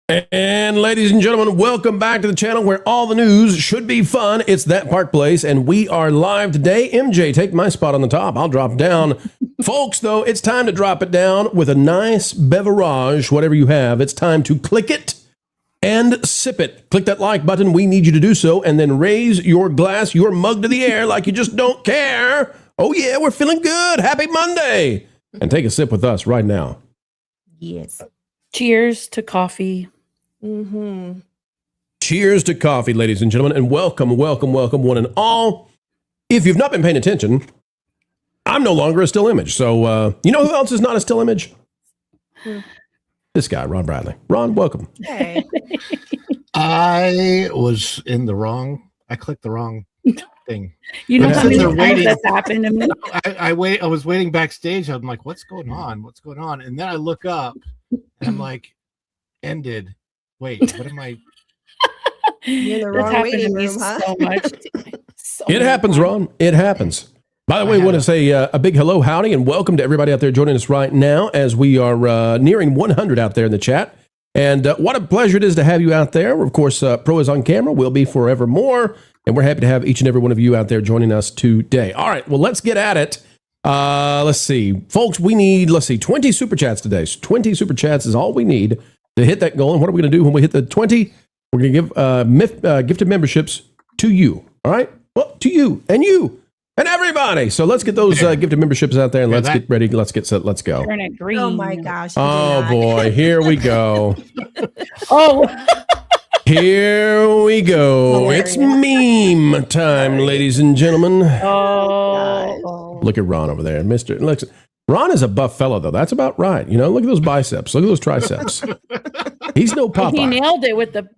And ladies and gentlemen, welcome back to the channel where all the news should be fun. It's That Park Place, and we are live today. MJ, take my spot on the top. I'll drop down. Folks, though, it's time to drop it down with a nice beverage, whatever you have. It's time to click it and sip it. Click that like button. We need you to do so, and then raise your glass, your mug to the air like you just don't care. Oh, yeah, we're feeling good. Happy Monday. And take a sip with us right now. Yes. Cheers to coffee. Mm-hmm. Cheers to coffee, ladies and gentlemen, and welcome, welcome, welcome, one and all. If you've not been paying attention, I'm no longer a still image. So, you know who else is not a still image? This guy, Ron Bradley. Ron, welcome. Hey. I was in the wrong. I clicked the wrong thing. You know Yeah. how many They're times waiting. that's happened to me? I was waiting backstage. I'm like, what's going on? What's going on? And then I look up and I'm like, ended. Wait, what am I? You're in the That's wrong happened to waiting me room, huh? so much. It happens, Ron. It happens. By the way, I want to say a big hello, howdy, and welcome to everybody out there joining us right now as we are nearing 100 out there in the chat. And what a pleasure it is to have you out there. Of course, Pro is on camera, will be forevermore. And we're happy to have each and every one of you out there joining us today. All right, well, let's get at it. Let's see. Folks, we need, 20 super chats today. 20 super chats is all we need to hit that goal. And what are we going to do when we hit the 20? We're going to give gifted memberships to you. All right? Well, to you and everybody. So let's get those gifted memberships out there and let's get ready. Let's get set. Let's go. Turn it green. Oh my gosh. you Oh, did not. boy. Here we go. Oh, Here we go. It's meme time, ladies and gentlemen. oh. Look at Ron over there. Mr. Look, Ron is a buff fellow, though. That's about right. You know, look at those biceps. Look at those triceps. He's no He Popeye. nailed it with the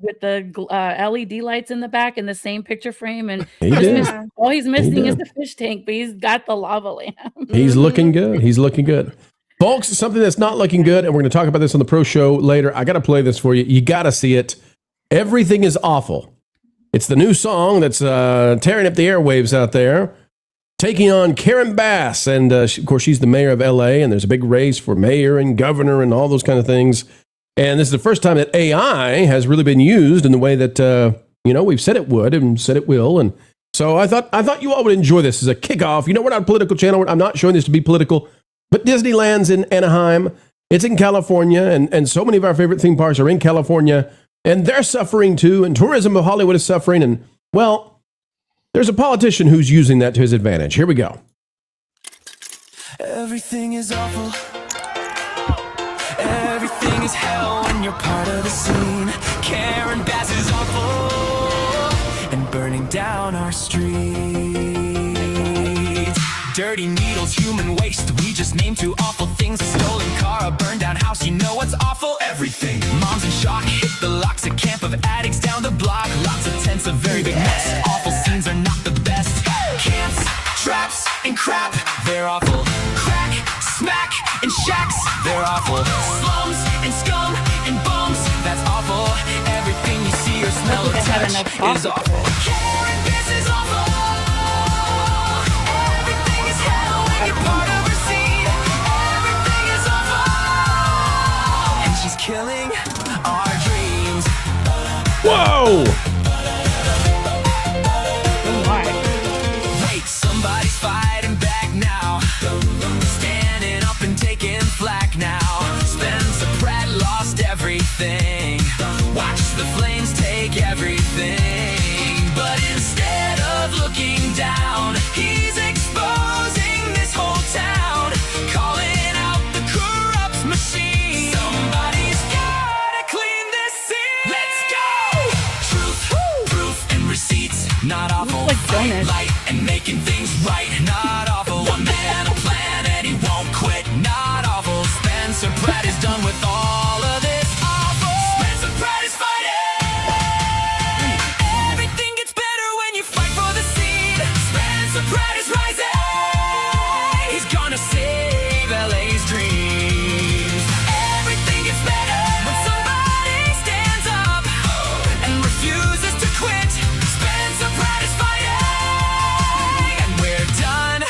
LED lights in the back in the same picture frame, and He did. all he's missing is did. the fish tank, but he's got the lava lamp. He's looking good. He's looking good. Folks, something that's not looking good, and we're going to talk about this on the Pro Show later. I got to play this for you. You got to see it. Everything is awful. It's the new song that's tearing up the airwaves out there, taking on Karen Bass. And, of course, she's the mayor of L.A., and there's a big race for mayor and governor and all those kind of things. And this is the first time that AI has really been used in the way that, we've said it would and said it will. And so I thought you all would enjoy this as a kickoff. You know, we're not a political channel. I'm not showing this to be political. But Disneyland's in Anaheim. It's in California. And so many of our favorite theme parks are in California. And they're suffering too. And tourism of Hollywood is suffering. And, well, there's a politician who's using that to his advantage. Here we go. Everything is awful. Everything is hell when you're part of the scene. Karen Bass is awful and burning down our streets. Dirty needles, human waste. We just named two awful things. A stolen car, a burned down house. You know what's awful? Everything. Mom's in shock. Hit the locks. A camp of addicts down the block. Lots of tents, a very big mess. Awful scenes are not the best. Camps, traps, and crap. They're awful. Crack, smack, and shacks. They're awful. Slums and scum and bums. That's awful. Everything you see or smell or I have touch enough is coffee. awful. Karen Bass is awful. Everything is hell when you're part of her scene. Everything is awful. And she's killing our dreams. Whoa! Wait, somebody's fighting back now. Standing up and taking flack now. Spencer Pratt lost everything. Watch the flames take everything. But instead of looking down, he's exposing this whole town. Calling out the corrupt machine. Somebody's gotta clean this scene. Let's go! Truth, proof, and receipts. Not awful. like donuts. Light and making things right. Not awful. One man a plan and he won't quit. Not awful. Spencer Pratt is done with all of this awful. Spencer Pratt is fighting. Everything gets better when you fight for the seed. Spencer Pratt is rising. He's gonna save LA's dreams. Everything gets better when somebody stands up and refuses to quit. Spencer Pratt is fighting, and we're done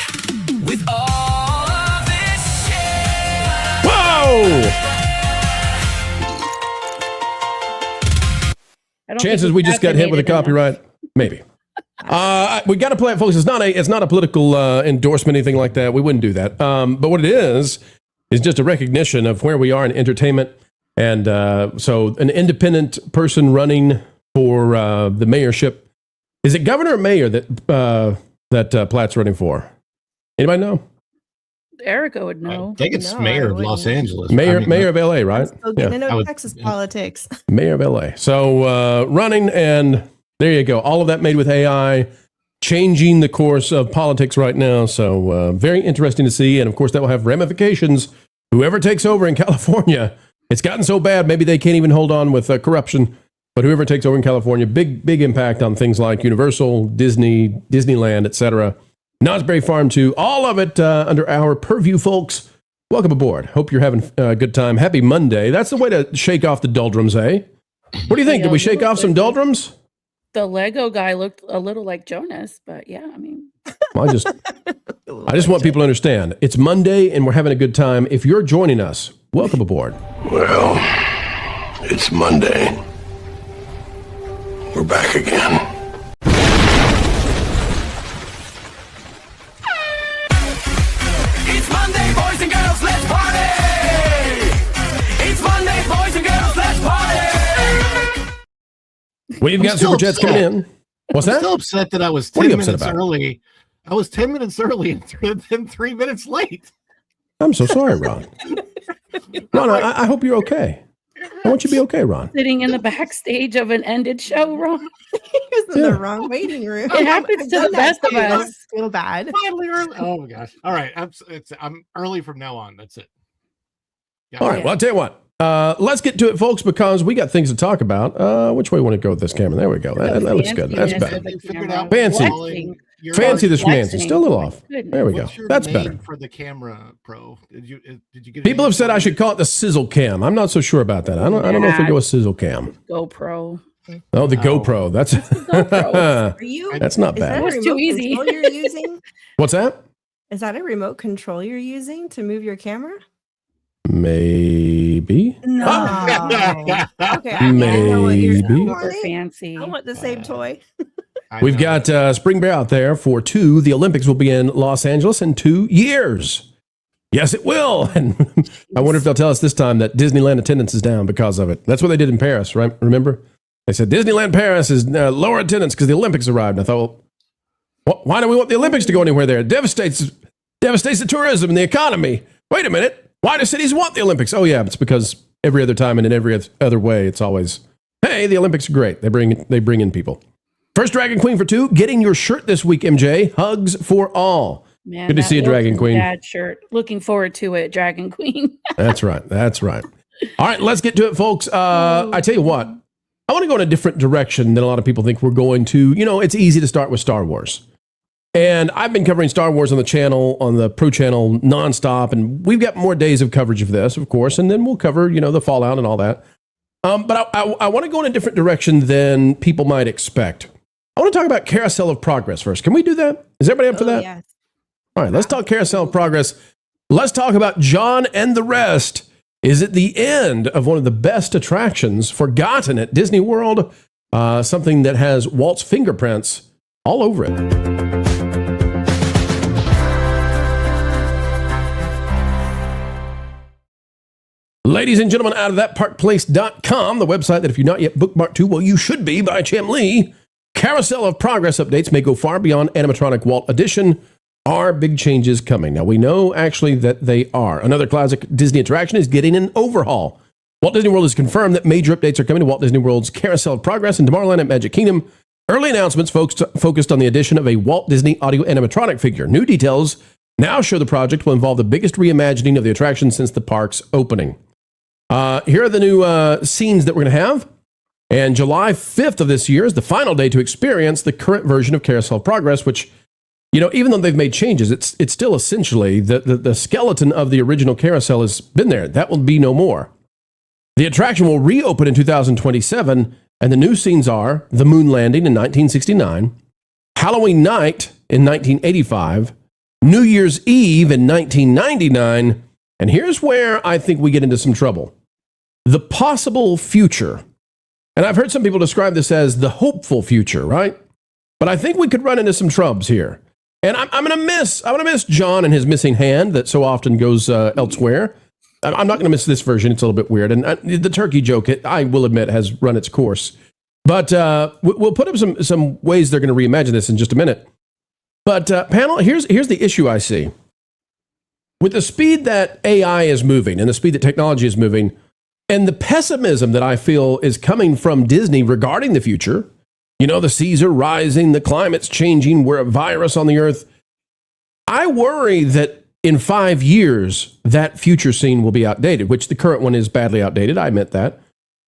with all of this shit. Whoa! I don't Chances think we just got hit with a caffeinated enough. copyright, maybe. We got to play it, folks. It's not a political endorsement, anything like that. We wouldn't do that. But what it is just a recognition of where we are in entertainment. And so, an independent person running for the mayorship. Is it governor or mayor that Platt's running for? Anybody know? Erica would know. I think it's No, mayor I of Los wouldn't. Angeles. Mayor of LA, right? Still getting I into would- Texas politics. Mayor of LA. So running, and there you go. All of that made with AI, changing the course of politics right now. So very interesting to see. And of course, that will have ramifications. Whoever takes over in California, it's gotten so bad, maybe they can't even hold on with corruption. But whoever takes over in California, big impact on things like Universal, Disney, Disneyland, etc. Knott's Berry Farm too. All of it under our purview, folks. Welcome aboard. Hope you're having a good time. Happy Monday. That's the way to shake off the doldrums, eh? What do you think? Did we shake off some doldrums? The Lego guy looked a little like Jonas, but yeah, I mean, Well, I just want people to understand. It's Monday and we're having a good time. If you're joining us, welcome aboard. Well, it's Monday. We're back again. It's Monday, boys and girls, let's party! It's Monday, boys and girls, let's party! We've got still Super Chats upset. coming in. What's I'm that? still upset that I was What are 10 you upset minutes about? early. I was 10 minutes early and then 3 minutes late. I'm so sorry, Ron. Ron, I hope you're okay. I want you to be okay, Ron. sitting in the backstage of an ended show, Ron. He was in Yeah. the wrong waiting room. It happens I've to the done that best of too. I us. don't feel bad. Finally early. Oh my gosh. All right. I'm early from now on. That's it. Yeah. All right, well, I'll tell you what. Let's get to it, folks, because we got things to talk about. Which way you want to go with this camera? There we go. That looks good. That's Fanciness better. of the Figured camera. out Fancy. Flexing. Fancy this Flexing. schmancy. Still a little off. Goodness. There we go. What's your That's name better. for the camera pro? Did you get? a People name have said for I it? should call it the sizzle cam. I'm not so sure about that. I don't know if we go with sizzle cam. GoPro. Oh, the Oh. GoPro. That's GoPro. Are you? that's not Is that bad. a That's remote too easy. control you're using? What's that? Is that a remote control you're using to move your camera? Maybe. No. Ah. Okay, I know what you're. I Maybe. want Super it. fancy. I want the same toy. I We've know. got Spring Bear out there for 2. The Olympics will be in Los Angeles in 2 years. Yes, it will. And I wonder if they'll tell us this time that Disneyland attendance is down because of it. That's what they did in Paris, right? Remember? They said Disneyland Paris is lower attendance because the Olympics arrived. And I thought, well, why do we want the Olympics to go anywhere there? It devastates the tourism and the economy. Wait a minute. Why do cities want the Olympics? Oh, yeah, it's because every other time and in every other way, it's always, hey, the Olympics are great. They bring in people. First Dragon Queen for 2. Getting your shirt this week, MJ. Hugs for all. Man, Good to that see you, Dragon Wilson Queen. Dad shirt. Looking forward to it, Dragon Queen. That's right. That's right. All right, let's get to it, folks. I tell you what, I want to go in a different direction than a lot of people think we're going to. You know, it's easy to start with Star Wars. And I've been covering Star Wars on the channel, on the Pro channel, nonstop. And we've got more days of coverage of this, of course. And then we'll cover, the fallout and all that. But I want to go in a different direction than people might expect. I want to talk about Carousel of Progress first. Can we do that? Is everybody up for that? Yes. All right, let's talk Carousel of Progress. Let's talk about John and the rest. Is it the end of one of the best attractions forgotten at Disney World? Something that has Walt's fingerprints all over it. Ladies and gentlemen, out of thatparkplace.com, the website that if you're not yet bookmarked to, well, you should be by Cham Lee. Carousel of Progress updates may go far beyond animatronic Walt Edition. Are big changes coming? Now, we know actually that they are. Another classic Disney attraction is getting an overhaul. Walt Disney World has confirmed that major updates are coming to Walt Disney World's Carousel of Progress in Tomorrowland at Magic Kingdom. Early announcements focused on the addition of a Walt Disney audio animatronic figure. New details now show the project will involve the biggest reimagining of the attraction since the park's opening. Here are the new scenes that we're going to have. And July 5th of this year is the final day to experience the current version of Carousel of Progress, which, even though they've made changes, it's still essentially the skeleton of the original Carousel has been there. That will be no more. The attraction will reopen in 2027, and the new scenes are the moon landing in 1969, Halloween night in 1985, New Year's Eve in 1999, and here's where I think we get into some trouble. The possible future. And I've heard some people describe this as the hopeful future, right? But I think we could run into some trubs here. And I'm going to miss John and his missing hand that so often goes elsewhere. I'm not going to miss this version. It's a little bit weird. And the turkey joke, I will admit, has run its course. But we'll put up some ways they're going to reimagine this in just a minute. But panel, here's the issue I see. With the speed that AI is moving and the speed that technology is moving, and the pessimism that I feel is coming from Disney regarding the future, the seas are rising, the climate's changing, we're a virus on the earth. I worry that in 5 years, that future scene will be outdated, which the current one is badly outdated. I admit that.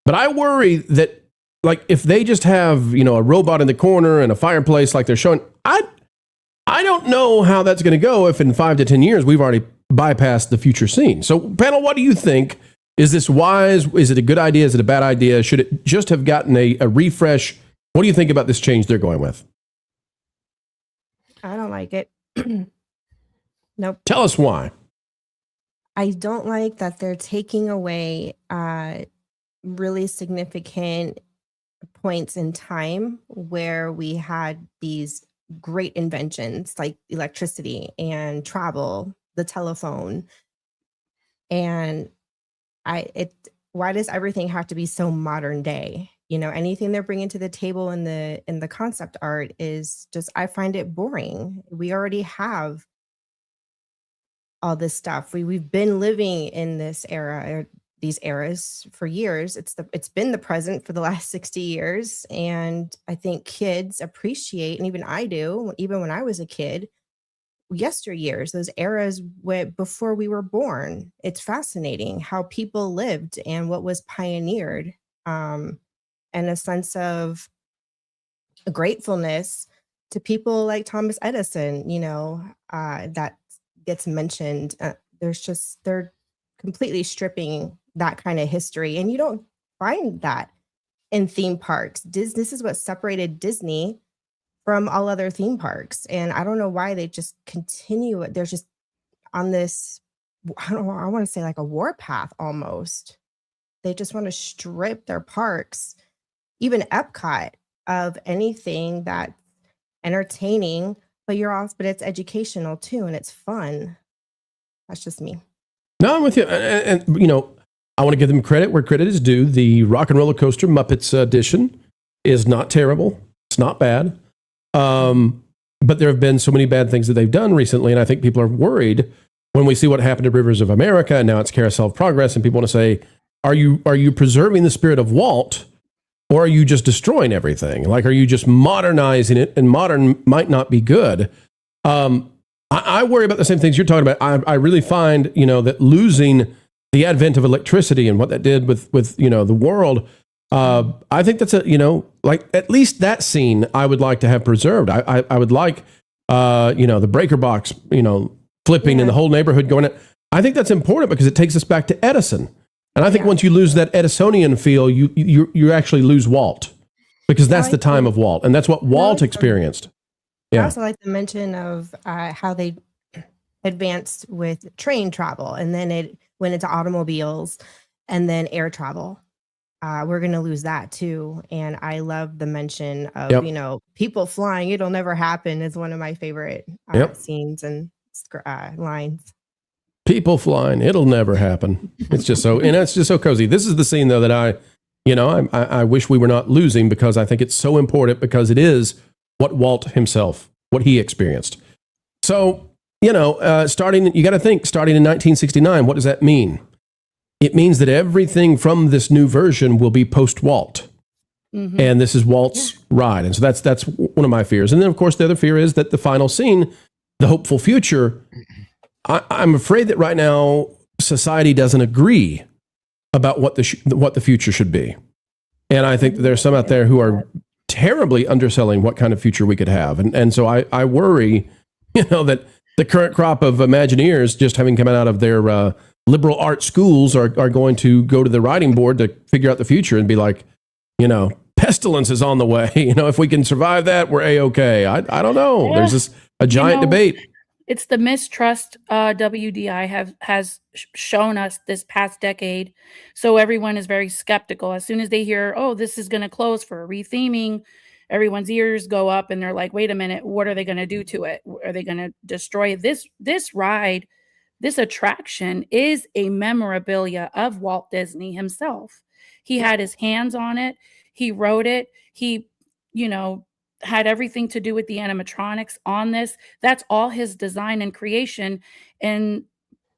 But I worry that, like, if they just have, a robot in the corner and a fireplace like they're showing, I don't know how that's going to go if in 5 to 10 years we've already bypassed the future scene. So, panel, what do you think? Is this wise? Is it a good idea? Is it a bad idea? Should it just have gotten a refresh? What do you think about this change they're going with? I don't like it. Nope. Tell us why. I don't like that they're taking away really significant points in time where we had these great inventions like electricity and travel, the telephone. And why does everything have to be so modern day? Anything they're bringing to the table in the concept art is just, I find it boring. We already have all this stuff. We've been living in this era, or these eras, for years. It's been the present for the last 60 years. And I think kids appreciate, and even I do, even when I was a kid, yesteryears, those eras before we were born. It's fascinating how people lived and what was pioneered, and a sense of gratefulness to people like Thomas Edison, that gets mentioned. They're completely stripping that kind of history. And you don't find that in theme parks. This is what separated Disney from all other theme parks. And I don't know why they just continue it. They're just on this, I want to say like a warpath almost. They just want to strip their parks, even Epcot, of anything that's entertaining, but it's educational too, and it's fun. That's just me. No, I'm with you. And I want to give them credit where credit is due. The Rock and Roller Coaster Muppets edition is not terrible. It's not bad. But there have been so many bad things that they've done recently, and I think people are worried when we see what happened to Rivers of America, and now it's Carousel of Progress, and people want to say, are you preserving the spirit of Walt, or are you just destroying everything? Like, are you just modernizing it? And modern might not be good. I worry about the same things you're talking about. I really find, that losing the advent of electricity and what that did with the world, I think that's like at least that scene I would like to have preserved. I would like, the breaker box, flipping and the whole neighborhood going. I think that's important because it takes us back to Edison. And I think once you lose that Edisonian feel, you actually lose Walt, because that's the time of Walt, and that's what Walt experienced. I also like the mention of how they advanced with train travel, and then it went into automobiles, and then air travel. We're going to lose that too. And I love the mention of people flying. It'll never happen is one of my favorite scenes and lines. People flying, it'll never happen. It's just so cozy. This is the scene though that I wish we were not losing, because I think it's so important, because it is what Walt himself, what he experienced. So, you got to think, starting in 1969, what does that mean? It means that everything from this new version will be post-Walt. Mm-hmm. And this is Walt's ride. And so that's one of my fears. And then, of course, the other fear is that the final scene, the hopeful future, I'm afraid that right now society doesn't agree about what the future should be. And I think that there's some out there who are terribly underselling what kind of future we could have. And so I worry, that the current crop of Imagineers, just having come out of their liberal art schools, are going to go to the writing board to figure out the future and be like, pestilence is on the way. If we can survive that, we're A-okay. I don't know. There's a giant debate. It's the mistrust WDI has shown us this past decade. So everyone is very skeptical. As soon as they hear, oh, this is going to close for a retheming, everyone's ears go up and they're like, wait a minute, what are they going to do to it? Are they going to destroy it? This ride? This attraction is a memorabilia of Walt Disney himself. He had his hands on it. He wrote it. He, had everything to do with the animatronics on this. That's all his design and creation. And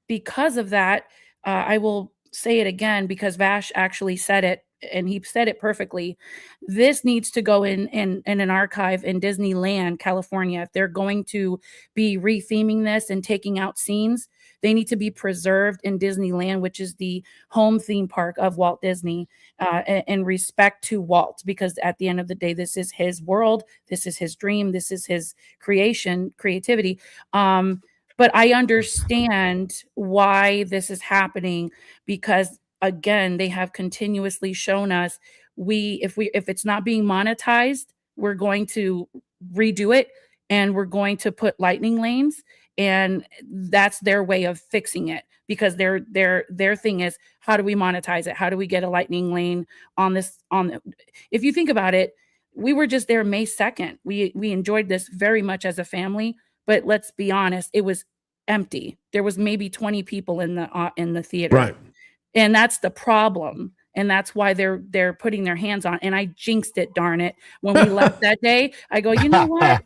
because of that, I will say it again because Vash actually said it, and he said it perfectly. This needs to go in an archive in Disneyland, California. If they're going to be retheming this and taking out scenes, they need to be preserved in Disneyland, which is the home theme park of Walt Disney, in respect to Walt, because at the end of the day, this is his world. This is his dream. This is his creativity. But I understand why this is happening because, again, they have continuously shown us if it's not being monetized, we're going to redo it and we're going to put lightning lanes. And that's their way of fixing it because their thing is, how do we monetize it? How do we get a lightning lane on this? If you think about it, we were just there May 2nd. We enjoyed this very much as a family, but let's be honest, it was empty. There was maybe 20 people in the theater. Right. And that's the problem. And that's why they're putting their hands on. And I jinxed it, darn it. When we left that day, I go, you know what?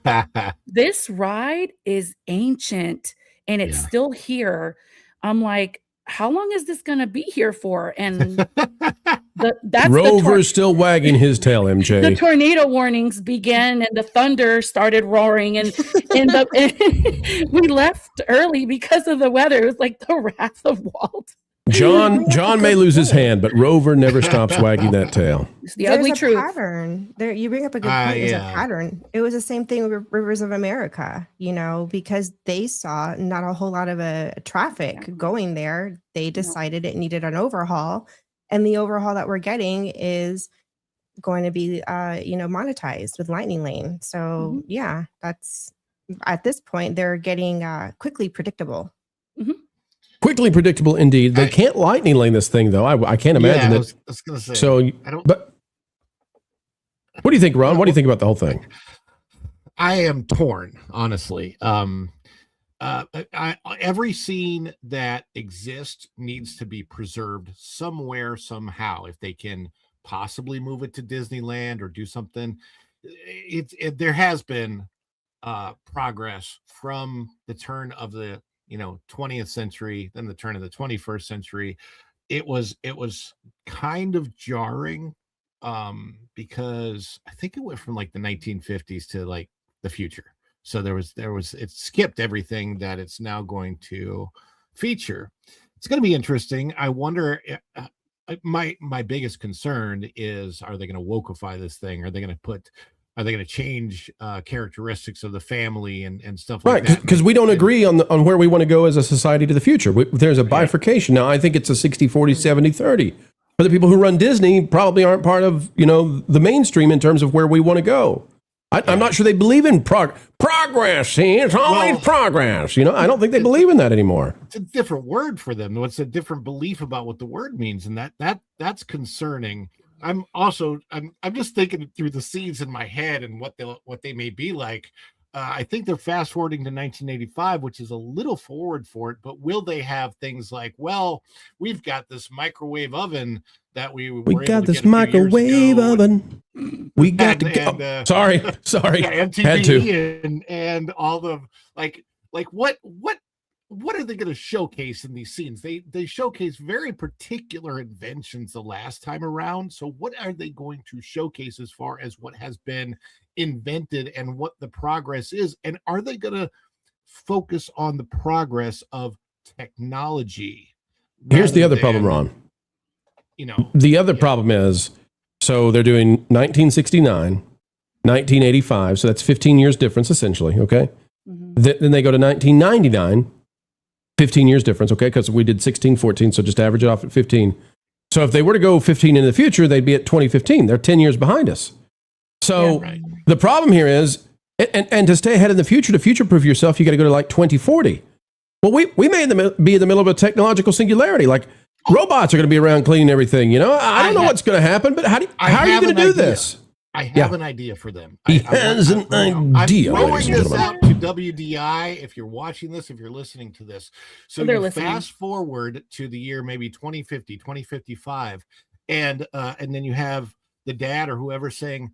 This ride is ancient and it's still here. I'm like, how long is this going to be here for? And that's Rover's still wagging his tail, MJ. The tornado warnings began and the thunder started roaring and we left early because of the weather. It was like the wrath of Walt. John may lose his hand, but Rover never stops wagging that tail. It's the ugly truth. Pattern. There, you bring up a good point. There's a pattern. It was the same thing with Rivers of America, because they saw not a whole lot of traffic going there. They decided it needed an overhaul, and the overhaul that we're getting is going to be, monetized with Lightning Lane. So that's at this point they're getting quickly predictable. Mm-hmm. Quickly predictable, indeed. They can't lightning lane this thing, though. I can't imagine it. I was going to say. So, but what do you think, Ron? What do you think about the whole thing? I am torn, honestly. Every scene that exists needs to be preserved somewhere, somehow. If they can possibly move it to Disneyland or do something, there has been progress from the turn of the 20th century, then the turn of the 21st century. It was kind of jarring because I think it went from like the 1950s to like the future. So it skipped everything that it's now going to feature. It's going to be interesting. I wonder, my biggest concern is, are they going to wokeify this thing? Are they going to change characteristics of the family and stuff like that? Right, because we don't agree on where we want to go as a society to the future. There's a bifurcation. Now, I think it's a 60, 40, 70, 30. But the people who run Disney probably aren't part of, the mainstream in terms of where we want to go. I'm not sure they believe in progress. See, it's always progress. I don't think they believe in that anymore. It's a different word for them. It's a different belief about what the word means. And that's concerning. I'm just thinking through the scenes in my head and what they may be like. I think they're fast forwarding to 1985, which is a little forward for it. But will they have things like, well, we've got this microwave oven that we got this microwave oven. We got to sorry, MTV and all the like what are they going to showcase in these scenes? They showcase very particular inventions the last time around. So what are they going to showcase as far as what has been invented and what the progress is? And are they going to focus on the progress of technology? Here's the other problem, Ron. The other problem is, so they're doing 1969, 1985. So that's 15 years difference, essentially. Okay. Mm-hmm. Then they go to 1999. 15 years difference, okay, because we did 16, 14, so just average it off at 15. So if they were to go 15 in the future, they'd be at 2015. They're 10 years behind us. So the problem here is And to stay ahead in the future, to future-proof yourself, you got to go to like 2040. Well, we may be in the middle of a technological singularity. Like robots are going to be around cleaning everything. You know, I don't know what's going to happen, but how are you going to do this? I have an idea for them. He has an idea. I'm throwing this out to WDI. If you're watching this, if you're listening to this, so you fast forward to the year maybe 2050, 2055, and then you have the dad or whoever saying,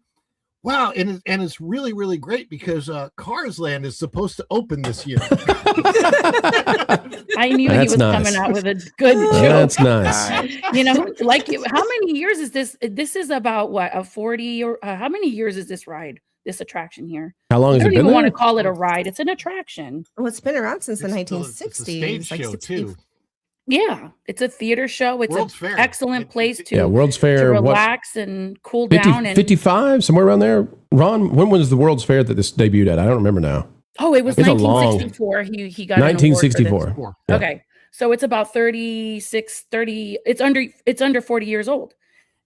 "Wow, and it's really, really great because Cars Land is supposed to open this year." I knew he was coming out with a good joke. That's nice. You know, like how many years is this? This is about what, a 40 or how many years is this ride, this attraction here? How long has it been? I don't even want to call it a ride. It's an attraction. Well, it's been around since the 1960s. It's a stage show too. Yeah, it's a theater show. It's an excellent place to World's Fair, to relax and cool down. And 55, somewhere around there. Ron, when was the World's Fair that this debuted at? I don't remember now. Oh, it was 1964. He got 1964. Yeah. Okay, so it's about 30. It's under 40 years old,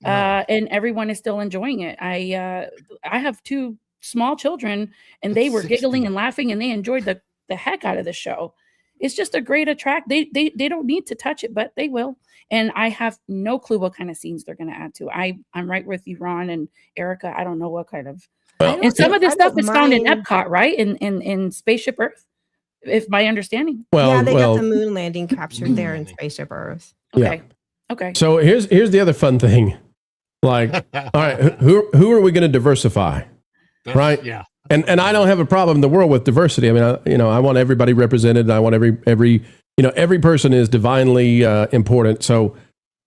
and everyone is still enjoying it. I have 2 small children, and they were giggling and laughing, and they enjoyed the heck out of the show. It's just a great attract. They don't need to touch it, but they will. And I have no clue what kind of scenes they're going to add to. I'm right with you, Ron and Erica. I don't know what kind of. And some of this stuff is found in Epcot, right? In Spaceship Earth, if my understanding. Well, they got the moon landing captured there in Spaceship Earth. Okay. Okay. So here's the other fun thing. Like, all right, who are we going to diversify? Right? Yeah. And I don't have a problem in the world with diversity. I mean, I want everybody represented. I want every person is divinely important. So,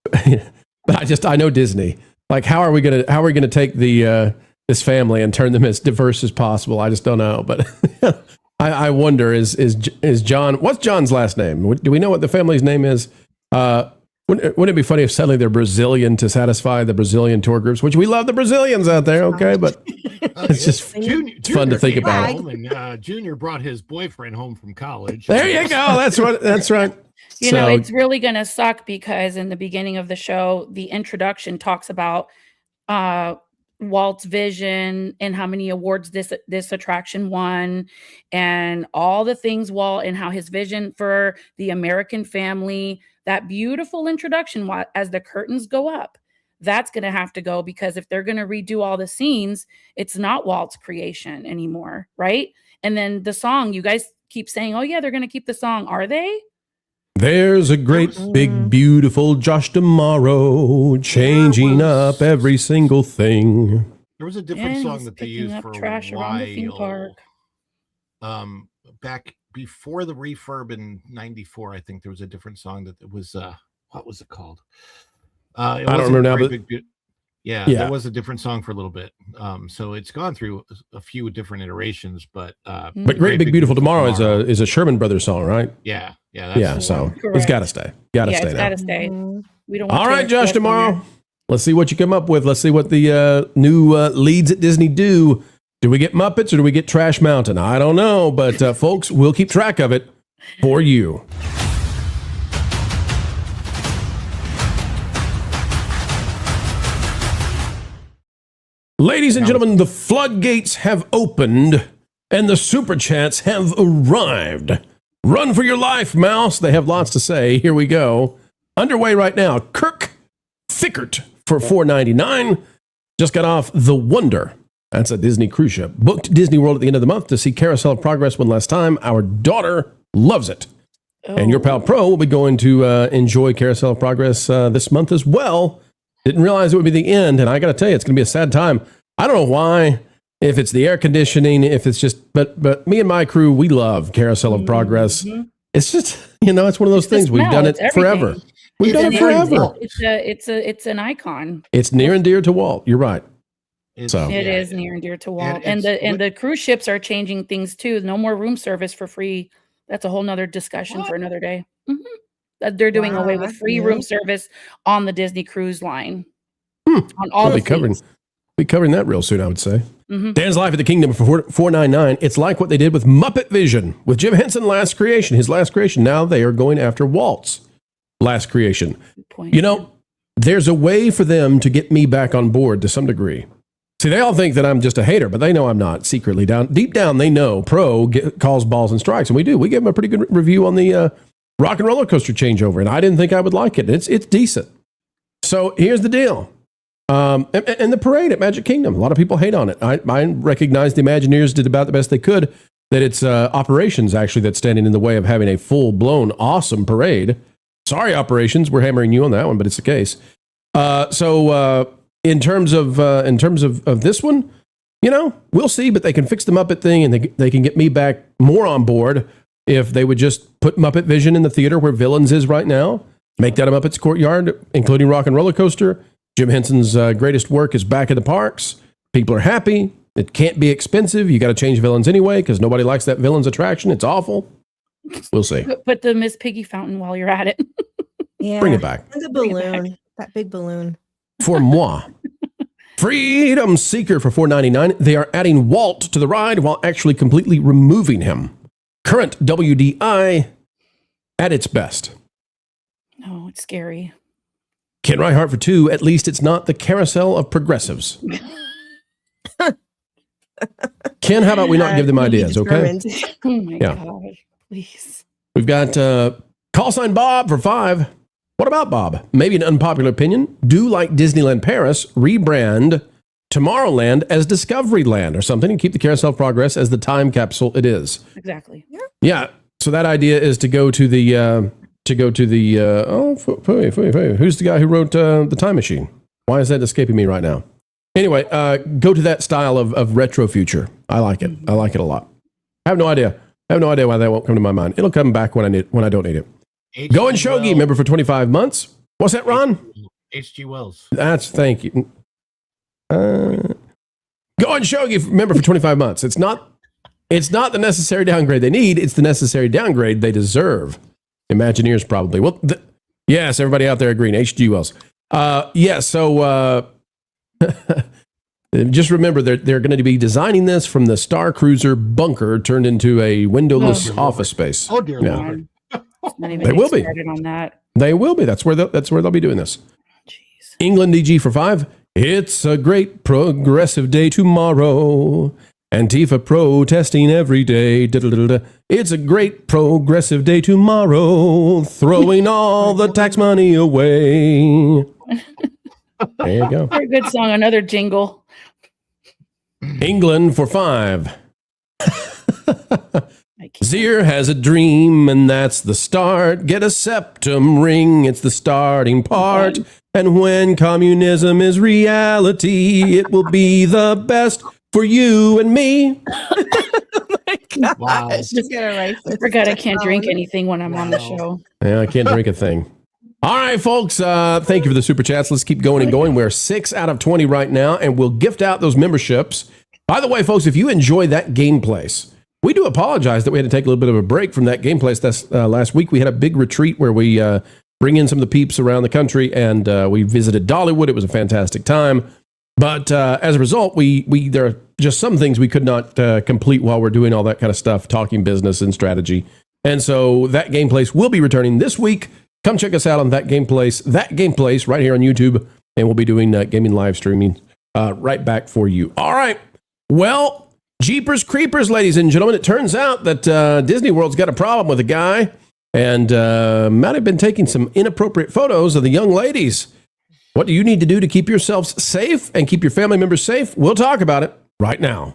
but I know Disney. Like, how are we gonna take this family and turn them as diverse as possible? I just don't know. But I wonder is John? What's John's last name? Do we know what the family's name is? Wouldn't it be funny if suddenly they're Brazilian to satisfy the Brazilian tour groups, which we love the Brazilians out there, okay? But it's just fun to think about. And, Junior brought his boyfriend home from college. There you go. That's right. You know, it's really going to suck because in the beginning of the show, the introduction talks about Walt's vision and how many awards this attraction won and all the things Walt and how his vision for the American family, that beautiful introduction as the curtains go up, that's going to have to go because if they're going to redo all the scenes, it's not Walt's creation anymore, right? And then the song, you guys keep saying, oh yeah, they're going to keep the song. Are they? There's a great, big, beautiful Josh tomorrow, changing up every single thing. There was a different song that they used for trash a around the theme park. Back before the refurb in '94, I think there was a different song that was what was it called? I don't remember now, but there was a different song for a little bit. So it's gone through a few different iterations, but Great Big Beautiful Tomorrow is a Sherman Brothers song, right? Yeah. So it's got to stay. Got to stay. It's got to stay. We don't. All right, Josh. Tomorrow, let's see what you come up with. Let's see what the new leads at Disney do. Do we get Muppets or do we get Trash Mountain? I don't know, but folks, we'll keep track of it for you. Ladies and gentlemen, the floodgates have opened and the super chats have arrived. Run for your life, Mouse. They have lots to say. Here we go. Underway right now. Kirk Fickert for $4.99 just got off The Wonder. That's a Disney cruise ship. Booked Disney World at the end of the month to see Carousel of Progress one last time. Our daughter loves it. Oh. And your pal Pro will be going to enjoy Carousel of Progress this month as well. Didn't realize it would be the end. And I got to tell you, it's going to be a sad time. I don't know why, if it's the air conditioning, if it's just, but me and my crew, we love Carousel of Progress. Mm-hmm. It's just, it's one of those things. We've done it forever. We've done it forever. It's an icon. It's near and dear to Walt. You're right. It is near and dear to Walt. And the cruise ships are changing things too. No more room service for free. That's a whole nother discussion for another day. Mm-hmm. They're doing away with free room service on the Disney Cruise Line. On all the things. Be covering that real soon, I would say. Mm-hmm. Dan's Life at the Kingdom for $4.99. It's like what they did with Muppet Vision with Jim Henson last creation. His last creation. Now they are going after Walt's last creation. There's a way for them to get me back on board to some degree. See, they all think that I'm just a hater, but they know I'm not. Secretly, deep down, they know calls balls and strikes, and we do. We gave them a pretty good review on the Rock and Roller Coaster changeover, and I didn't think I would like it. It's decent. So here's the deal. And the parade at Magic Kingdom, a lot of people hate on it. I recognize the Imagineers did about the best they could, that it's operations actually that's standing in the way of having a full-blown awesome parade. Sorry, operations, we're hammering you on that one, but it's the case. So in terms of this one, we'll see, but they can fix the Muppet thing, and they can get me back more on board if they would just put Muppet Vision in the theater where Villains is right now, make that a Muppet's Courtyard, including Rock and Roller Coaster. Jim Henson's greatest work is back in the parks. People are happy. It can't be expensive. You got to change Villains anyway because nobody likes that Villains attraction. It's awful. We'll see. Put the Miss Piggy fountain while you're at it. Yeah. Bring it back. And the balloon. That big balloon. For moi. Freedom Seeker for $4.99. They are adding Walt to the ride while actually completely removing him. Current WDI at its best. Oh, it's scary. Ken Reihart for $2. At least it's not the carousel of progressives. Ken, how about we not give them ideas, okay? Oh my gosh, please. We've got call sign Bob for $5. What about Bob? Maybe an unpopular opinion. Do like Disneyland Paris, rebrand Tomorrowland as Discoveryland or something and keep the Carousel of Progress as the time capsule it is. Exactly. Yeah. So that idea is to go to the who's the guy who wrote The Time Machine? Why is that escaping me right now? Anyway, go to that style of retro future. I like it. I like it a lot. I have no idea why that won't come to my mind. It'll come back when I don't need it. Go and Shogi, member for 25 months. What's that, Ron? H.G. Wells. Thank you. Go and Shogi, member for 25 months. It's not the necessary downgrade they need. It's the necessary downgrade they deserve. Imagineers probably. Well, yes, everybody out there agreeing. H.G. Wells. So just remember they're going to be designing this from the Star Cruiser bunker turned into a windowless office space. Oh dear Lord. They will be. On that. They will be. That's where they'll be doing this. Jeez. England DG for $5. It's a great progressive day tomorrow. Antifa protesting every day. Da-da-da-da. It's a great progressive day tomorrow. Throwing all the tax money away. There you go. Very good song. Another jingle. England for $5. Zier has a dream, and that's the start. Get a septum ring, it's the starting part. And when communism is reality, it will be the best for you and me. Oh my gosh. Wow. I forgot I can't drink anything when I'm on the show. Yeah, I can't drink a thing. All right, folks, thank you for the super chats. Let's keep going and going. We're 6 out of 20 right now, and we'll gift out those memberships. By the way, folks, if you enjoy that game place, we do apologize that we had to take a little bit of a break from that game place. Last week we had a big retreat where we bring in some of the peeps around the country, and we visited Dollywood. It was a fantastic time. But as a result, there are just some things we could not complete while we're doing all that kind of stuff, talking business and strategy. And so that game place will be returning this week. Come check us out on that game place right here on YouTube, and we'll be doing gaming live streaming right back for you. All right. Well, Jeepers Creepers, ladies and gentlemen, it turns out that Disney World's got a problem with a guy and might have been taking some inappropriate photos of the young ladies. What do you need to do to keep yourselves safe and keep your family members safe? We'll talk about it right now.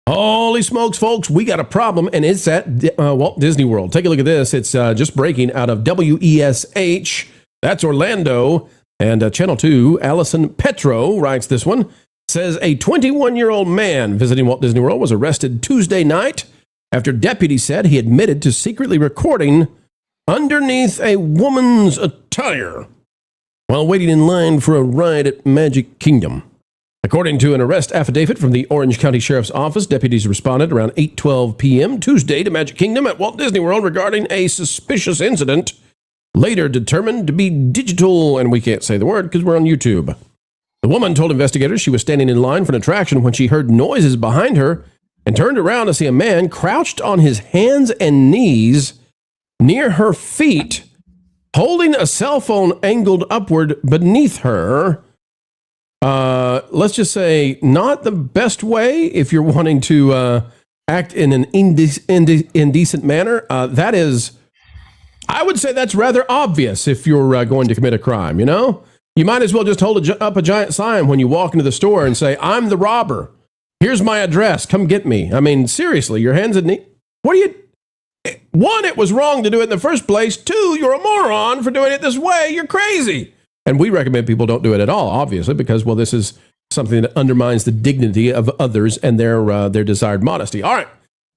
Holy smokes, folks, we got a problem, and it's at Walt Disney World. Take a look at this. It's just breaking out of WESH. That's Orlando. And Channel 2, Allison Petro writes this one, says a 21-year-old man visiting Walt Disney World was arrested Tuesday night after deputies said he admitted to secretly recording underneath a woman's attire while waiting in line for a ride at Magic Kingdom. According to an arrest affidavit from the Orange County Sheriff's Office, deputies responded around 8:12 p.m. Tuesday to Magic Kingdom at Walt Disney World regarding a suspicious incident later determined to be digital, and we can't say the word because we're on YouTube. The woman told investigators she was standing in line for an attraction when she heard noises behind her and turned around to see a man crouched on his hands and knees near her feet holding a cell phone angled upward beneath her. Let's just say not the best way if you're wanting to act in an indecent manner. That is, I would say that's rather obvious if you're going to commit a crime, you know? You might as well just hold up a giant sign when you walk into the store and say, I'm the robber. Here's my address. Come get me. I mean, seriously, your hands and knees. What do you... One, it was wrong to do it in the first place. Two, you're a moron for doing it this way. You're crazy. And we recommend people don't do it at all, obviously, because, well, this is something that undermines the dignity of others and their desired modesty. All right,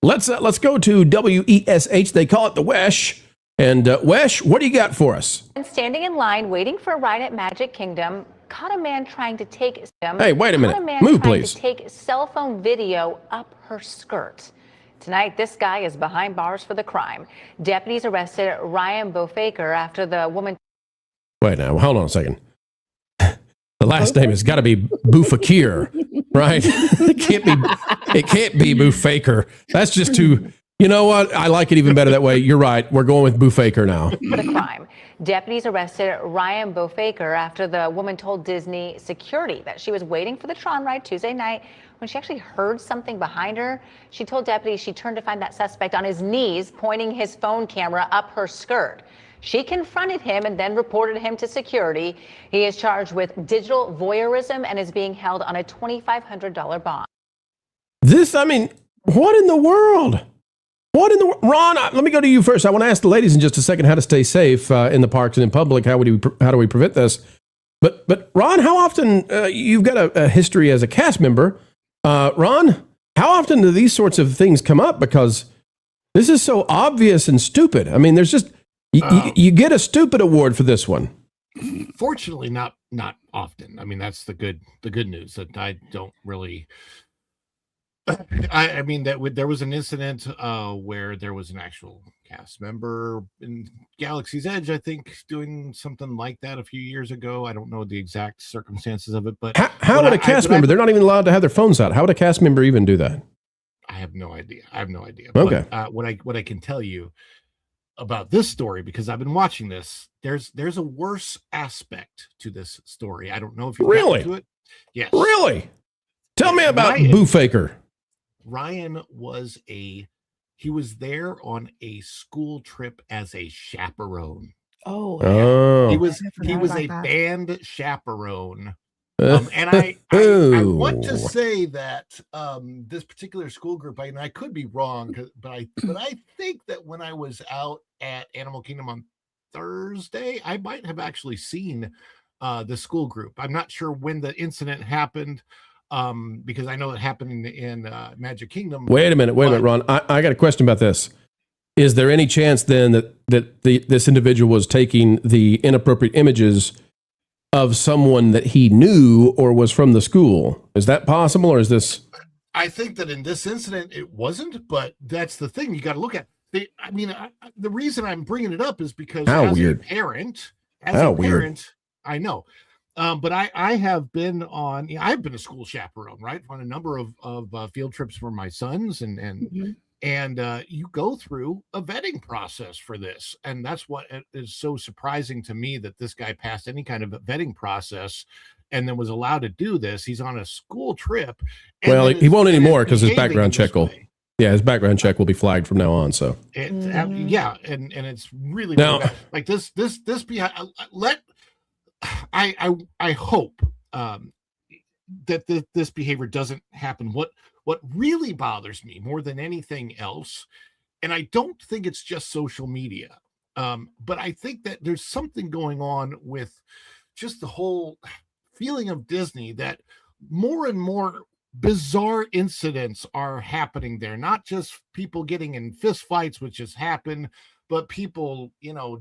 let's go to WESH. They call it the WESH. And Wesh, what do you got for us? And standing in line, waiting for a ride at Magic Kingdom, caught a man trying to take. Hey, wait a minute. Move, please. To take cell phone video up her skirt. Tonight, this guy is behind bars for the crime. Deputies arrested Ryan Bofaker after the woman. Wait now, hold on a second. The last name has got to be Boufakir, right? It can't be Bouffaker. That's just too. You know what? I like it even better that way. You're right. We're going with Bouffaker now. For the crime. Deputies arrested Ryan Bofaker after the woman told Disney security that she was waiting for the Tron ride Tuesday night when she actually heard something behind her. She told deputies she turned to find that suspect on his knees, pointing his phone camera up her skirt. She confronted him and then reported him to security. He is charged with digital voyeurism and is being held on a $2,500 bond. I mean, what in the world? Ron, let me go to you first. I want to ask the ladies in just a second how to stay safe in the parks and in public. How do we prevent this? But Ron, how often you've got a history as a cast member? Ron, how often do these sorts of things come up? Because this is so obvious and stupid. I mean, there's just you get a stupid award for this one. Fortunately, not often. I mean, that's the good news that I don't really. I mean that there was an incident where there was an actual cast member in Galaxy's Edge, I think, doing something like that a few years ago. I don't know the exact circumstances of it, but how would a cast member? They're not even allowed to have their phones out. How would a cast member even do that? I have no idea. Okay. But, what I can tell you about this story, because I've been watching this, there's a worse aspect to this story. I don't know if you really to it. Yes. Really. Tell me about Bouffaker. Ryan was there on a school trip as a chaperone. Oh. He was a band chaperone. And I want to say that this particular school group, and I could be wrong, but I think that when I was out at Animal Kingdom on Thursday, I might have actually seen the school group. I'm not sure when the incident happened. Because I know it happened in Magic Kingdom. Wait a minute, Ron. I got a question about this. Is there any chance then that this individual was taking the inappropriate images of someone that he knew or was from the school? Is that possible, or is this? I think that in this incident it wasn't, but that's the thing you got to look at. The reason I'm bringing it up is because a parent, I know. But I have been I've been a school chaperone, right, on a number of field trips for my sons, and you go through a vetting process for this, and that's what is so surprising to me, that this guy passed any kind of a vetting process and then was allowed to do this. He's on a school trip. Well, he won't anymore because his background check will. Yeah, his background check will be flagged from now on. So and it's really bad. Like this. I hope that this behavior doesn't happen. What really bothers me more than anything else, and I don't think it's just social media, but I think that there's something going on with just the whole feeling of Disney, that more and more bizarre incidents are happening there. Not just people getting in fist fights, which has happened, but people,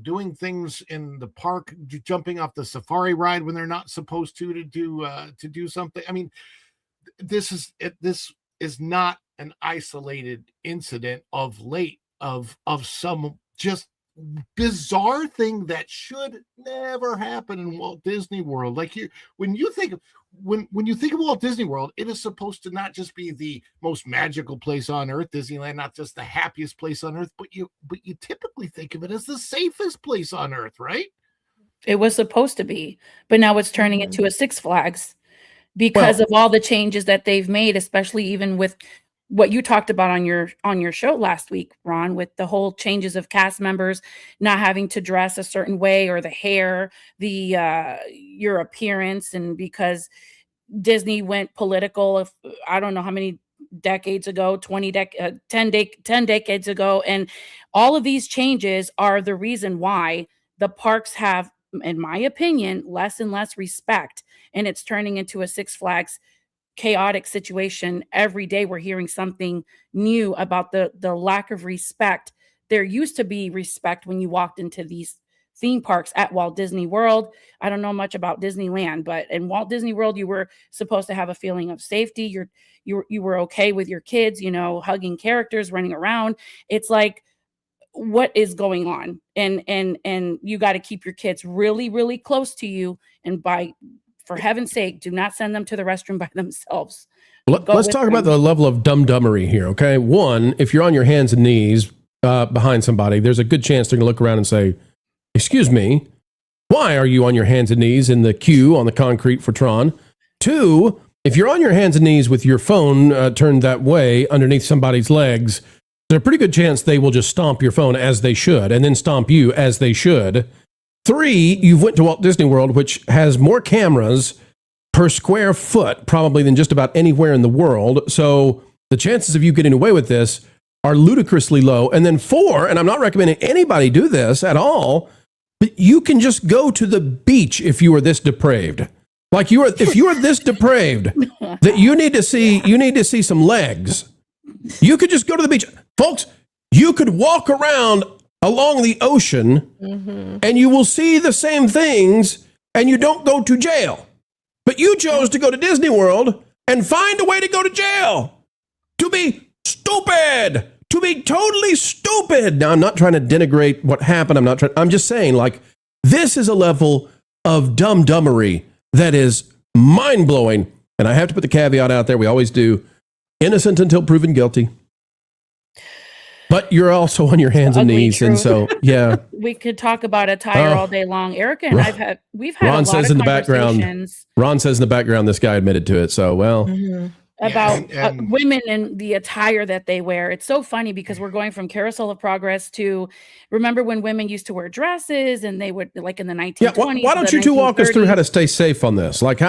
doing things in the park, jumping off the safari ride when they're not supposed to do something. I mean, this is not an isolated incident of late of some just bizarre thing that should never happen in Walt Disney World. Like when you think when you think of Walt Disney World, it is supposed to not just be the most magical place on earth, Disneyland, not just the happiest place on earth, but you typically think of it as the safest place on earth, right? It was supposed to be, but now it's turning Mhm. into a Six Flags because of all the changes that they've made, especially even with what you talked about on your show last week, Ron, with the whole changes of cast members not having to dress a certain way, or the hair, the your appearance, and because Disney went political, if I don't know how many decades ago, 10 decades ago, and all of these changes are the reason why the parks have, in my opinion, less and less respect, and it's turning into a Six Flags chaotic situation. Every day we're hearing something new about the lack of respect. There used to be respect when you walked into these theme parks at Walt Disney World. I don't know much about Disneyland, but in Walt Disney World you were supposed to have a feeling of safety. You were okay with your kids, hugging characters, running around. It's like, what is going on? And you got to keep your kids really, really close to you, and for heaven's sake, do not send them to the restroom by themselves. Let's talk about the level of dumb-dumbery here, okay? One, if you're on your hands and knees behind somebody, there's a good chance they're going to look around and say, excuse me, why are you on your hands and knees in the queue on the concrete for Tron? Two, if you're on your hands and knees with your phone turned that way underneath somebody's legs, there's a pretty good chance they will just stomp your phone as they should, and then stomp you as they should. Three, you've went to Walt Disney World, which has more cameras per square foot probably than just about anywhere in the world. So the chances of you getting away with this are ludicrously low. And then four, and I'm not recommending anybody do this at all, but you can just go to the beach if you are this depraved. Like if you are this depraved that you need to see some legs, you could just go to the beach. Folks, you could walk around along the ocean and you will see the same things and you don't go to jail. But you chose to go to Disney World and find a way to go to jail. To be stupid. To be totally stupid. Now, I'm not trying to denigrate what happened. I'm just saying, like, this is a level of dumb-dumbery that is mind-blowing. And I have to put the caveat out there, we always do, innocent until proven guilty. But you're also on your hands and knees, and so we could talk about attire all day long. Erica and we've had Ron a lot says of in the conversations. Ron says in the background, this guy admitted to it. So about women and the attire that they wear. It's so funny because we're going from Carousel of Progress to, remember when women used to wear dresses and they would, like in the 1920s. Why don't you two walk us through how to stay safe on this? Like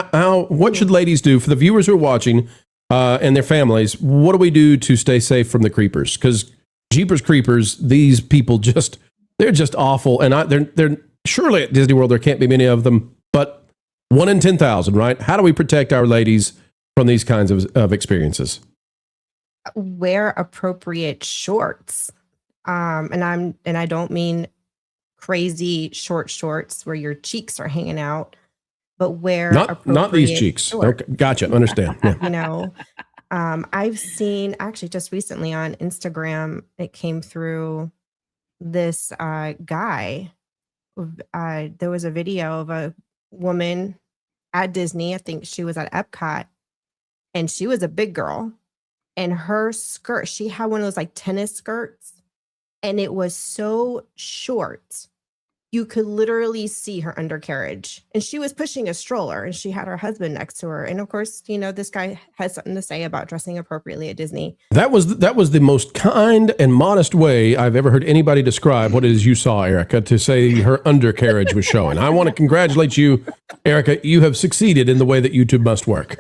what should ladies do for the viewers who are watching and their families? What do we do to stay safe from the creepers? Because Jeepers Creepers, these people they're just awful. And they're surely at Disney World, there can't be many of them, but 1 in 10,000, right? How do we protect our ladies from these kinds of experiences? Wear appropriate shorts. And I don't mean crazy short shorts where your cheeks are hanging out, but wear not these cheeks. Shorts. Okay, gotcha. Understand. Yeah. I've seen actually just recently on Instagram, it came through this guy. There was a video of a woman at Disney. I think she was at Epcot, and she was a big girl. And her skirt, she had one of those like tennis skirts, and it was so short. You could literally see her undercarriage, and she was pushing a stroller, and she had her husband next to her. And of course, this guy has something to say about dressing appropriately at Disney. That was the most kind and modest way I've ever heard anybody describe what it is you saw, Erica, to say her undercarriage was showing. I want to congratulate you, Erica. You have succeeded in the way that YouTube must work.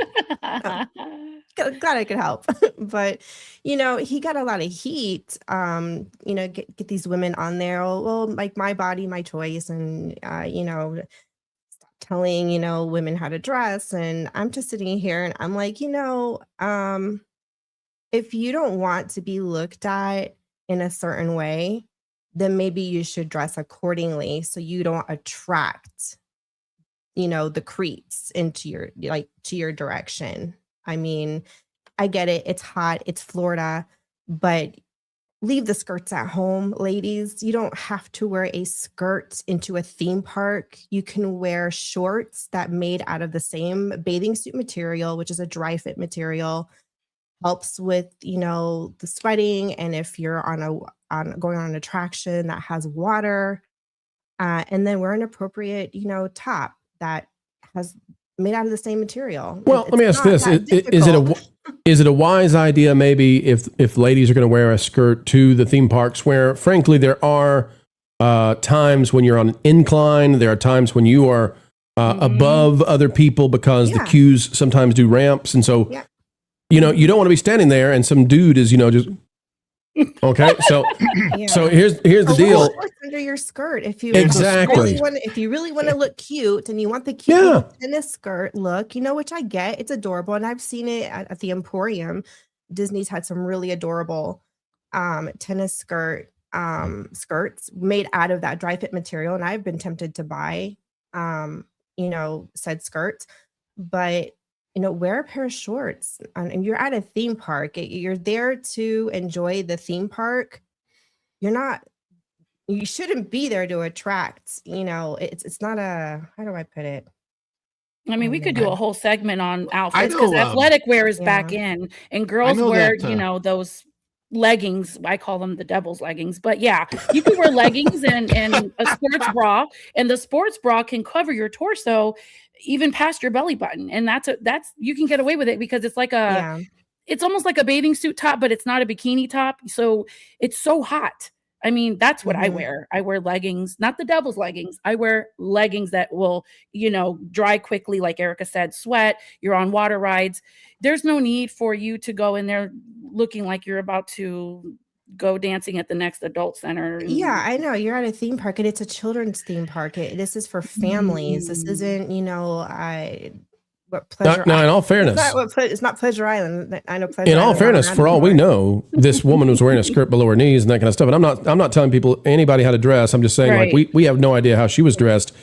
Glad I could help. But, he got a lot of heat, get these women on there. Well, like, my body, my choice. And, stop telling, women how to dress. And I'm just sitting here and I'm like, if you don't want to be looked at in a certain way, then maybe you should dress accordingly so you don't attract, the creeps into your direction. I mean, I get it. It's hot. It's Florida. But leave the skirts at home, ladies. You don't have to wear a skirt into a theme park. You can wear shorts that made out of the same bathing suit material, which is a dry fit material. Helps with, the sweating, and if you're going on an attraction that has water, and then wear an appropriate, top that has made out of the same material. Well, let me ask this: is it a wise idea maybe if ladies are going to wear a skirt to the theme parks, where frankly there are times when you're on an incline, there are times when you are above other people because the queues sometimes do ramps, and so. Yeah. You don't want to be standing there and some dude is, just okay. So, so here's the deal. Under your skirt, if you exactly, if you really want to look cute and you want the cute little tennis skirt look, which I get, it's adorable, and I've seen it at the Emporium. Disney's had some really adorable tennis skirts made out of that dry fit material, and I've been tempted to buy, said skirts, but. Wear a pair of shorts and you're at a theme park. You're there to enjoy the theme park. You shouldn't be there to attract, it's not how do I put it? I mean, we could do a whole segment on outfits because athletic wear is back in, and girls wear, those leggings. I call them the devil's leggings, but yeah, you can wear leggings and a sports bra, and the sports bra can cover your torso even past your belly button, and that's you can get away with it because it's like it's almost like a bathing suit top, but it's not a bikini top, so it's so hot. I mean, that's what I wear. I wear leggings, not the devil's leggings. I wear leggings that will, dry quickly, like Erica said, sweat. You're on water rides. There's no need for you to go in there looking like you're about to go dancing at the next adult center. Yeah, I know. You're at a theme park, and it's a children's theme park. This is for families. This isn't, what Pleasure Island. In all fairness, it's not Pleasure Island. I know Pleasure Island. In all Island, fairness, for all we know, this woman was wearing a skirt below her knees and that kind of stuff. And I'm not telling anybody how to dress. I'm just saying, like, we have no idea how she was dressed.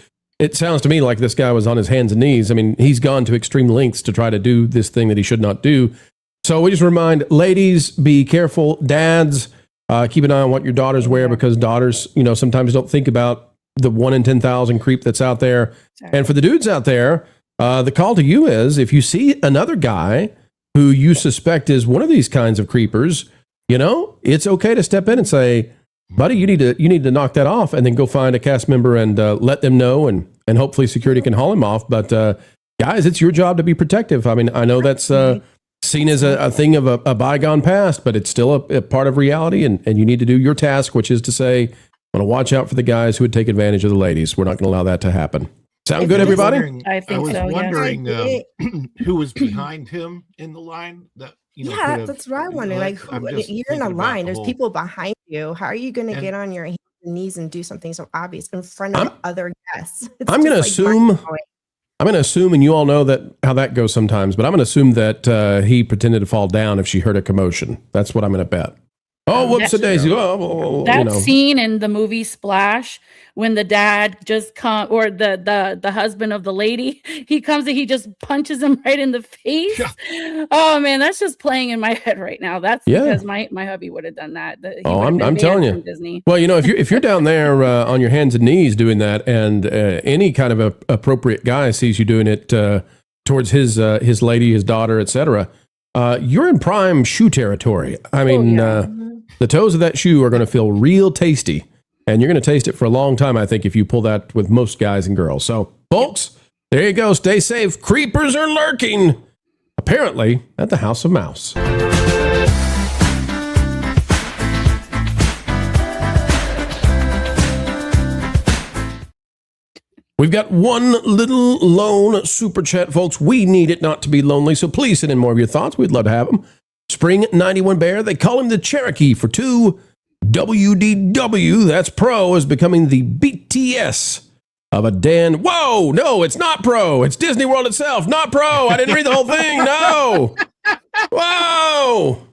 It sounds to me like this guy was on his hands and knees. I mean, he's gone to extreme lengths to try to do this thing that he should not do. So we just remind ladies, be careful. Dads, keep an eye on what your daughters wear, because daughters, sometimes don't think about the 1 in 10,000 creep that's out there. Exactly. And for the dudes out there, the call to you is, if you see another guy who you suspect is one of these kinds of creepers, it's okay to step in and say, buddy, you need to knock that off, and then go find a cast member and let them know, and hopefully security can haul him off. But guys, it's your job to be protective. I mean, I know that's seen as a thing of a bygone past, but it's still a part of reality, and you need to do your task, which is to say, I want to watch out for the guys who would take advantage of the ladies. We're not going to allow that to happen. Sound good, everybody? I was wondering who was behind him in the line. That's what I'm wondering. Like, you're in a line. There's people behind you. How are you going to get on your hands and knees and do something so obvious in front of other guests? I'm going to assume, and you all know how that goes sometimes, but I'm going to assume that he pretended to fall down if she heard a commotion. That's what I'm going to bet. Oh, whoops a daisy. That scene in the movie Splash, when the dad just or the husband of the lady, he comes and he just punches him right in the face. Yeah. Oh man, that's just playing in my head right now. That's because my hubby would have done that. I'm telling you. Disney. Well, if you're down there on your hands and knees doing that, and any kind of a appropriate guy sees you doing it towards his lady, his daughter, etc., you're in prime shoe territory. I mean, the toes of that shoe are going to feel real tasty, and you're going to taste it for a long time, I think, if you pull that with most guys and girls. So, folks, there you go. Stay safe. Creepers are lurking, apparently, at the House of Mouse. We've got one little lone super chat, folks. We need it not to be lonely, so please send in more of your thoughts. We'd love to have them. Spring 91 Bear, they call him the Cherokee for 2. WDW, that's Pro, is becoming the BTS of a Dan. Whoa, no, it's not Pro. It's Disney World itself, not Pro. I didn't read the whole thing. No. Whoa.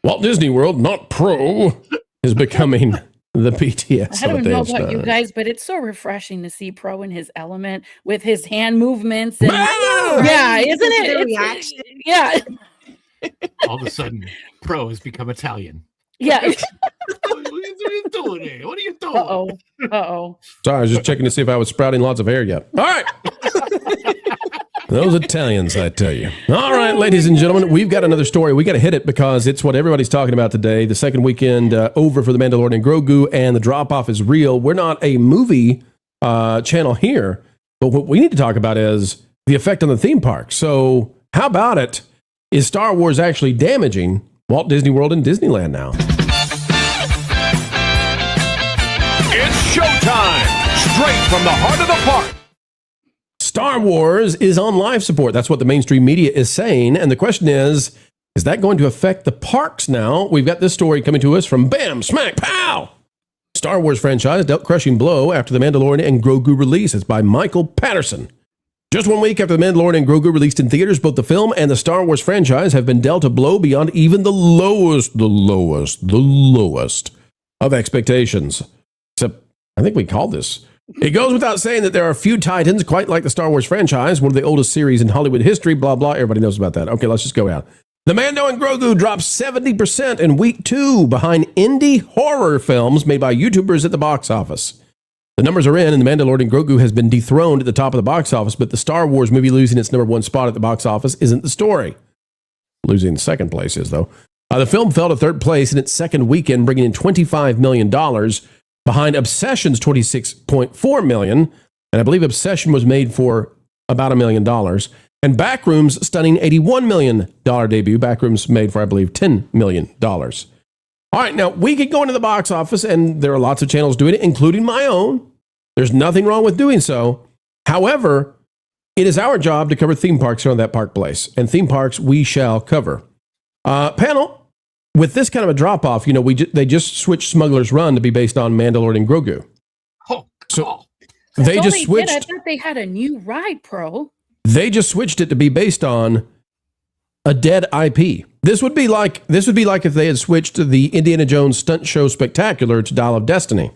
Walt Disney World, not Pro, is becoming the BTS. I don't know about you guys, but it's so refreshing to see Pro in his element with his hand movements. And, yeah, isn't it? Reaction. Yeah. All of a sudden, Pro has become Italian. Yeah. What are you doing here? What are you doing? Uh-oh. Sorry, I was just checking to see if I was sprouting lots of hair yet. All right. Those Italians, I tell you. All right, ladies and gentlemen, we've got another story. We got to hit it because it's what everybody's talking about today. The second weekend over for The Mandalorian and Grogu, and the drop-off is real. We're not a movie channel here, but what we need to talk about is the effect on the theme park. So how about it? Is Star Wars actually damaging Walt Disney World and Disneyland now? It's showtime! Straight from the heart of the park. Star Wars is on life support. That's what the mainstream media is saying. And the question is that going to affect the parks now? We've got this story coming to us from Bam, Smack, Pow! Star Wars franchise dealt crushing blow after The Mandalorian and Grogu release. It's by Michael Patterson. Just 1 week after The Mandalorian and Grogu released in theaters, both the film and the Star Wars franchise have been dealt a blow beyond even the lowest of expectations. Except, I think we called this. It goes without saying that there are few titans quite like the Star Wars franchise, one of the oldest series in Hollywood history, blah, blah. Everybody knows about that. Okay, let's just go out. The Mando and Grogu dropped 70% in week 2 behind indie horror films made by YouTubers at the box office. The numbers are in, and The Mandalorian and Grogu has been dethroned at the top of the box office, but the Star Wars movie losing its number 1 spot at the box office isn't the story. Losing second place is, though. The film fell to third place in its second weekend, bringing in $25 million, behind Obsession's $26.4 million, and I believe Obsession was made for about $1 million, and Backroom's stunning $81 million debut. Backroom's made for, I believe, $10 million. All right, now, we could go into the box office, and there are lots of channels doing it, including my own. There's nothing wrong with doing so. However, it is our job to cover theme parks here on That Park Place, and theme parks we shall cover. Panel, with this kind of a drop-off, you know, they just switched Smuggler's Run to be based on Mandalorian and Grogu. Oh, so they just switched. I thought they had a new ride, Pro. They just switched it to be based on a dead IP. This would be like if they had switched the Indiana Jones Stunt Show Spectacular to Dial of Destiny.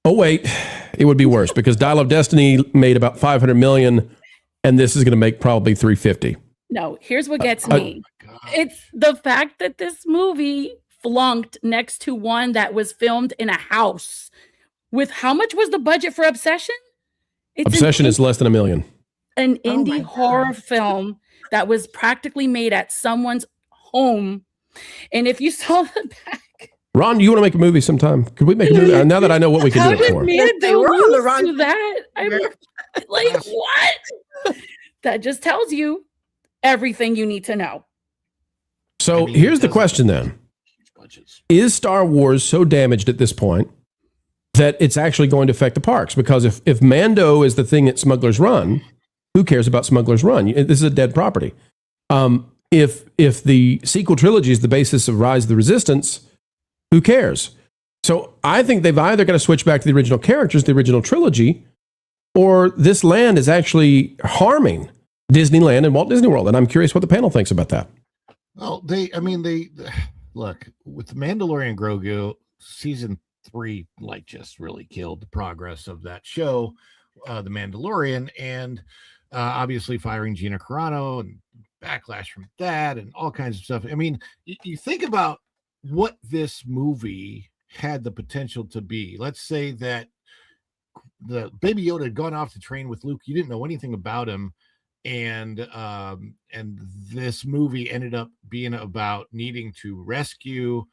Oh wait, it would be worse because Dial of Destiny made about $500 million, and this is going to make probably $350. No, here's what gets me. It's the fact that this movie flunked next to one that was filmed in a house. With how much was the budget for Obsession? Obsession is less than $1 million. An indie horror film that was practically made at someone's home. And if you saw the back, Ron, do you want to make a movie sometime? Could we make a movie? Now that I know what we can do it for. They were on the run to that. I'm like, what? That just tells you everything you need to know. So here's the question then. Is Star Wars so damaged at this point that it's actually going to affect the parks? Because if Mando is the thing at Smuggler's Run, who cares about Smuggler's Run? This is a dead property. If the sequel trilogy is the basis of Rise of the Resistance, who cares? So I think they've either got to switch back to the original characters, the original trilogy, or this land is actually harming Disneyland and Walt Disney World. And I'm curious what the panel thinks about that. Well, they look with the Mandalorian and Grogu season 3, like just really killed the progress of that show, the Mandalorian, and obviously firing Gina Carano and backlash from that and all kinds of stuff. I mean, you think about what this movie had the potential to be. Let's say that the Baby Yoda had gone off the train with Luke. You didn't know anything about him. And this movie ended up being about needing to rescue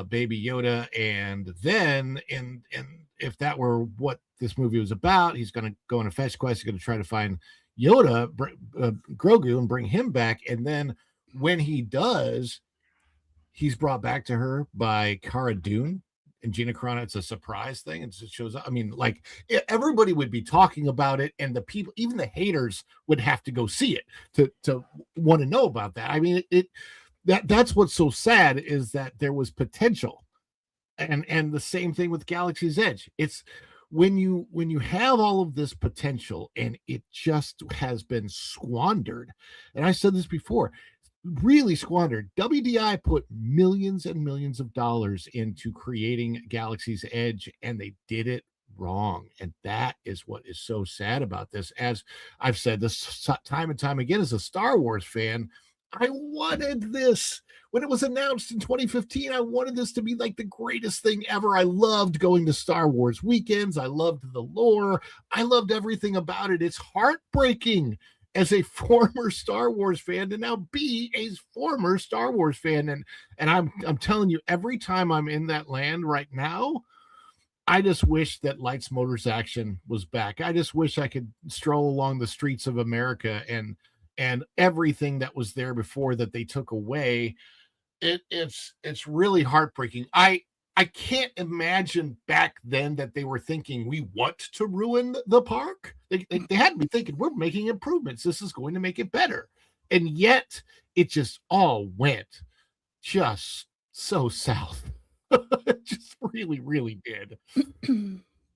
Baby Yoda, and then and if that were what this movie was about, he's going to go on a fetch quest. He's going to try to find Yoda, Grogu, and bring him back. And then when he does, he's brought back to her by Cara Dune and Gina Carano. It's a surprise thing, and it shows up. I mean, like everybody would be talking about it, and the people, even the haters, would have to go see it to want to know about that. I mean, that's what's so sad is that there was potential, and the same thing with Galaxy's Edge. It's when you have all of this potential and it just has been squandered. And I said this before. Really squandered. WDI put millions and millions of dollars into creating Galaxy's Edge, and they did it wrong. And that is what is so sad about this. As I've said this time and time again, as a Star Wars fan, I wanted this. When it was announced in 2015, I wanted this to be like the greatest thing ever. I loved going to Star Wars weekends. I loved the lore. I loved everything about it. It's heartbreaking as a former Star Wars fan to now be a former Star Wars fan. And I'm telling you, every time I'm in that land right now, I just wish that Lights, Motors, Action was back. I just wish I could stroll along the streets of America and everything that was there before that they took away. It's really heartbreaking. I can't imagine back then that they were thinking we want to ruin the park. They had to be thinking we're making improvements. This is going to make it better. And yet it just all went just so south. It just really, really did.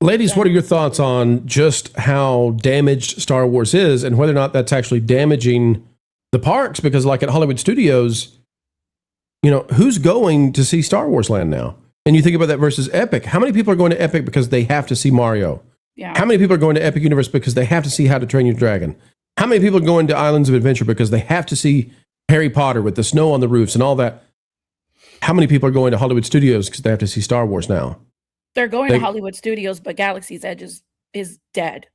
Ladies, what are your thoughts on just how damaged Star Wars is and whether or not that's actually damaging the parks? Because like at Hollywood Studios, you know, who's going to see Star Wars Land now? And you think about that versus Epic. How many people are going to Epic because they have to see Mario? Yeah. How many people are going to Epic Universe because they have to see How to Train Your Dragon? How many people are going to Islands of Adventure because they have to see Harry Potter with the snow on the roofs and all that? How many people are going to Hollywood Studios because they have to see Star Wars now? They're going to Hollywood Studios, but Galaxy's Edge is dead.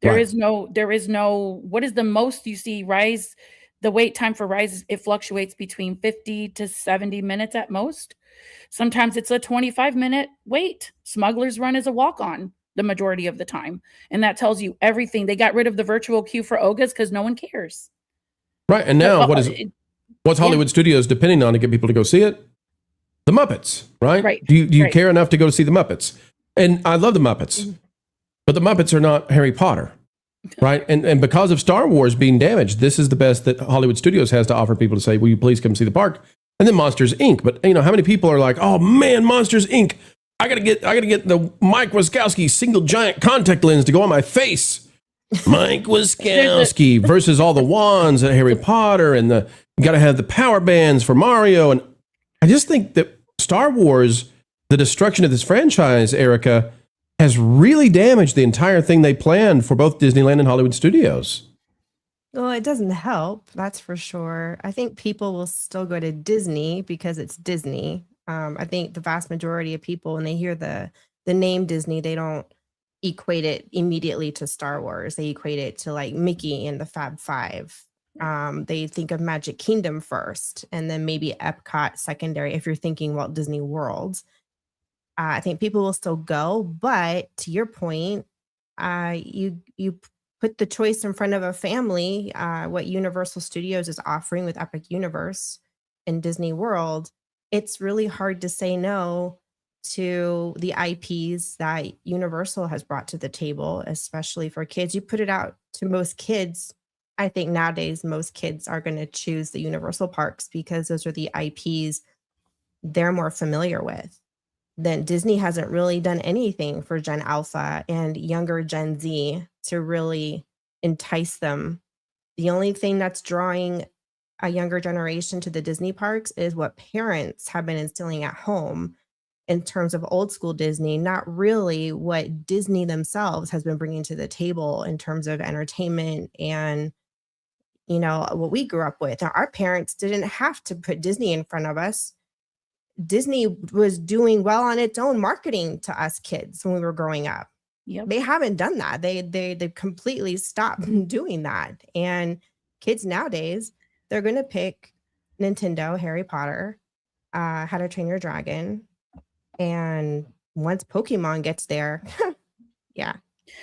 There is no, what is the most you see Rise? The wait time for Rise, it fluctuates between 50 to 70 minutes at most. Sometimes it's a 25-minute wait. Smuggler's Run is a walk-on the majority of the time. And that tells you everything. They got rid of the virtual queue for Ogas because no one cares. Right. And now what's Hollywood Studios depending on to get people to go see it? The Muppets, right? Right. Do you care enough to go see the Muppets? And I love the Muppets, but the Muppets are not Harry Potter, right? And because of Star Wars being damaged, this is the best that Hollywood Studios has to offer people to say, will you please come see the park? And then Monsters, Inc. But you know, how many people are like, oh man, Monsters, Inc. I gotta get the Mike Wazowski single giant contact lens to go on my face. Mike Wazowski versus all the wands at Harry Potter and you gotta have the power bands for Mario. And I just think that Star Wars, the destruction of this franchise, Erica, has really damaged the entire thing they planned for both Disneyland and Hollywood Studios. Well, it doesn't help, that's for sure. I think people will still go to Disney because it's Disney. I think the vast majority of people, when they hear the name Disney, they don't equate it immediately to Star Wars. They equate it to like Mickey and the Fab Five. They think of Magic Kingdom first, and then maybe Epcot secondary if you're thinking Walt Disney World. I think people will still go, but to your point, you put the choice in front of a family, what Universal Studios is offering with Epic Universe and Disney World. It's really hard to say no to the IPs that Universal has brought to the table, especially for kids. You put it out to most kids. I think nowadays most kids are going to choose the Universal parks because those are the IPs they're more familiar with. Then Disney hasn't really done anything for Gen Alpha and younger Gen Z to really entice them. The only thing that's drawing a younger generation to the Disney parks is what parents have been instilling at home in terms of old school Disney, not really what Disney themselves has been bringing to the table in terms of entertainment and, you know, what we grew up with. Our parents didn't have to put Disney in front of us. Disney was doing well on its own marketing to us kids when we were growing up. Yep. They haven't done that. They completely stopped doing that. And kids nowadays, they're going to pick Nintendo, Harry Potter, How to Train Your Dragon. And once Pokemon gets there, yeah.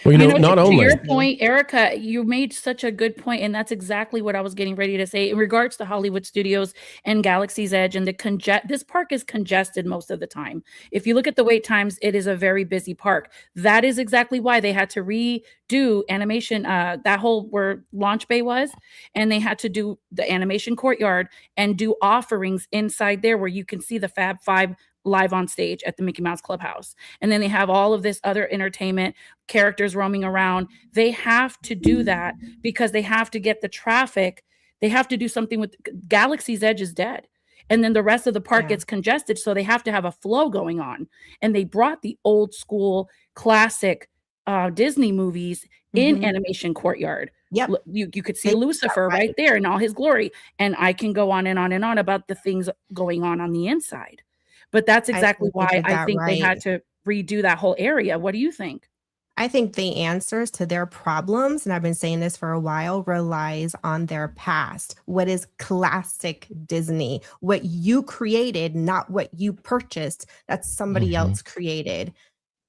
Well, you know, not only to your point, Erica, you made such a good point, and that's exactly what I was getting ready to say in regards to Hollywood Studios and Galaxy's Edge. And this park is congested most of the time. If you look at the wait times, it is a very busy park. That is exactly why they had to redo animation, that whole where Launch Bay was, and they had to do the animation courtyard and do offerings inside there where you can see the Fab Five live on stage at the Mickey Mouse Clubhouse. And then they have all of this other entertainment, characters roaming around. They have to do that because they have to get the traffic. They have to do something with Galaxy's Edge is dead. And then the rest of the park gets congested. So they have to have a flow going on. And they brought the old school classic Disney movies in animation courtyard Yep. You could see They- Lucifer right there in all his glory. And I can go on and on and on about the things going on the inside. But that's exactly think they why did I that think they had right. to redo that whole area. What do you think? I think the answers to their problems, and I've been saying this for a while, relies on their past. What is classic Disney? What you created, not what you purchased that somebody else created.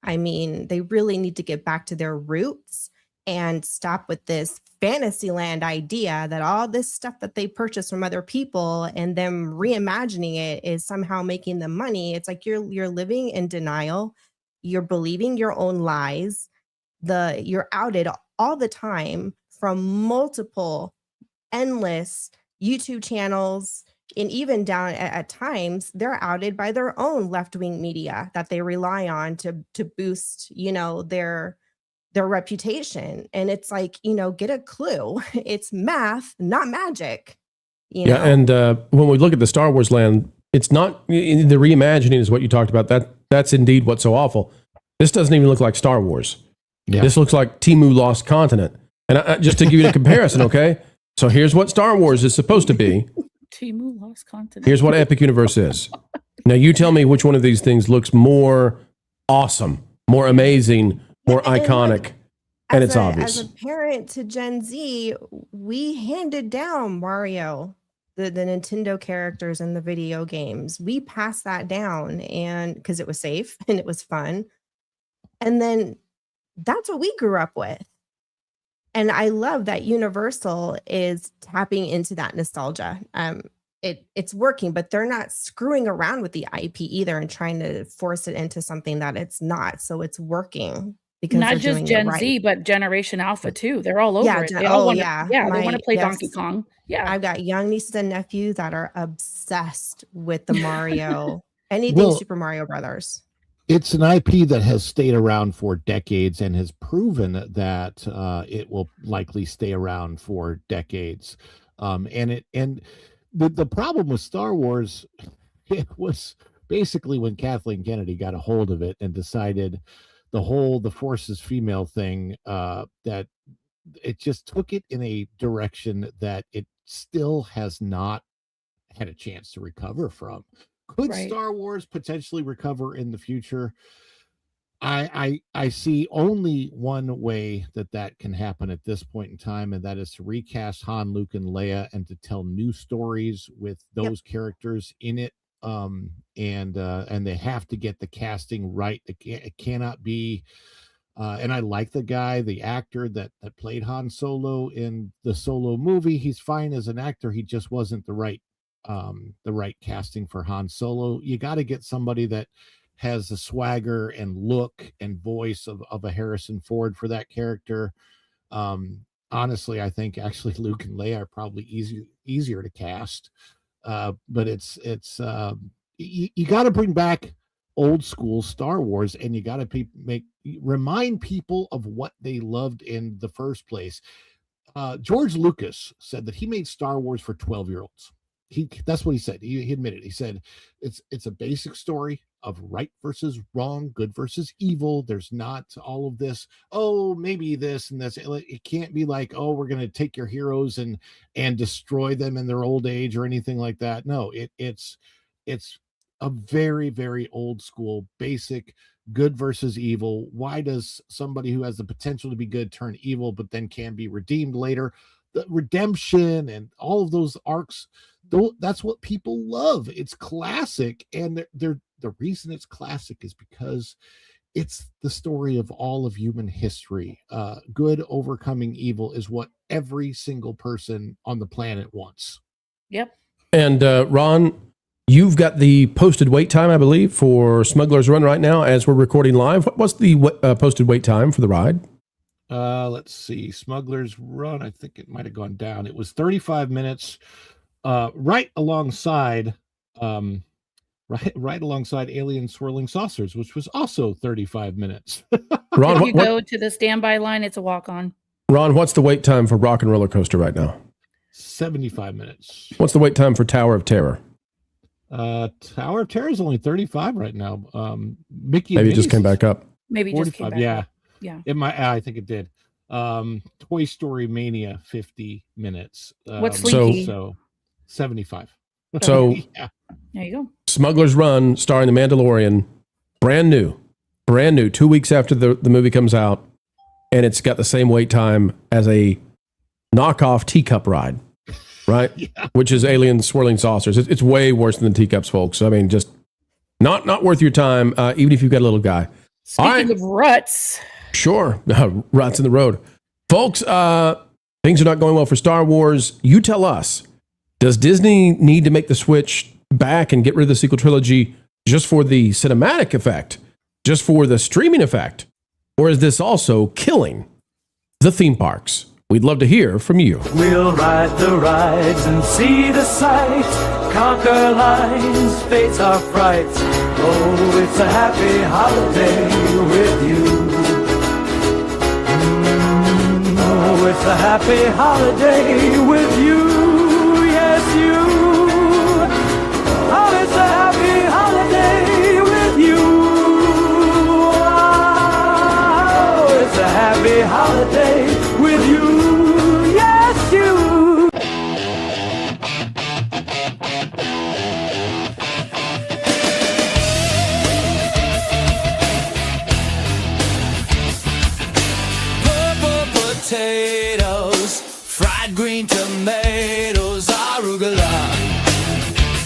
I mean, they really need to get back to their roots and stop with this Fantasyland idea that all this stuff that they purchase from other people and them reimagining it is somehow making them money. It's like you're living in denial. You're believing your own lies. You're outed all the time from multiple endless YouTube channels, and even down at times they're outed by their own left-wing media that they rely on to boost, their reputation. And it's like, get a clue. It's math, not magic. Yeah, and when we look at the Star Wars land, it's not the reimagining is what you talked about. That's indeed what's so awful. This doesn't even look like Star Wars. Yeah. This looks like Temu Lost Continent. And just to give you a comparison, okay? So here's what Star Wars is supposed to be. Temu Lost Continent. Here's what Epic Universe is. Now you tell me which one of these things looks more awesome, more amazing, more iconic, and it's obvious. As a parent to Gen Z, we handed down Mario, the Nintendo characters in the video games. We passed that down, and because it was safe and it was fun. And then that's what we grew up with. And I love that Universal is tapping into that nostalgia. It's working, but they're not screwing around with the IP either and trying to force it into something that it's not. So it's working because not just Gen Z, but Generation Alpha too. They're all over it. They all want to play Donkey Kong. Yeah, I've got young nieces and nephews that are obsessed with the Mario, anything Super Mario Brothers. It's an IP that has stayed around for decades and has proven that it will likely stay around for decades. And the problem with Star Wars, it was basically when Kathleen Kennedy got a hold of it and decided the Force is female thing, that it just took it in a direction that it still has not had a chance to recover from. Could Star Wars potentially recover in the future? I see only one way that can happen at this point in time, and that is to recast Han, Luke, and Leia, and to tell new stories with those characters in it. And they have to get the casting right. It cannot be. And I like the actor that played Han Solo in the Solo movie. He's fine as an actor. He just wasn't the right casting for Han Solo. You got to get somebody that has the swagger and look and voice of a Harrison Ford for that character. Honestly, I think actually Luke and Leia are probably easier to cast. But it's you got to bring back old school Star Wars, and you got to remind people of what they loved in the first place. George Lucas said that he made Star Wars for 12-year-olds. That's what he said. He admitted. He said it's a basic story of right versus wrong, good versus evil. There's not all of this, maybe this and this. It can't be like, we're going to take your heroes and destroy them in their old age or anything like that. No, it's a very, very old school, basic good versus evil. Why does somebody who has the potential to be good turn evil, but then can be redeemed later? The redemption and all of those arcs, that's what people love. It's classic, and the reason it's classic is because it's the story of all of human history. Good overcoming evil is what every single person on the planet wants. Yep. And Ron, you've got the posted wait time, I believe, for Smuggler's Run right now as we're recording live. What's the posted wait time for the ride? Let's see. Smuggler's Run, I think it might have gone down. It was 35 minutes, right alongside Alien Swirling Saucers, which was also 35 minutes. Ron, if you go to the standby line, it's a walk-on. Ron, what's the wait time for Rock and Roller Coaster right now? 75 minutes. What's the wait time for Tower of Terror? Tower of Terror is only 35 right now. Maybe it just came back up. Maybe just came back up. Yeah. It might. I think it did. Toy Story Mania 50 minutes. What's Slinky? So 75. So Yeah. There you go. Smuggler's Run, starring the Mandalorian, brand new, 2 weeks after the movie comes out, and it's got the same wait time as a knockoff teacup ride, right? Yeah. Which is alien swirling saucers. It's way worse than the teacups, folks. I mean, just not worth your time, even if you've got a little guy. Speaking of ruts, Sure, ruts in the road, folks. Things are not going well for Star Wars. You tell us. Does Disney need to make the switch back and get rid of the sequel trilogy just for the cinematic effect, just for the streaming effect, or is this also killing the theme parks? We'd love to hear from you. We'll ride the rides and see the sights, conquer lines, face our frights. Oh, it's a happy holiday with you. Oh, it's a happy holiday with you. Yes, you. Oh, it's a happy holiday with you. Oh, it's a happy holiday with you. Yes, you. Purple potatoes, fried green tomatoes, arugula.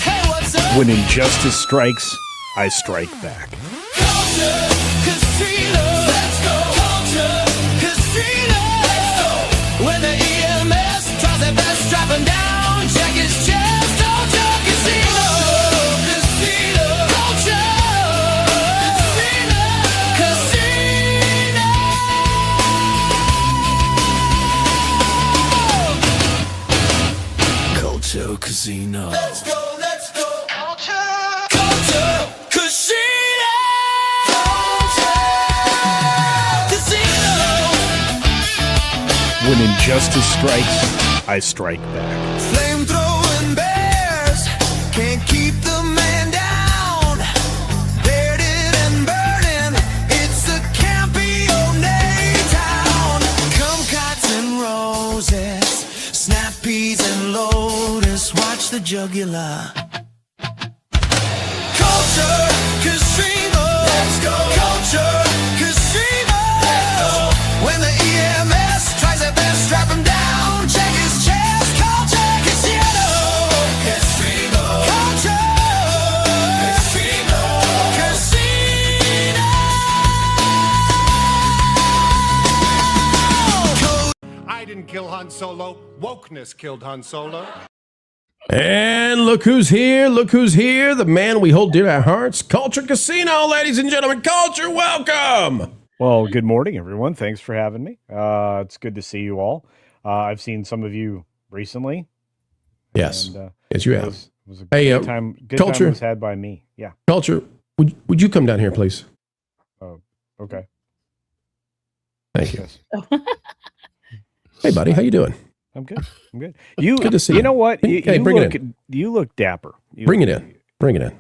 Hey, what's up? When injustice strikes, I strike back. Culture Casino. Let's go. Culture Casino. Let's go. When the EMS tries their best, strap him down, check his chest. Culture Casino. Casino. Culture Casino. Casino. Culture Casino. Let's go. Let's go. Culture Casino. Casino. When injustice strikes, I strike back. Flame-throwing bears can't keep the man down. Bearded and burning, it's a Campione town. Kumquats and roses, snap peas and lotus, watch the jugular. Culture Casino. Let's go. Culture Casino. Let's go. When the EMS tries their best, strap him down, check his chest. Culture Casino. Casino. Culture Casino. Casino. I didn't kill Han Solo. Wokeness killed Han Solo. And look who's here. Look who's here. The man we hold dear to our hearts, Culture Casino, ladies and gentlemen. Culture, welcome. Well, good morning, everyone. Thanks for having me. It's good to see you all. I've seen some of you recently. Yes. And, Yes, you it have. was a Hey, good time. Good Culture. time was had by me. Yeah. Culture, would you come down here, please? Okay. Thank you. Yes. Hey, buddy, how you doing? I'm good. I'm good. You. Good to see you. You know what? You, Hey, you bring it look. You look dapper. Bring it in. Bring it in.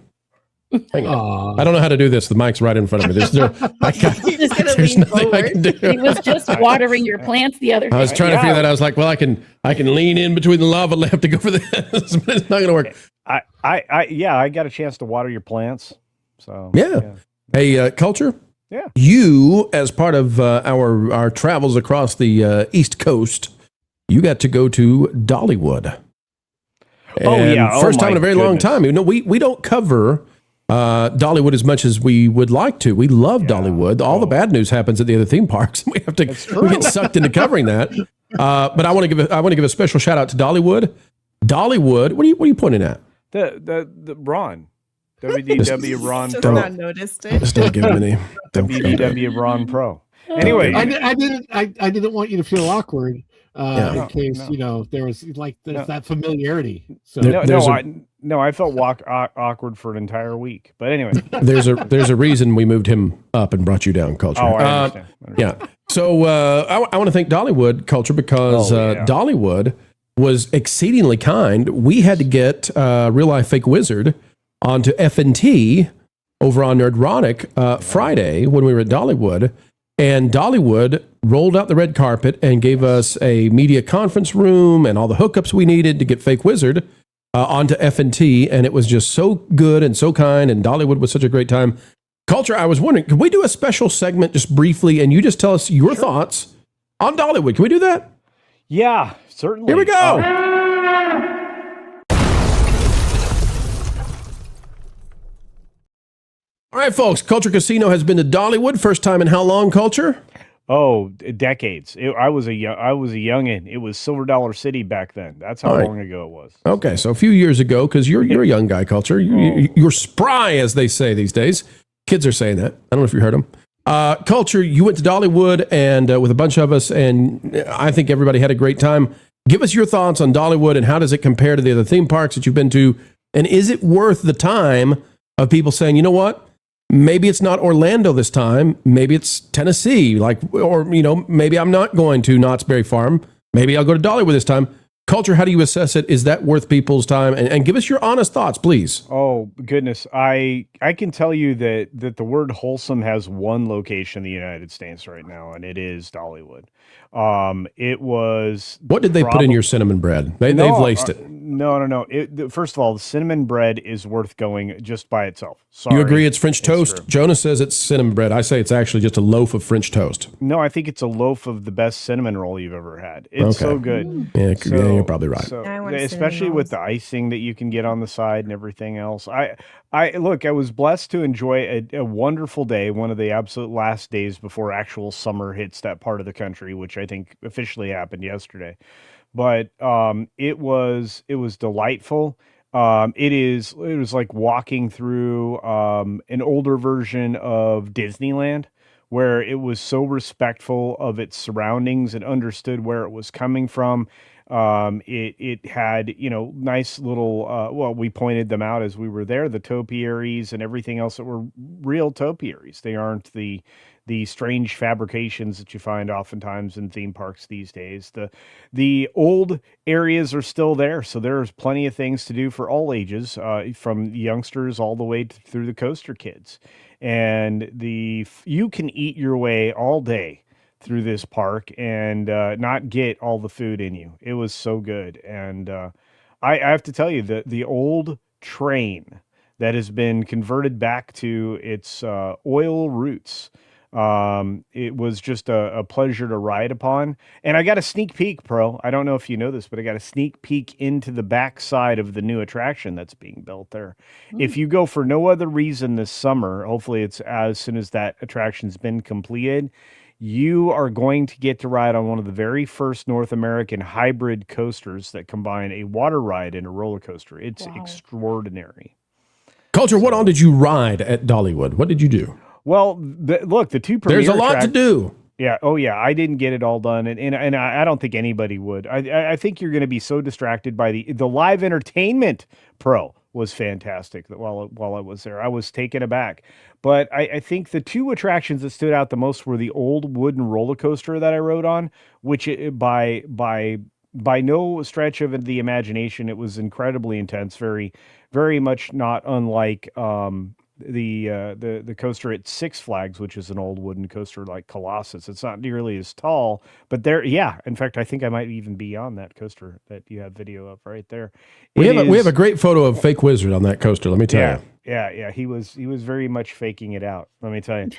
Hang on. I don't know how to do this. The mic's right in front of me. There's He's gonna there's lean nothing I can do. he was just watering your plants the other day. I was trying to figure that out. I was like, well, I can lean in between the lava lamp to go for this, but it's not going to work. I got a chance to water your plants. So Yeah. Hey, Culture. Yeah. You, as part of our travels across the East Coast, you got to go to Dollywood. Oh, And yeah. Oh, first time my in a very long goodness. time. You know, we don't cover Dollywood as much as we would like to. We love Dollywood. All the bad news happens at the other theme parks. We have to we get sucked into covering that. But I want to give a special shout out to Dollywood. Dollywood. What are you pointing at? The Ron. WDW Ron Just Pro. not noticed it. Just don't give him any. WDW Ron Pro. Anyway, I didn't want you to feel awkward in case there was that familiarity. So I felt awkward for an entire week. But anyway, there's a reason we moved him up and brought you down, Culture. Oh, I understand. Yeah. So I want to thank Dollywood, Culture, because Dollywood was exceedingly kind. We had to get Real Life Fake Wizard onto FNT over on Nerdronic Friday when we were at Dollywood. And Dollywood rolled out the red carpet and gave us a media conference room and all the hookups we needed to get Fake Wizard onto F&T, and it was just so good and so kind, and Dollywood was such a great time. Culture, I was wondering, could we do a special segment just briefly, and you just tell us your thoughts on Dollywood? Can we do that? Yeah, certainly. Here we go. All right, folks, Culture Casino has been to Dollywood. First time in how long, Culture? Oh, decades. I was a youngin'. It was Silver Dollar City back then. That's how long ago it was. Okay, so a few years ago, because you're a young guy, Culture. You're spry, as they say these days. Kids are saying that. I don't know if you heard them. Culture, you went to Dollywood and with a bunch of us, and I think everybody had a great time. Give us your thoughts on Dollywood and how does it compare to the other theme parks that you've been to? And is it worth the time of people saying, you know what? Maybe it's not Orlando this time. Maybe it's Tennessee. Or maybe I'm not going to Knott's Berry Farm. Maybe I'll go to Dollywood this time. Culture, how do you assess it? Is that worth people's time? And give us your honest thoughts, please. Oh, goodness. I can tell you that the word wholesome has one location in the United States right now, and it is Dollywood. It was... What did they put in your cinnamon bread? They've laced it. No. First of all, the cinnamon bread is worth going just by itself. Sorry. You agree it's French toast? True. Jonas says it's cinnamon bread. I say it's actually just a loaf of French toast. No, I think it's a loaf of the best cinnamon roll you've ever had. It's so good. Yeah, you're probably right. So, especially with the icing that you can get on the side and everything else. I was blessed to enjoy a wonderful day, one of the absolute last days before actual summer hits that part of the country, which I think officially happened yesterday. But it was delightful. It was like walking through an older version of Disneyland, where it was so respectful of its surroundings and understood where it was coming from. It had, nice little, we pointed them out as we were there, the topiaries and everything else that were real topiaries. They aren't the strange fabrications that you find oftentimes in theme parks these days. The old areas are still there, so there's plenty of things to do for all ages, from youngsters all the way through the coaster kids. And you can eat your way all day through this park and not get all the food in you. It was so good. And I have to tell you that the old train that has been converted back to its oil roots, it was just a pleasure to ride upon. And I got a sneak peek, Pro. I don't know if you know this, but I got a sneak peek into the backside of the new attraction that's being built there. If you go for no other reason this summer, hopefully it's as soon as that attraction's been completed, you are going to get to ride on one of the very first North American hybrid coasters that combine a water ride and a roller coaster. It's extraordinary. Culture, what all did you ride at Dollywood? What did you do? Well, the two premiere There's a lot to do. Yeah. Oh, yeah. I didn't get it all done, and I don't think anybody would. I think you're going to be so distracted by the live entertainment. Pro was fantastic while I was there. I was taken aback. But I think the two attractions that stood out the most were the old wooden roller coaster that I rode on, which by no stretch of the imagination, it was incredibly intense, very, very much not unlike the coaster at Six Flags, which is an old wooden coaster like Colossus. It's not nearly as tall, but in fact, I think I might even be on that coaster that you have video of right there. We have a great photo of Fake Wizard on that coaster, let me tell you. Yeah. He was very much faking it out, let me tell you.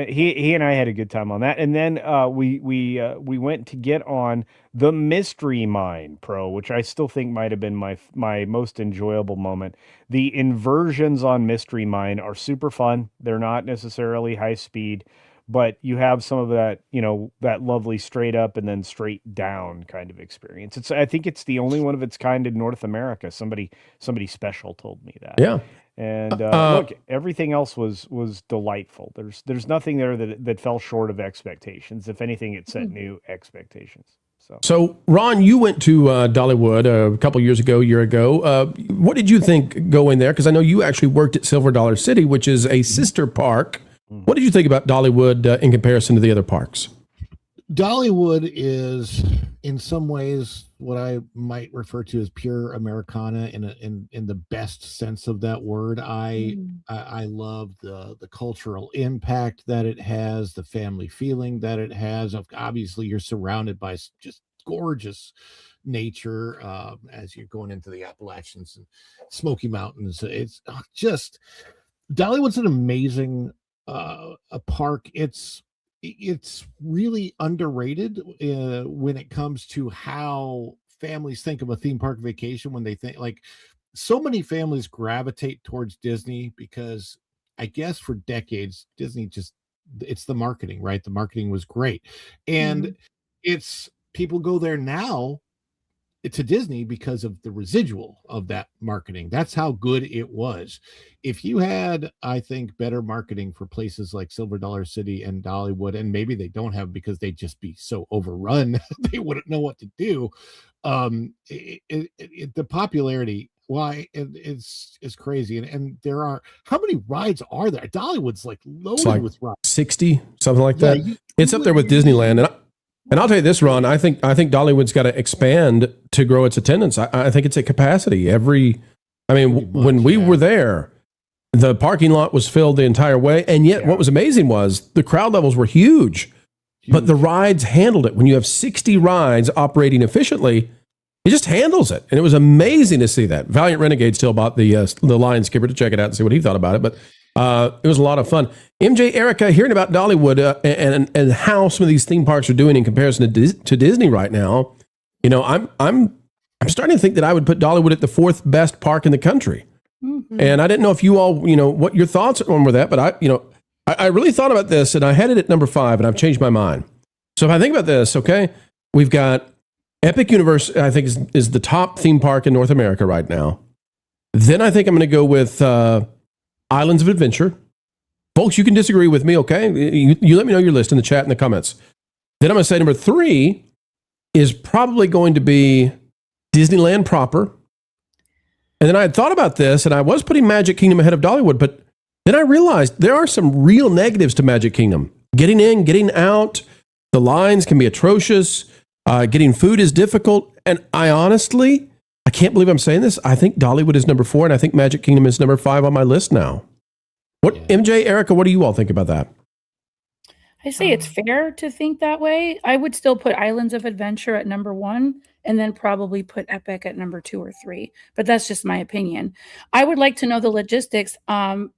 He and I had a good time on that. And then we went to get on the Mystery Mine, Pro, which I still think might have been my most enjoyable moment. The inversions on Mystery Mine are super fun. They're not necessarily high speed, but you have some of that, that lovely straight up and then straight down kind of experience. I think it's the only one of its kind in North America. Somebody special told me that. Yeah. And look, everything else was delightful. There's nothing there that fell short of expectations. If anything, it set new expectations. So Ron, you went to Dollywood a couple year ago. What did you think going there? Because I know you actually worked at Silver Dollar City, which is a sister park. What did you think about Dollywood in comparison to the other parks? Dollywood is in some ways what I might refer to as pure Americana in the best sense of that word. I love the cultural impact that it has, the family feeling that it has. Obviously, you're surrounded by just gorgeous nature as you're going into the Appalachians and Smoky Mountains. It's just Dollywood's an amazing a park. It's really underrated when it comes to how families think of a theme park vacation. When they think, like, so many families gravitate towards Disney because I guess for decades Disney just, it's the marketing, right? The marketing was great, and it's people go there now to Disney because of the residual of that marketing. That's how good it was. If you had, I think, better marketing for places like Silver Dollar City and Dollywood, and maybe they don't have because they'd just be so overrun, they wouldn't know what to do. The popularity, why it's crazy, and there are, how many rides are there? Dollywood's like loaded with rides, 60, something like that. It's up there with Disneyland, and I'll tell you this, Ron. I think Dollywood's got to expand to grow its attendance. I think it's at capacity when we were there, the parking lot was filled the entire way, and yet what was amazing was the crowd levels were huge, but the rides handled it. When you have 60 rides operating efficiently, it just handles it, and it was amazing to see that. Valiant Renegade still bought the Lion Skipper to check it out and see what he thought about it, but it was a lot of fun. MJ, Erica, hearing about Dollywood and how some of these theme parks are doing in comparison to Disney right now, I'm starting to think that I would put Dollywood at the 4th best park in the country. And I didn't know if you all, what your thoughts on were that, but I really thought about this, and I had it at number 5, and I've changed my mind. So if I think about this, okay, we've got Epic Universe, I think is the top theme park in North America right now. Then I think I'm going to go with Islands of Adventure. Folks, you can disagree with me, okay? You let me know your list in the chat in the comments. Then I'm going to say number 3 is probably going to be Disneyland proper. And then I had thought about this, and I was putting Magic Kingdom ahead of Dollywood, but then I realized there are some real negatives to Magic Kingdom. Getting in, getting out, the lines can be atrocious. Getting food is difficult. And I can't believe I'm saying this. I think Dollywood is number 4, and I think Magic Kingdom is number 5 on my list now. MJ, Erica, what do you all think about that? I say it's fair to think that way. I would still put Islands of Adventure at number 1 and then probably put Epic at number 2 or 3. But that's just my opinion. I would like to know the logistics.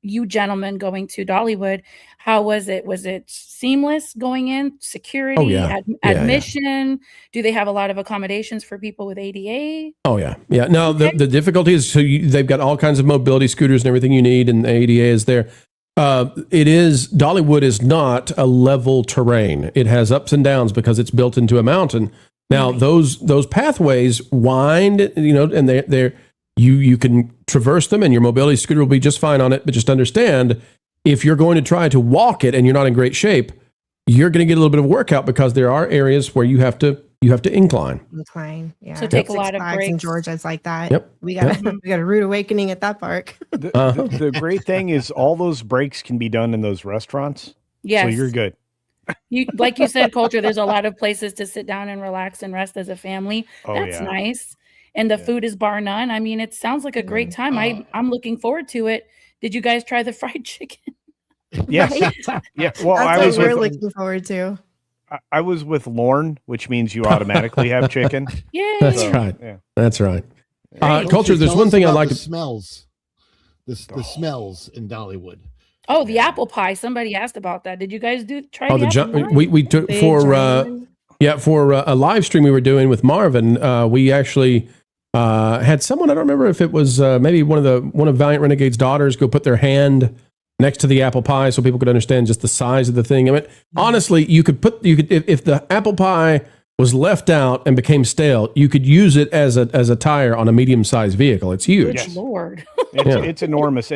You gentlemen going to Dollywood, how was it? Was it seamless going in? Security, admission? Do they have a lot of accommodations for people with ADA? Oh, yeah. Yeah. Now, the difficulty is they've got all kinds of mobility scooters and everything you need, and the ADA is there. Dollywood is not a level terrain. It has ups and downs because it's built into a mountain. Now, those pathways wind, and you can traverse them, and your mobility scooter will be just fine on it. But just understand, if you're going to try to walk it and you're not in great shape, you're going to get a little bit of workout because there are areas where you have to incline. Yeah. So take a lot of breaks. breaks. In Georgia's like that. Yep. We got a rude awakening at that park. The great thing is all those breaks can be done in those restaurants. Yes. So you're good. Like you said, Culture, there's a lot of places to sit down and relax and rest as a family. That's nice. And the food is bar none. I mean, it sounds like a great time. I'm looking forward to it. Did you guys try the fried chicken? Yes. Yeah. Well, that's what we're looking forward to. I was with Lorne, which means you automatically have chicken. Yeah, that's right. Yeah. That's right. Culture. There's Tell one us thing I about like. The smells. The smells in Dollywood. Oh, the apple pie. Somebody asked about that. Did you guys try the apple pie? We took for a live stream we were doing with Marvin. We actually had someone, I don't remember if it was maybe one of Valiant Renegade's daughters, go put their hand next to the apple pie so people could understand just the size of the thing. I mean, honestly, you could if the apple pie was left out and became stale, you could use it as a tire on a medium-sized vehicle. It's huge. Good Lord. It's enormous.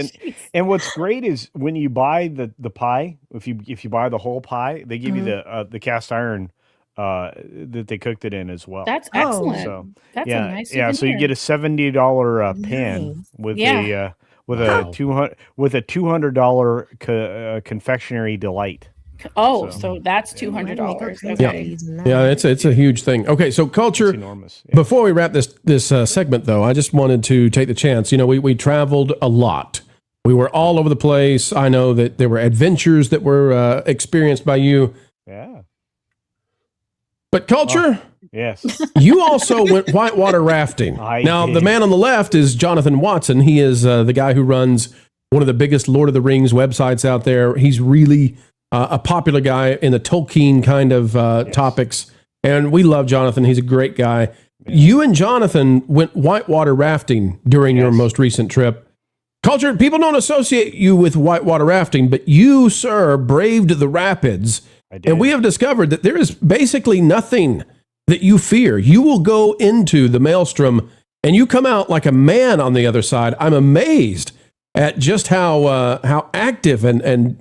And what's great is when you buy the pie, if you buy the whole pie, they give you the cast iron that they cooked it in as well. That's excellent. So, that's a nice souvenir. Yeah, so you get a $70 pan with a $200 confectionery delight. Oh, so that's $200. Okay. Yeah, it's a huge thing. Okay, so culture. It's enormous. Yeah. Before we wrap this segment, though, I just wanted to take the chance. We traveled a lot. We were all over the place. I know that there were adventures that were experienced by you. Yeah. But culture. Yes. You also went whitewater rafting. Now, the man on the left is Jonathan Watson. He is the guy who runs one of the biggest Lord of the Rings websites out there. He's really a popular guy in the Tolkien kind of topics. And we love Jonathan. He's a great guy. Yeah. You and Jonathan went whitewater rafting during your most recent trip. Culture, people don't associate you with whitewater rafting, but you, sir, braved the rapids. And we have discovered that there is basically nothing that you fear. You will go into the maelstrom and you come out like a man on the other side. I'm amazed at just how active and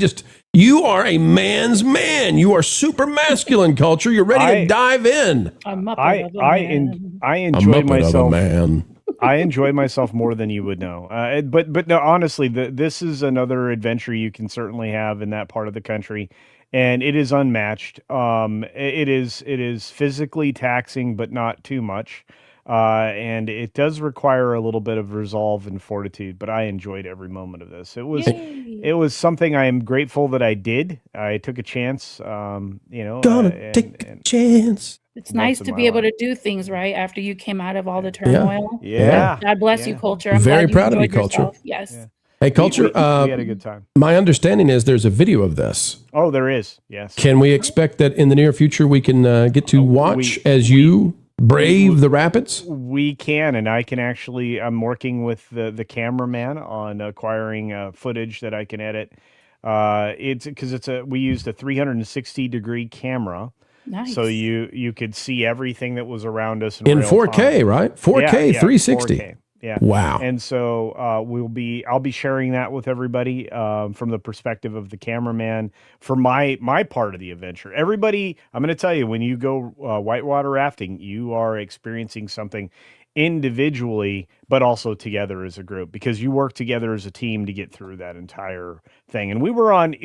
just you are a man's man. You are super masculine, culture. You're ready to dive in. I enjoy myself. I enjoy myself more than you would know. But no, honestly, this is another adventure you can certainly have in that part of the country. And it is unmatched. It is physically taxing, but not too much. And it does require a little bit of resolve and fortitude, but I enjoyed every moment of this. It was something I am grateful that I did. I took a chance, take a chance. It's nice to be able to do things right after you came out of all the turmoil. Yeah. God bless you, culture. I'm very glad you proud of you, enjoyed culture. yourself. Yes. Yeah. Hey, culture. We had a good time. My understanding is there's a video of this. Oh, there is. Yes. Can we expect that in the near future we can get to watch as you brave the rapids? We can, and I can actually. I'm working with the cameraman on acquiring footage that I can edit. It's because we used a 360-degree camera. Nice. So you could see everything that was around us in real 4K, time. right? 4K, 360. 4K. Yeah. Wow. And so I'll be sharing that with everybody from the perspective of the cameraman for my part of the adventure. Everybody, I'm going to tell you, when you go whitewater rafting, you are experiencing something individually, but also together as a group, because you work together as a team to get through that entire thing. And we were on,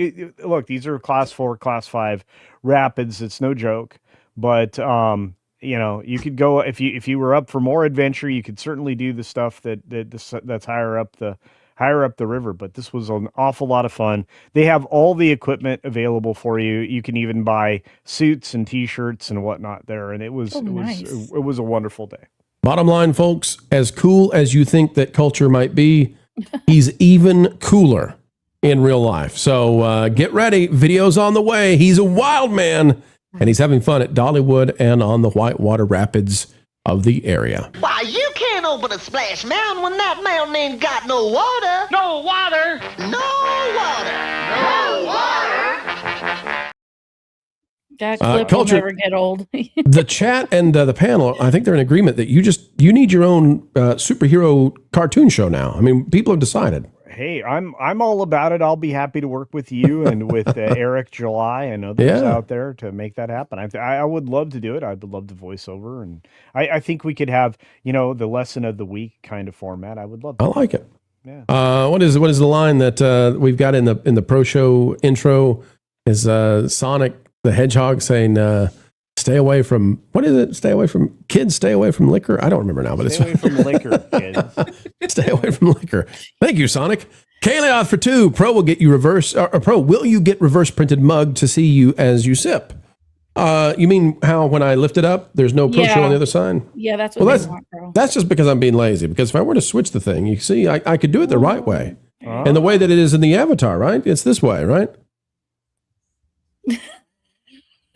look, these are class 4, class 5 rapids. It's no joke, but you could go if you were up for more adventure. You could certainly do the stuff that's higher up the river. But this was an awful lot of fun. They have all the equipment available for you. You can even buy suits and T-shirts and whatnot there. And it was it was a wonderful day. Bottom line, folks, as cool as you think that culture might be, he's even cooler in real life. So get ready. Video's on the way. He's a wild man. And he's having fun at Dollywood and on the whitewater rapids of the area. Why, you can't open a splash mountain when that mountain ain't got no water. No water. No water. No water. That clip will never get old. The chat and the panel, I think they're in agreement that you need your own superhero cartoon show now. I mean, people have decided. Hey, I'm all about it. I'll be happy to work with you and with Eric July and others out there to make that happen. I would love to do it. I'd love to voice over, and I think we could have the lesson of the week kind of format. I would love to. I like it. Yeah. What is the line that we've got in the pro show intro? Is Sonic the Hedgehog saying stay away from, what is it? Stay away from kids, stay away from liquor. I don't remember now, but stay away from liquor, kids. Stay away from liquor. Thank you, Sonic. Kalioth for 2. Pro will get you will you get reverse printed mug to see you as you sip? You mean how when I lift it up, there's no pro show on the other side? Yeah, that's what they want, Pro. That's just because I'm being lazy. Because if I were to switch the thing, you see, I could do it the right way. And the way that it is in the avatar, right? It's this way, right?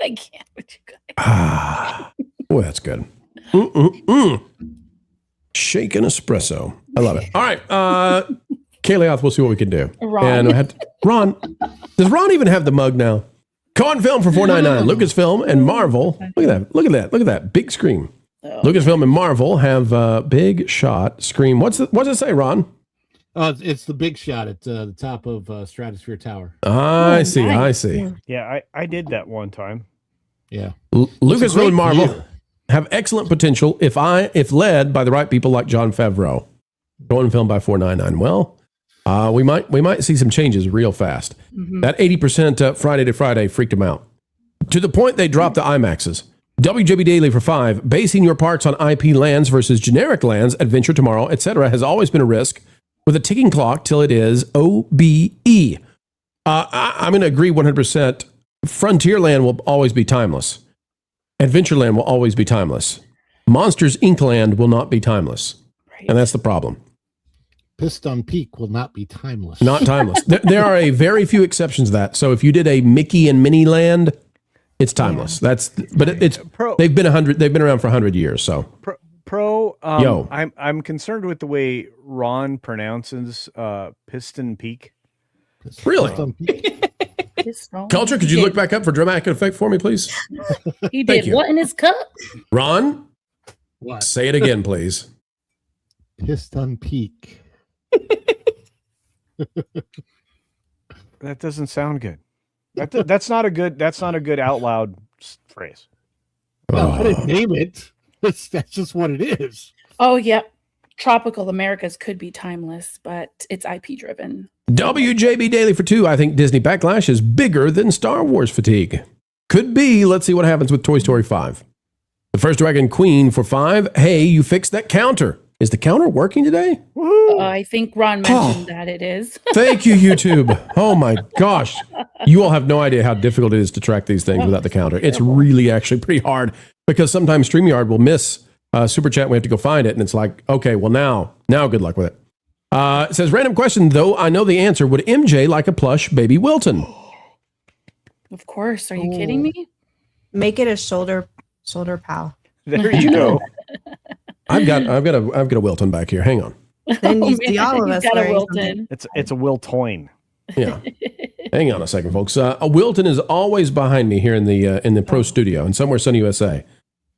I can't with you guys. Boy, that's good. Shaken espresso. I love it. All right. Kalioth, we'll see what we can do. Ron. And Ron, does Ron even have the mug now? Cohen Film for $4.99. Lucasfilm and Marvel. Look at that. Big screen. Oh. Lucasfilm and Marvel have big shot screen. What's it say, Ron? It's the big shot at the top of Stratosphere Tower. I see. Yeah, I did that one time. Yeah. Lucasfilm and Marvel have excellent potential if led by the right people like Jon Favreau. Cohen Film by $4.99. Well, We might see some changes real fast. That 80% Friday to Friday freaked them out to the point they dropped the IMAXs. WJB Daily for 5, basing your parks on IP lands versus generic lands, Adventure Tomorrow, etc., has always been a risk with a ticking clock till it is OBE. I'm going to agree 100%. Frontierland will always be timeless. Adventureland will always be timeless. Monsters Inc. Land will not be timeless. Right. And that's the problem. Piston Peak will not be timeless. Not timeless. There are a very few exceptions to that. So if you did a Mickey and Minnie Land, it's timeless. Yeah. They've been around for 100 years. So I'm concerned with the way Ron pronounces Piston Peak. Really? Culture, could you look back up for dramatic effect for me, please? He did what in his cup? Ron? What? Say it again, please. Piston Peak. That doesn't sound good. That's not a good out loud phrase. No, I didn't name it. That's just what it is. Oh, yeah. Tropical Americas could be timeless, but it's IP driven. WJB Daily for 2. I think Disney backlash is bigger than Star Wars fatigue. Could be. Let's see what happens with Toy Story 5. The First Dragon Queen for 5. Hey, you fixed that counter. Is the counter working today? I think Ron mentioned that it is. Thank you, YouTube. Oh my gosh. You all have no idea how difficult it is to track these things without the counter. It's really actually pretty hard because sometimes StreamYard will miss Super Chat. We have to go find it. And it's like, okay, well now good luck with it. It says, random question, though I know the answer. Would MJ like a plush baby Wilton? Of course. Are you kidding me? Make it a shoulder pal. There you go. I've got a Wilton back here. Hang on. Then you see all of us got a wearing Wilton. It's a Wiltoin. Yeah. Hang on a second, folks. A Wilton is always behind me here in the Pro Studio in Somewhere Sunny, USA.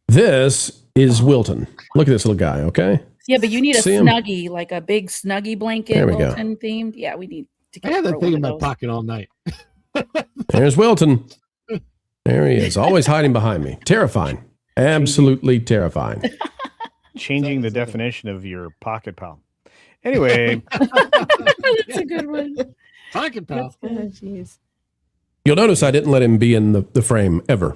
This is Wilton. Look at this little guy, okay? Yeah, but you need a Snuggie, like a big Snuggie blanket, there we Wilton themed. Yeah, we need to get I had that thing in my those. pocket all night. There's Wilton. There he is, always hiding behind me. Terrifying. Absolutely terrifying. Changing the definition of your pocket pal. Anyway. That's a good one. Pocket pal. Jeez. You'll notice I didn't let him be in the frame ever.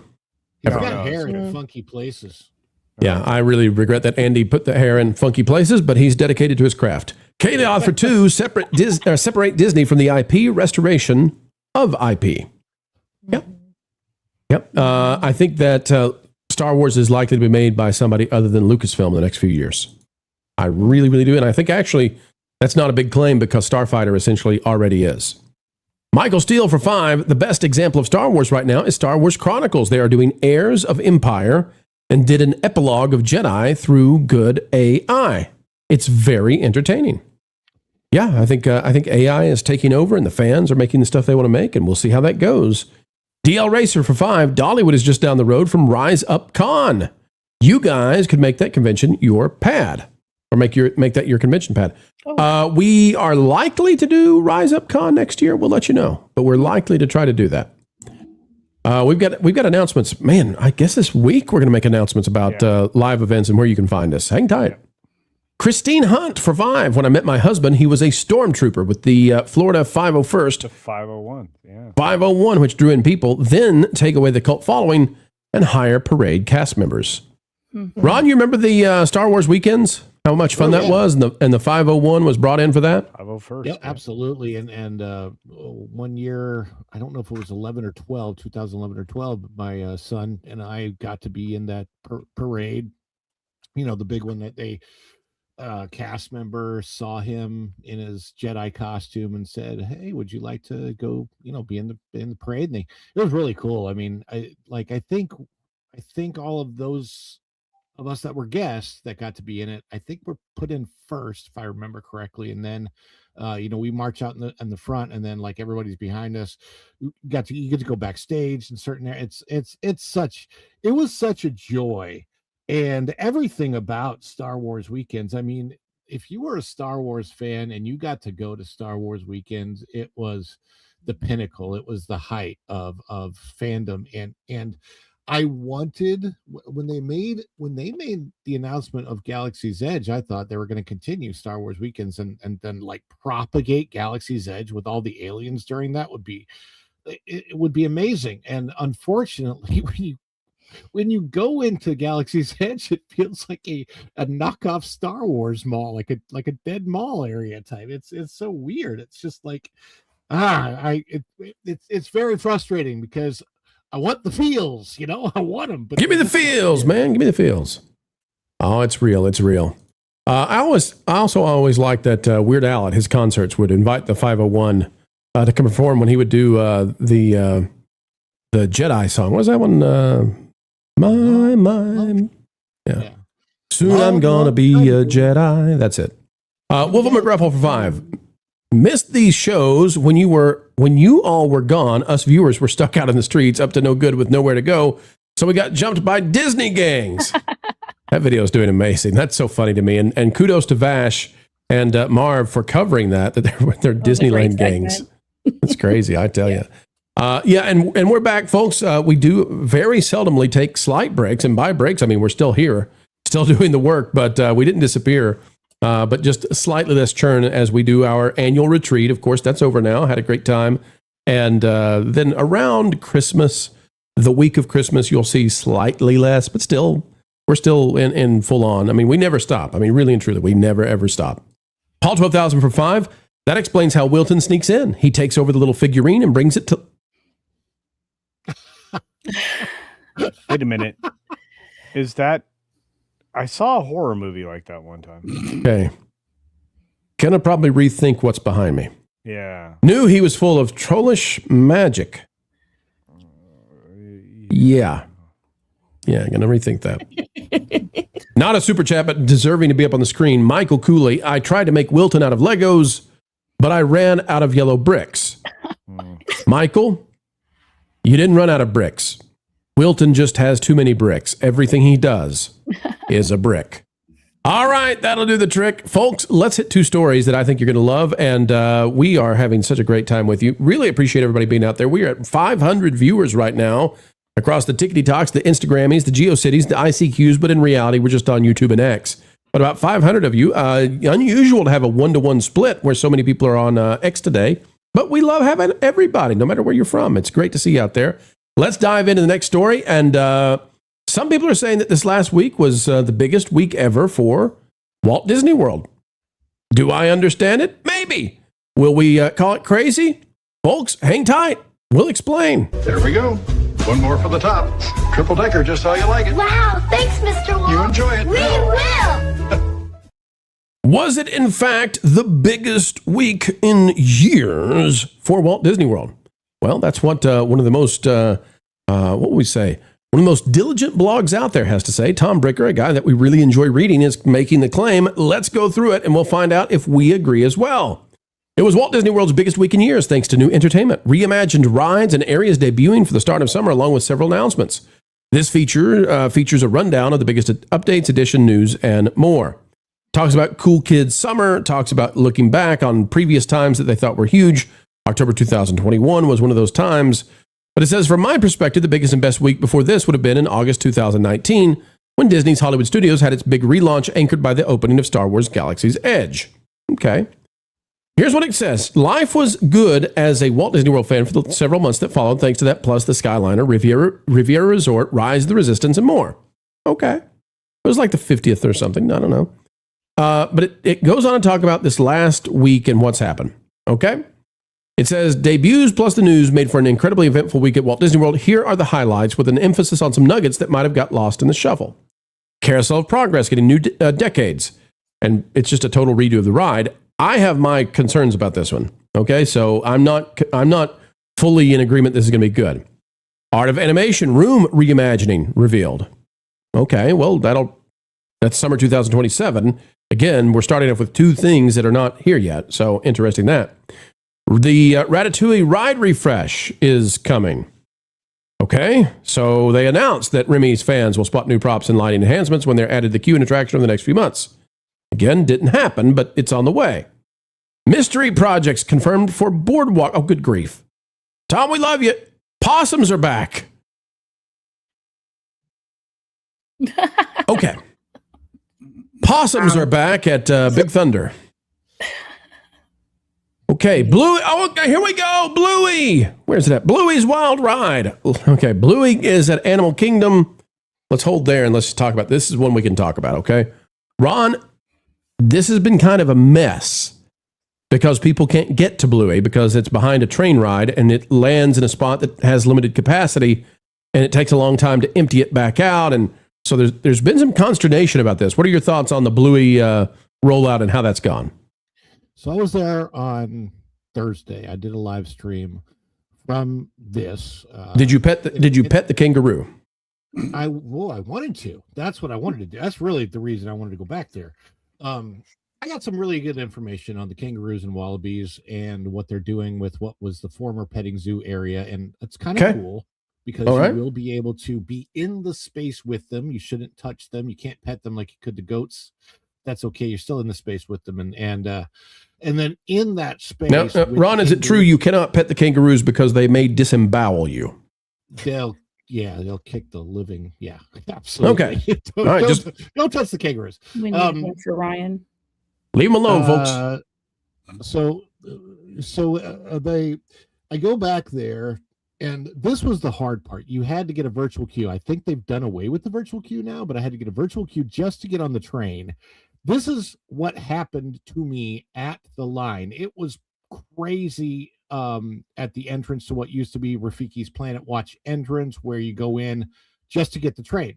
He's got hair in funky places. Yeah, I really regret that Andy put the hair in funky places, but he's dedicated to his craft. Kayla for 2, separate Disney from the IP, restoration of IP. Yep. I think that Star Wars is likely to be made by somebody other than Lucasfilm in the next few years. I really, really do. And I think actually that's not a big claim because Starfighter essentially already is. Michael Steele for 5. The best example of Star Wars right now is Star Wars Chronicles. They are doing Heirs of Empire and did an epilogue of Jedi through good AI. It's very entertaining. Yeah, I think AI is taking over and the fans are making the stuff they want to make, and we'll see how that goes. DL Racer for 5. Dollywood is just down the road from Rise Up Con. You guys could make that convention your pad, or make that your convention pad. We are likely to do Rise Up Con next year. We'll let you know, but we're likely to try to do that. We've got announcements. Man, I guess this week we're going to make announcements about live events and where you can find us. Hang tight. Christine Hunt for 5. When I met my husband, he was a stormtrooper with the Florida 501st. The 501, yeah. 501, which drew in people, then take away the cult following and hire parade cast members. Mm-hmm. Ron, you remember the Star Wars weekends? How much fun that was? And the 501 was brought in for that? 501st. Yeah, absolutely. And 1 year, I don't know if it was 2011 or 12, my son and I got to be in that parade. You know, the big one that they... cast member saw him in his Jedi costume and said, "Hey, would you like to go? Be in the parade?" And it was really cool. I mean, I think all of those of us that were guests that got to be in it, I think we're put in first, if I remember correctly, and then we march out in the front, and then like everybody's behind us. You get to go backstage in certain areas. It was such a joy. And everything about Star Wars weekends, I mean, if you were a Star Wars fan and you got to go to Star Wars weekends, it was the pinnacle. It was the height of fandom. And I wanted when they made the announcement of Galaxy's Edge, I thought they were going to continue Star Wars weekends and then like propagate Galaxy's Edge with all the aliens during that would be amazing. And unfortunately, when you go into Galaxy's Edge, it feels like a knockoff Star Wars mall, like a dead mall area type. It's so weird. It's just like it's very frustrating because I want the feels, I want them. But give me the feels, man. Give me the feels. Oh, it's real. It's real. I also always liked that Weird Al at his concerts would invite the 501 to come perform when he would do the Jedi song. What was that one? Yeah. Soon I'm gonna be a Jedi. That's it. Wolfram McGruffle for 5. Missed these shows when you all were gone. Us viewers were stuck out in the streets, up to no good with nowhere to go. So we got jumped by Disney gangs. That video is doing amazing. That's so funny to me. And kudos to Vash and Marv for covering that they're Disneyland gangs. That's crazy, I tell you. And we're back, folks. We do very seldomly take slight breaks, and by breaks, I mean we're still here, still doing the work, but we didn't disappear. But just slightly less churn as we do our annual retreat. Of course, that's over now. Had a great time. And then around Christmas, the week of Christmas, you'll see slightly less, but still, we're still in full on. I mean, we never stop. I mean, really and truly, we never, ever stop. Paul 12,000 for 5. That explains how Wilton sneaks in. He takes over the little figurine and brings it to... Wait a minute. Is that... I saw a horror movie like that one time. Okay. Gonna probably rethink what's behind me. Yeah. Knew he was full of trollish magic. Yeah. Yeah, gonna rethink that. Not a super chat, but deserving to be up on the screen. Michael Cooley. I tried to make Wilton out of Legos, but I ran out of yellow bricks. Michael, you didn't run out of bricks. Wilton just has too many bricks. Everything he does is a brick. All right, that'll do the trick. Folks, let's hit 2 stories that I think you're going to love, and we are having such a great time with you. Really appreciate everybody being out there. We are at 500 viewers right now across the Tickety Talks, the Instagrammies, the GeoCities, the ICQs, but in reality, we're just on YouTube and X. But about 500 of you. Unusual to have a 1-to-1 split where so many people are on X today, but we love having everybody, no matter where you're from. It's great to see you out there. Let's dive into the next story. And some people are saying that this last week was the biggest week ever for Walt Disney World. Do I understand it? Maybe. Will we call it crazy? Folks, hang tight. We'll explain. There we go. One more for the top. Triple decker, just how you like it. Wow, thanks, Mr. Walt. You enjoy it. We will. Was it, in fact, the biggest week in years for Walt Disney World? Well, that's what one of the most, what would we say? One of the most diligent blogs out there has to say. Tom Bricker, a guy that we really enjoy reading, is making the claim. Let's go through it, and we'll find out if we agree as well. It was Walt Disney World's biggest week in years, thanks to new entertainment, reimagined rides, and areas debuting for the start of summer, along with several announcements. This feature features a rundown of the biggest updates, edition, news, and more. Talks about Cool Kids Summer, talks about looking back on previous times that they thought were huge. October 2021 was one of those times. But it says, from my perspective, the biggest and best week before this would have been in August 2019, when Disney's Hollywood Studios had its big relaunch anchored by the opening of Star Wars Galaxy's Edge. Okay. Here's what it says. Life was good as a Walt Disney World fan for the several months that followed, thanks to that, plus the Skyliner, Riviera Resort, Rise of the Resistance, and more. Okay. It was like the 50th or something. I don't know. But it goes on to talk about this last week and what's happened. Okay. It says, debuts plus the news made for an incredibly eventful week at Walt Disney World. Here are the highlights with an emphasis on some nuggets that might have got lost in the shuffle. Carousel of Progress getting new decades. And it's just a total redo of the ride. I have my concerns about this one. Okay, so I'm not fully in agreement this is going to be good. Art of Animation room reimagining revealed. Okay, well, that's summer 2027. Again, we're starting off with 2 things that are not here yet. So interesting that. The Ratatouille ride refresh is coming. Okay, so they announced that Remy's fans will spot new props and lighting enhancements when they're added to the queue and attraction over the next few months. Again, didn't happen, but it's on the way. Mystery projects confirmed for Boardwalk. Oh, good grief. Tom, we love you. Possums are back. Okay. Possums are back at Big Thunder. Okay, Bluey. Oh, okay, here we go. Bluey. Where's it at? Bluey's Wild Ride. Okay, Bluey is at Animal Kingdom. Let's hold there and let's talk about this. Is one we can talk about, okay? Ron, this has been kind of a mess because people can't get to Bluey because it's behind a train ride and it lands in a spot that has limited capacity and it takes a long time to empty it back out. And so there's been some consternation about this. What are your thoughts on the Bluey rollout and how that's gone? So I was there on Thursday. I did a live stream from this. Did you pet the kangaroo? I wanted to. That's what I wanted to do. That's really the reason I wanted to go back there. I got some really good information on the kangaroos and wallabies and what they're doing with what was the former petting zoo area, and it's kind of cool because you will be able to be in the space with them. You shouldn't touch them. You can't pet them like you could the goats. That's okay. You're still in the space with them, and then in that space. Now, Ron, is it true you cannot pet the kangaroos because they may disembowel you? They'll kick the living. Yeah, absolutely. Okay. All right, don't touch the kangaroos. We need one for Ryan. Leave them alone, folks. I go back there, and this was the hard part. You had to get a virtual queue. I think they've done away with the virtual queue now, but I had to get a virtual queue just to get on the train. This is what happened to me at the line. It was crazy at the entrance to what used to be Rafiki's Planet Watch entrance, where you go in just to get the train.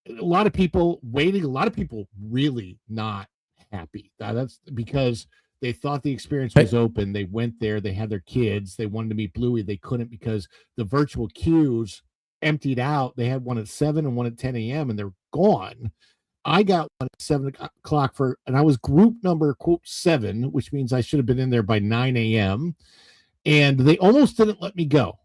A lot of people waiting, a lot of people really not happy. That's because they thought the experience was open. They went there, they had their kids, they wanted to meet Bluey. They couldn't because the virtual queues emptied out. They had one at 7 and one at 10 a.m. and they're gone. I got one at 7 o'clock and I was group number quote 7, which means I should have been in there by 9 a.m. And they almost didn't let me go.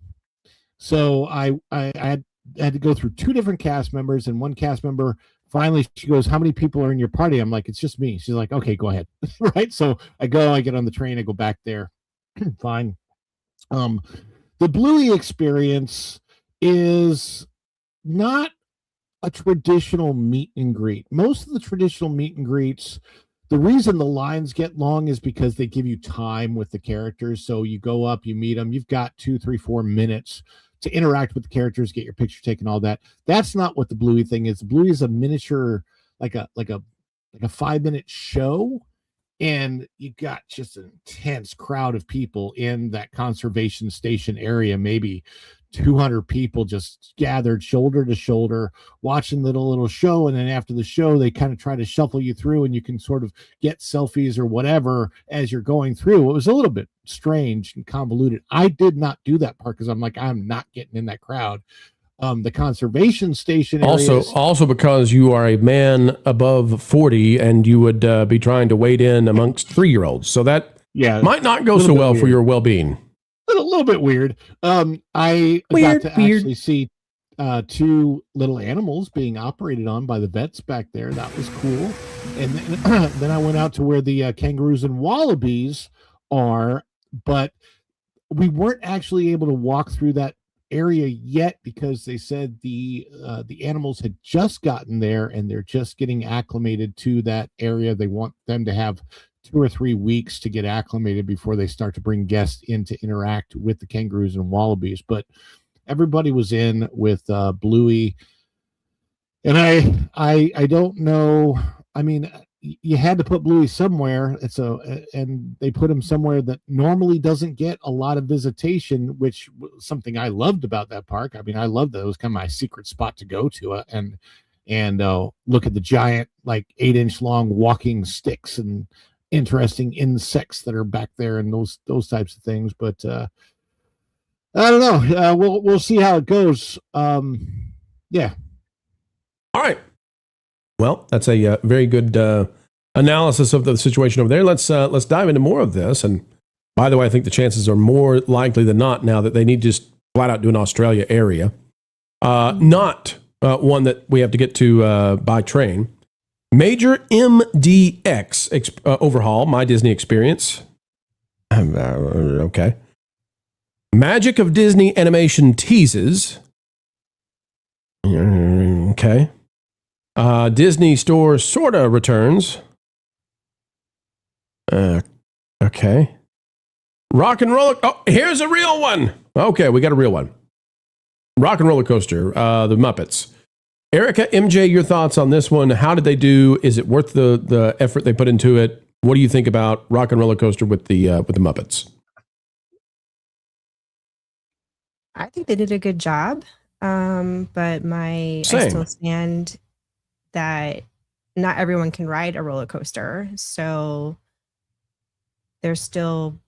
So I had to go through 2 different cast members, and one cast member finally, she goes, "How many people are in your party?" I'm like, "It's just me." She's like, "Okay, go ahead." Right. So I get on the train, I go back there. Fine. The Bluey experience is not a traditional meet and greet. Most of the traditional meet and greets, the reason the lines get long is because they give you time with the characters. So you go up, you meet them, you've got 2, 3, 4 minutes to interact with the characters, get your picture taken, all that. That's not what the Bluey thing is. The Bluey is a miniature, like a 5-minute show, and you got just an intense crowd of people in that conservation station area, maybe 200 people just gathered shoulder to shoulder watching the little show. And then after the show, they kind of try to shuffle you through and you can sort of get selfies or whatever as you're going through. It was a little bit strange and convoluted. I did not do that part because I'm like, I'm not getting in that crowd. The conservation station also because you are a man above 40 and you would be trying to wade in amongst 3-year-olds. So that might not go so well for your well-being. A little bit weird. I got to actually see 2 little animals being operated on by the vets back there. That was cool. And then I went out to where the kangaroos and wallabies are, but we weren't actually able to walk through that area yet because they said the animals had just gotten there and they're just getting acclimated to that area. They want them to have 2 or 3 weeks to get acclimated before they start to bring guests in to interact with the kangaroos and wallabies. But everybody was in with Bluey, and I don't know. I mean, you had to put Bluey somewhere, and they put him somewhere that normally doesn't get a lot of visitation, which was something I loved about that park. I mean, I loved that. It was kind of my secret spot to go to, and look at the giant, like 8-inch long walking sticks and interesting insects that are back there and those types of things. But I don't know. We'll see how it goes. Yeah. All right. Well, that's a very good analysis of the situation over there. Let's dive into more of this. And by the way, I think the chances are more likely than not now that they need to just flat out do an Australia area, not one that we have to get to by train. Major MDX overhaul, My Disney Experience. Okay. Magic of Disney Animation teases. Okay. Disney Store sorta returns. Okay. Rock and Roller. Oh, here's a real one. Okay, we got a real one. Rock and Roller Coaster, the Muppets. Erica, MJ, your thoughts on this one? How did they do? Is it worth the effort they put into it? What do you think about Rock and Roller Coaster with the Muppets? I think they did a good job. But I Same. still stand that not everyone can ride a roller coaster. So there's still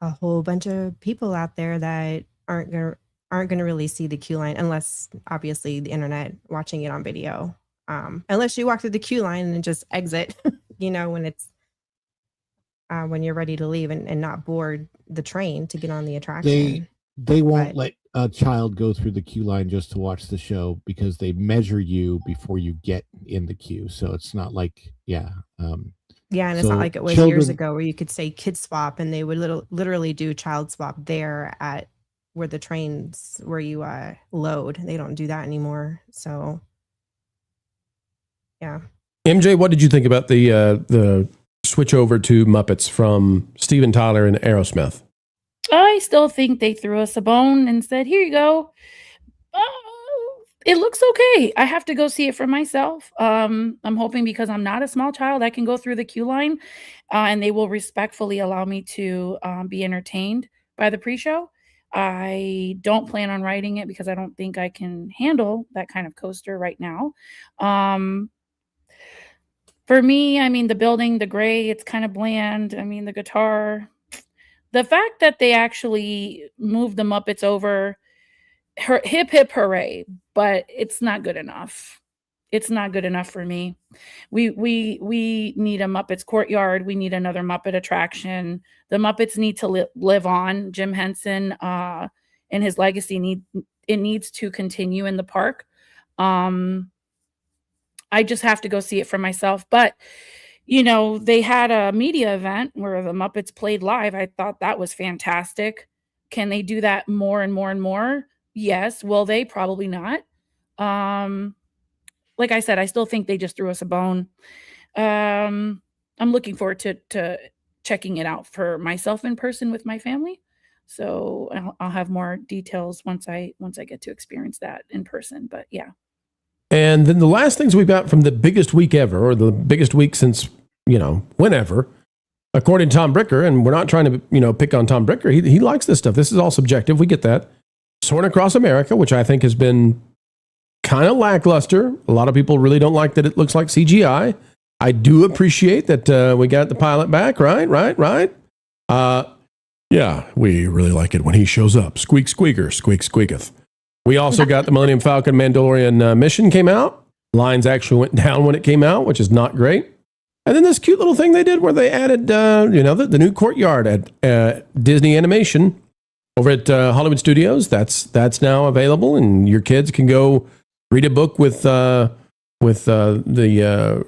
a whole bunch of people out there that aren't gonna really see the queue line unless obviously the internet watching it on video. Unless you walk through the queue line and just exit, when it's when you're ready to leave and not board the train to get on the attraction. They won't But- let a child go through the queue line just to watch the show because they measure you before you get in the queue. So it's not like, Yeah, and it's So not like it was years children- ago where you could say kid swap and they would literally do child swap there at where the trains where you load. They don't do that anymore. So yeah. MJ, what did you think about the switch over to Muppets from Steven Tyler and Aerosmith? I still think they threw us a bone and said, "Here you go." It looks okay. I have to go see it for myself. I'm hoping because I'm not a small child, I can go through the queue line, and they will respectfully allow me to be entertained by the pre-show. I don't plan on riding it because I don't think I can handle that kind of coaster right now. For me, I mean, the building, the gray, it's kind of bland. I mean, the guitar. The fact that they actually moved the Muppets over, hip hip hooray, but it's not good enough. It's not good enough for me. We need a Muppets courtyard. We need another Muppet attraction. The Muppets need to live on. Jim Henson and his legacy needs to continue in the park. I just have to go see it for myself. But they had a media event where the Muppets played live. I thought that was fantastic. Can they do that more and more and more? Yes. Will they? Probably not. Like I said, I still think they just threw us a bone. I'm looking forward to checking it out for myself in person with my family. So I'll have more details once I get to experience that in person. But yeah. And then the last things we've got from the biggest week ever, or the biggest week since, whenever, according to Tom Bricker, and we're not trying to, pick on Tom Bricker. He likes this stuff. This is all subjective. We get that. Soaring Across America, which I think has been kind of lackluster. A lot of people really don't like that it looks like CGI. I do appreciate that we got the pilot back, right? Yeah, we really like it when he shows up. Squeak, squeaker, squeak, squeaketh. We also got the Millennium Falcon Mandalorian mission came out. Lines actually went down when it came out, which is not great. And then this cute little thing they did where they added, the new courtyard at Disney Animation over at Hollywood Studios. That's now available, and your kids can go read a book with the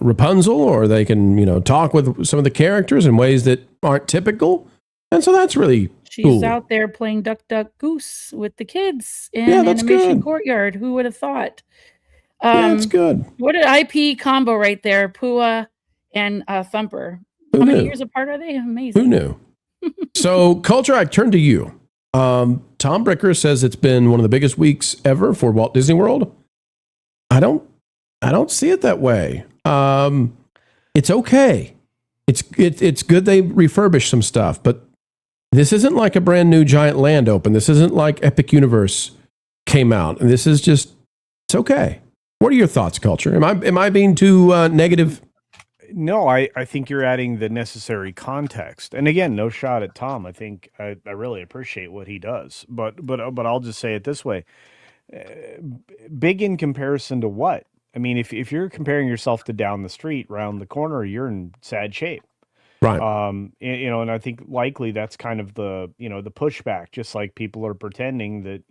Rapunzel, or they can talk with some of the characters in ways that aren't typical. And so that's really She's cool. out there playing Duck, Duck, Goose with the kids in that's Animation good. Courtyard. Who would have thought? That's good. What an IP combo right there, Pua and Thumper. Who How many knew? years apart are they? Amazing. Who knew? So, Culture, I turn to you. Tom Bricker says it's been one of the biggest weeks ever for Walt Disney World. I don't see it that way. It's okay. It's good they refurbish some stuff, but this isn't like a brand new giant land open. This isn't like Epic Universe came out, and this is just it's okay. What are your thoughts, Culture? Am I being too negative? No, I think you're adding the necessary context. And again, no shot at Tom. I think I really appreciate what he does. But I'll just say it this way. Big in comparison to what? I mean, if you're comparing yourself to down the street, round the corner, you're in sad shape. Right. And I think likely that's kind of the pushback, just like people are pretending that,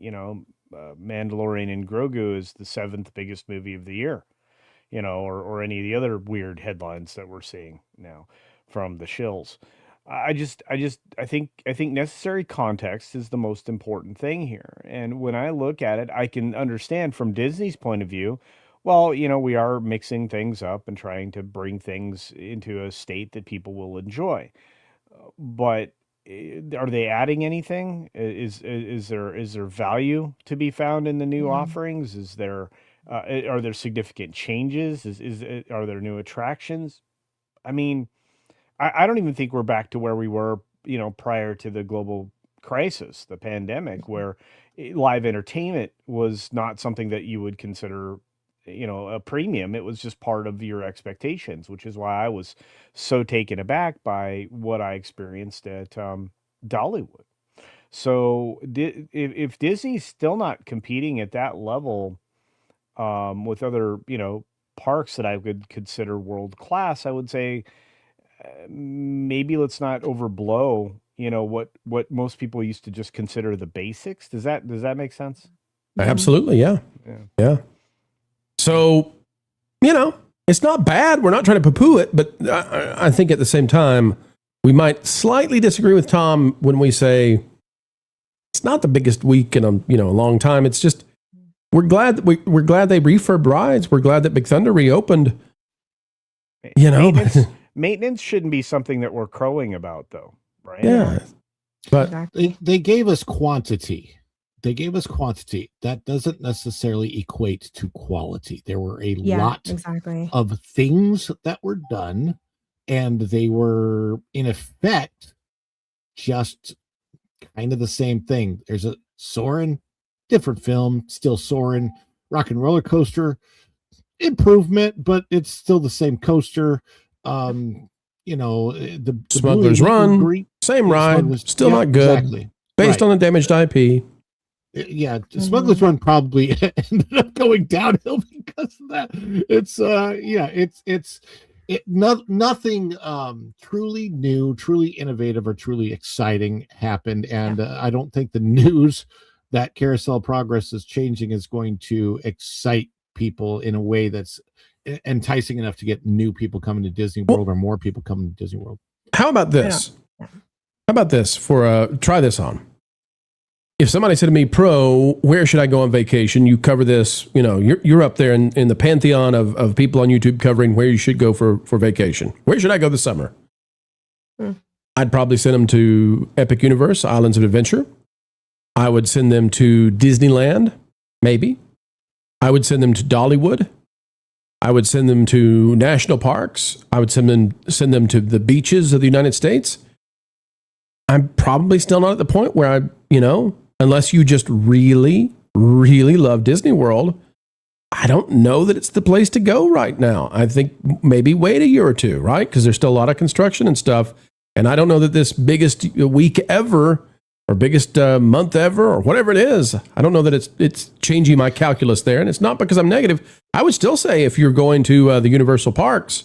Mandalorian and Grogu is the 7th biggest movie of the year. Or any of the other weird headlines that we're seeing now from the shills. I think necessary context is the most important thing here. And when I look at it, I can understand from Disney's point of view Well, we are mixing things up and trying to bring things into a state that people will enjoy. But are they adding anything? Is there value to be found in the new offerings? Are there significant changes? Are there new attractions? I mean, I don't even think we're back to where we were, prior to the global crisis, the pandemic, where live entertainment was not something that you would consider, a premium. It was just part of your expectations, which is why I was so taken aback by what I experienced at Dollywood. So if Disney's still not competing at that level with other, parks that I would consider world class, I would say maybe let's not overblow, what most people used to just consider the basics. Does that make sense? Absolutely. Yeah. Yeah. Yeah. So, it's not bad. We're not trying to poo-poo it, but I think at the same time, we might slightly disagree with Tom when we say it's not the biggest week in a long time. It's just we're glad that we're glad they refurbed rides. We're glad that Big Thunder reopened. Maintenance shouldn't be something that we're crowing about, though, right? Yeah. But they gave us quantity. That doesn't necessarily equate to quality. There were a lot of things that were done, and they were in effect just kind of the same thing. There's a Soarin', different film, still Soarin'. Rock and Roller Coaster, improvement, but it's still the same coaster. The Smuggler's Run, same ride, still not good. Exactly. Based on the damaged IP. Yeah, Smuggler's Run probably ended up going downhill because of that. Nothing truly new, truly innovative, or truly exciting happened, and I don't think the news that Carousel Progress is changing is going to excite people in a way that's enticing enough to get new people coming to Disney World or more people coming to Disney World. How about this? How about this for try this on? If somebody said to me, Pro, where should I go on vacation? You cover this, you're up there in the pantheon of people on YouTube covering where you should go for vacation. Where should I go this summer? I'd probably send them to Epic Universe, Islands of Adventure. I would send them to Disneyland, maybe. I would send them to Dollywood. I would send them to national parks. I would send them to the beaches of the United States. I'm probably still not at the point where unless you just really, really love Disney World, I don't know that it's the place to go right now. I think maybe wait a year or two, right? Because there's still a lot of construction and stuff. And I don't know that this biggest week ever or biggest month ever or whatever it is, I don't know that it's changing my calculus there. And it's not because I'm negative. I would still say if you're going to the Universal Parks,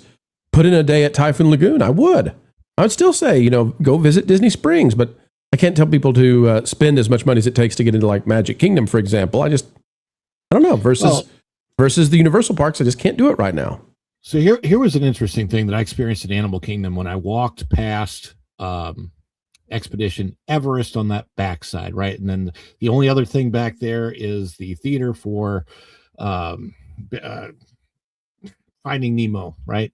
put in a day at Typhoon Lagoon. I would still say, go visit Disney Springs, but I can't tell people to spend as much money as it takes to get into like Magic Kingdom, for example. I don't know, versus the Universal Parks. I just can't do it right now. So here was an interesting thing that I experienced at Animal Kingdom when I walked past Expedition Everest on that backside, right? And then the only other thing back there is the theater for Finding Nemo, right?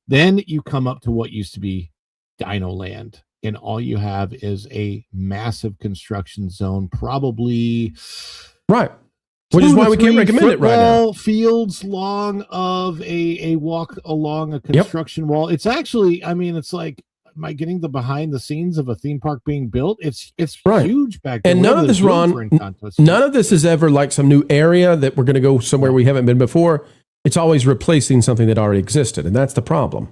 Then you come up to what used to be Dino Land, and all you have is a massive construction zone, probably right. Which is why we can't recommend it right now. Fields long of a walk along a construction wall. It's actually, it's like, am I getting the behind the scenes of a theme park being built? It's right. Huge back there. And none of this, Ron, none of this is ever like some new area that we're going to go somewhere we haven't been before. It's always replacing something that already existed, and that's the problem.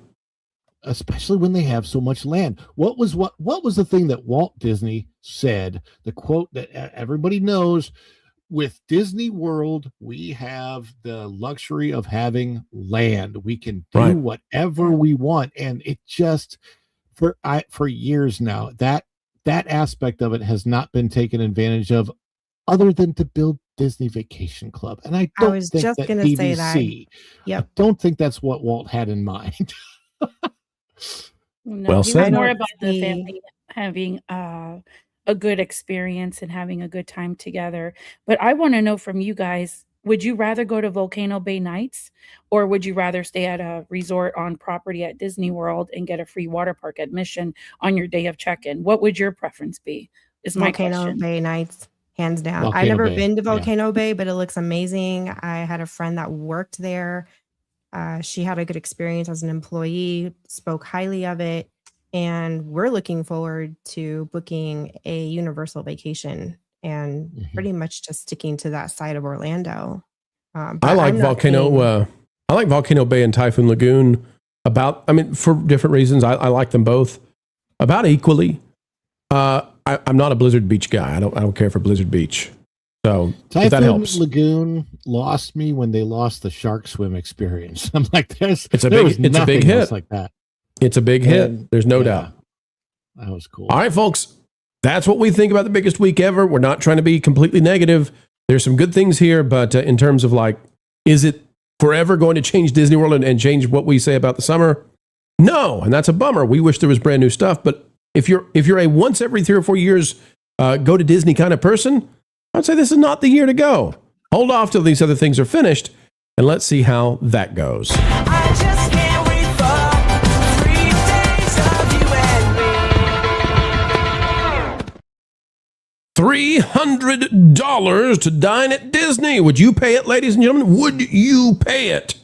Especially when they have so much land. What was the thing that Walt Disney said? The quote that everybody knows: with Disney World, we have the luxury of having land. We can do whatever we want, and it just for years now that aspect of it has not been taken advantage of, other than to build Disney Vacation Club. And I was just going to say that. I don't think that's what Walt had in mind. No, well said. More about the family having a good experience and having a good time together. But I want to know from you guys, would you rather go to Volcano Bay Nights, or would you rather stay at a resort on property at Disney World and get a free water park admission on your day of check-in? What would your preference be? Is my Volcano question. Bay Nights, hands down. I've Volcano never Bay, been to yeah. Volcano Bay, but it looks amazing. I had a friend that worked there. She had a good experience as an employee, spoke highly of it, and we're looking forward to booking a Universal vacation and pretty much just sticking to that side of Orlando. I like Volcano. I like Volcano Bay and Typhoon Lagoon for different reasons. I like them both about equally. I'm not a Blizzard Beach guy. I don't care for Blizzard Beach. So if that helps. Typhoon Lagoon lost me when they lost the shark swim experience. I'm like, it's a big hit like that. It's a big hit. There's no doubt. That was cool. All right, folks. That's what we think about the biggest week ever. We're not trying to be completely negative. There's some good things here, but in terms of like, is it forever going to change Disney World and change what we say about the summer? No, and that's a bummer. We wish there was brand new stuff, but if you're a once every 3 or 4 years go to Disney kind of person, I'd say this is not the year to go. Hold off till these other things are finished, and let's see how that goes. I just can't wait for 3 days of you and me. $300 to dine at Disney. Would you pay it, ladies and gentlemen? Would you pay it?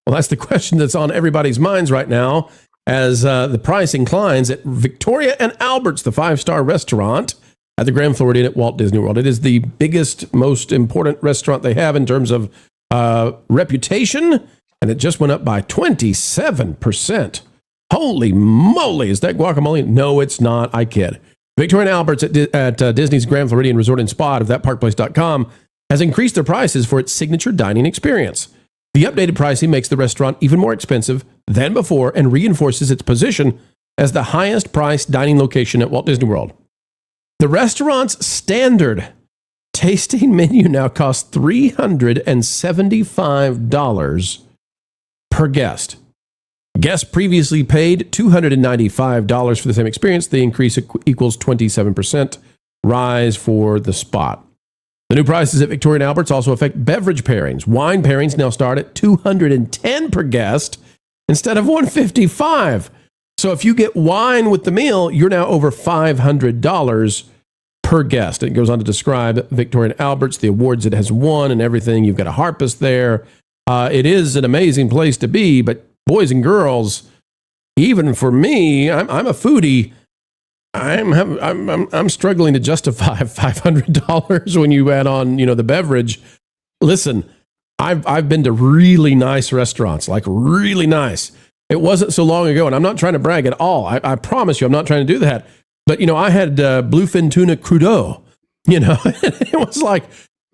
Well, that's the question that's on everybody's minds right now as the price inclines at Victoria and Albert's, the 5-star restaurant at the Grand Floridian at Walt Disney World. It is the biggest, most important restaurant they have in terms of reputation, and it just went up by 27%. Holy moly, is that guacamole? No, it's not. I kid. Victoria and Albert's at Disney's Grand Floridian Resort and Spa of thatparkplace.com has increased their prices for its signature dining experience. The updated pricing makes the restaurant even more expensive than before and reinforces its position as the highest priced dining location at Walt Disney World. The restaurant's standard tasting menu now costs $375 per guest. Guests previously paid $295 for the same experience. The increase equals 27% rise for the spot. The new prices at Victoria and Albert's also affect beverage pairings. Wine pairings now start at $210 per guest instead of $155. So if you get wine with the meal, you're now over $500 per guest. It goes on to describe Victoria and Albert's, the awards it has won and everything. You've got a harpist there. It is an amazing place to be, but boys and girls, even for me, I'm a foodie. I'm struggling to justify $500 when you add on, the beverage. Listen, I've been to really nice restaurants, like really nice. It wasn't so long ago, and I'm not trying to brag at all. I promise you, I'm not trying to do that. But I had bluefin tuna crudo. It was like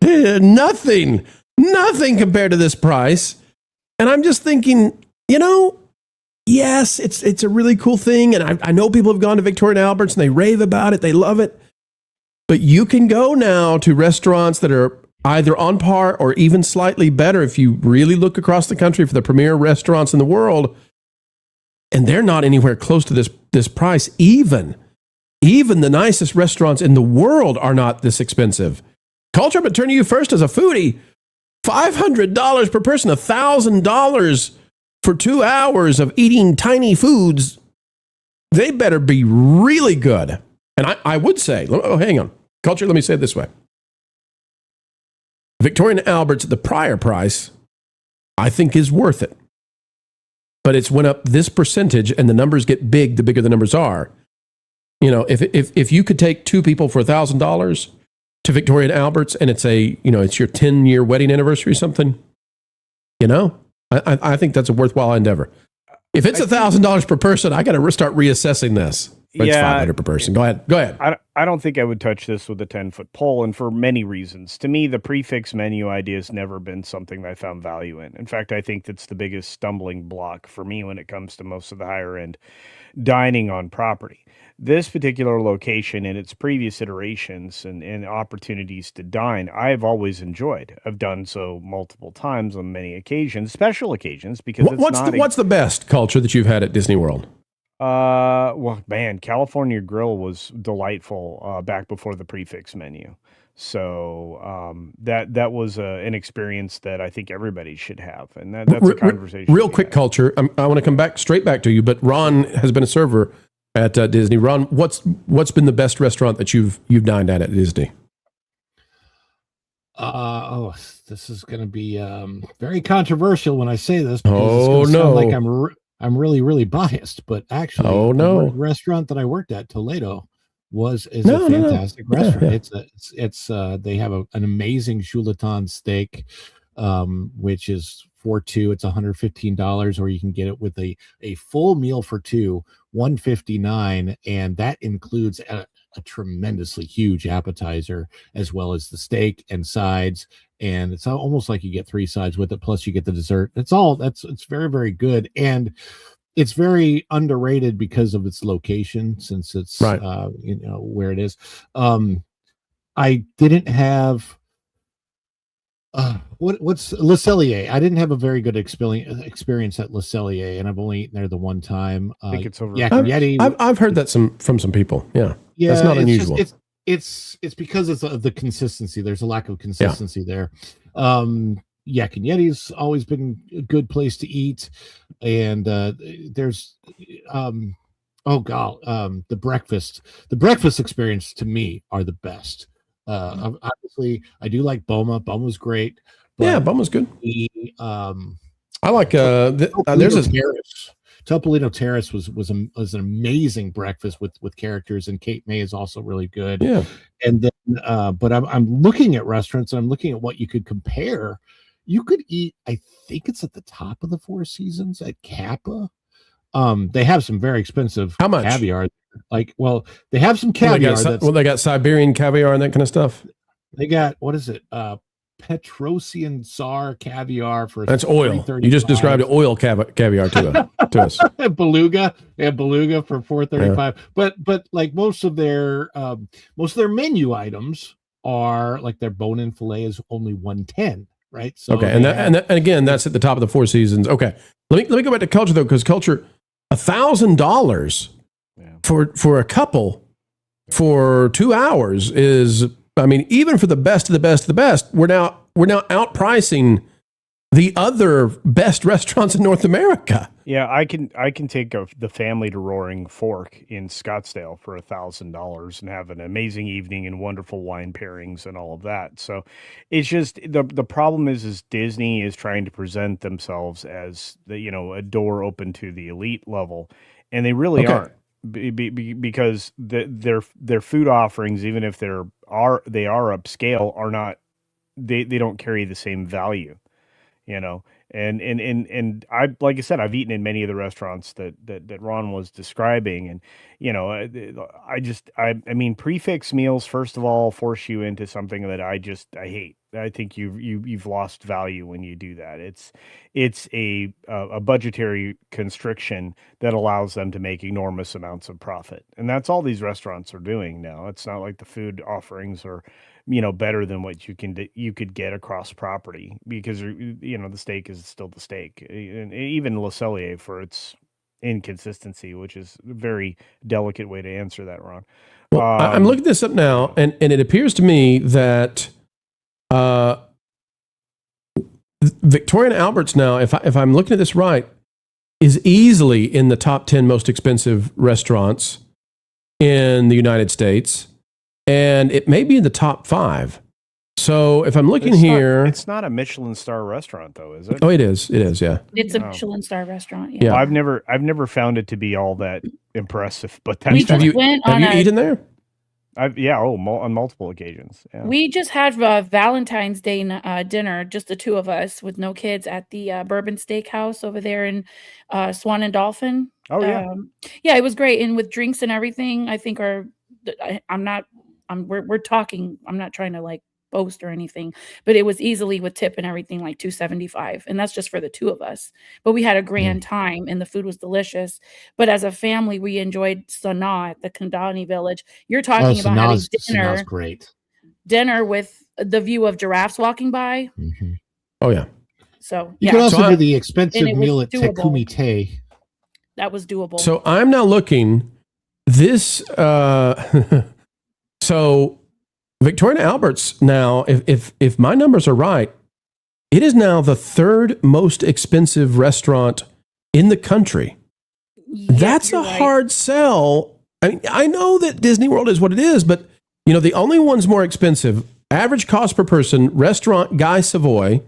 nothing compared to this price. And I'm just thinking, yes, it's a really cool thing. And I know people have gone to Victoria and Albert's and they rave about it. They love it. But you can go now to restaurants that are either on par or even slightly better if you really look across the country for the premier restaurants in the world. And they're not anywhere close to this price. Even the nicest restaurants in the world are not this expensive. Culture, but turn to you first as a foodie. $500 per person, $1,000 for 2 hours of eating tiny foods. They better be really good. And I would say, hang on. Culture, let me say it this way. Victoria and Albert's at the prior price, I think is worth it. But it's went up this percentage and the numbers get big, the bigger the numbers are. If you could take 2 people for $1,000 to Victoria and Albert's and it's it's your 10-year wedding anniversary or something, I think that's a worthwhile endeavor. If it's $1,000 per person, I got to start reassessing this. It's $500 per person. Go ahead. I don't think I would touch this with a 10-foot pole, and for many reasons. To me, the prefix menu idea has never been something that I found value in. In fact, I think that's the biggest stumbling block for me when it comes to most of the higher-end dining on property. This particular location and its previous iterations and opportunities to dine, I've always enjoyed. I've done so multiple times on many occasions, special occasions, because what's the best culture that you've had at Disney World? Well, man, California Grill was delightful back before the prefix menu. So that was an experience that I think everybody should have, and that's a conversation. Real quick, culture. I want to come straight back to you, but Ron has been a server at Disney. Ron, what's been the best restaurant that you've dined at Disney? This is going to be very controversial when I say this. Oh it's no! Sound like I'm really, really biased, but actually, the restaurant that I worked at, Toledo, is a fantastic restaurant. Yeah. They have an amazing Chuletan steak, which is for two. It's $115, or you can get it with a full meal for two, $159, and that includes a tremendously huge appetizer as well as the steak and sides, and it's almost like you get 3 sides with it, plus you get the dessert. It's very, very good, and it's very underrated because of its location, since it's right. Where it is. I didn't have what's Le Cellier. I didn't have a very good experience at Le Cellier, and I've only eaten there the one time. I think it's over. I've heard that from some people. Yeah, that's not unusual. It's because of the consistency. There's a lack of consistency there. Yak and Yeti's always been a good place to eat, and there's the breakfast experience to me are the best. Obviously, I do like Boma. Boma's great. Yeah, Boma's good. I like Topolino Terrace was an amazing breakfast with characters, and Kate May is also really good. Yeah, and then but I'm looking at restaurants, and I'm looking at what you could compare. You could eat, I think it's at the top of the Four Seasons at Kappa. They have some very expensive caviar. They have some caviar. They got Siberian caviar and that kind of stuff. They got, what is it? Petrosian Tsar caviar for that's oil. You just described oil caviar to us. Beluga, beluga for $4.35. Yeah. But like most of their menu items are like their bone-in fillet is only $110. Right. So okay, and again, that's at the top of the Four Seasons. Okay, let me go back to culture though, because culture, $1,000 for a couple for 2 hours is, I mean, even for the best of the best of the best, we're now outpricing the other best restaurants in North America. Yeah, I can take the family to Roaring Fork in Scottsdale for $1,000 and have an amazing evening and wonderful wine pairings and all of that. So it's just the problem is Disney is trying to present themselves as a door open to the elite level, and they really aren't, because their food offerings, even if they are upscale, are not, they don't carry the same value. And I, like I said, I've eaten in many of the restaurants that Ron was describing, and I mean, prefix meals, first of all, force you into something that I hate. I think you've lost value when you do that. It's a budgetary constriction that allows them to make enormous amounts of profit, and that's all these restaurants are doing now. It's not like the food offerings are better than what you could get across property, because the steak is still the steak, and even Le Cellier for its inconsistency, which is a very delicate way to answer that, Ron. Well, I'm looking this up now, and it appears to me that Victoria and Albert's now, if I'm looking at this right, is easily in the top 10 most expensive restaurants in the United States. And it may be in the top 5. So if I'm looking here, it's not a Michelin star restaurant, though, is it? Oh, it is. It is. Yeah, it's a Michelin star restaurant. Yeah. Well, I've never found it to be all that impressive. But we just went on. Have you eaten there? On multiple occasions. Yeah. We just had Valentine's Day dinner, just the two of us with no kids, at the Bourbon Steakhouse over there in Swan and Dolphin. Oh yeah, yeah, it was great, and with drinks and everything. I think we're talking. I'm not trying to like boast or anything, but it was easily with tip and everything like $275, and that's just for the two of us. But we had a grand time, and the food was delicious. But as a family, we enjoyed Sanaa at the Kandani Village. You're talking about having dinner, great dinner with the view of giraffes walking by. Mm-hmm. Oh yeah. So you can also do the expensive meal at Tekumite. That was doable. So I'm now looking this. So Victoria and Albert's now, if my numbers are right, it is now the third most expensive restaurant in the country. That's a hard sell. I mean, I know that Disney World is what it is, but the only one's more expensive, average cost per person, restaurant Guy Savoy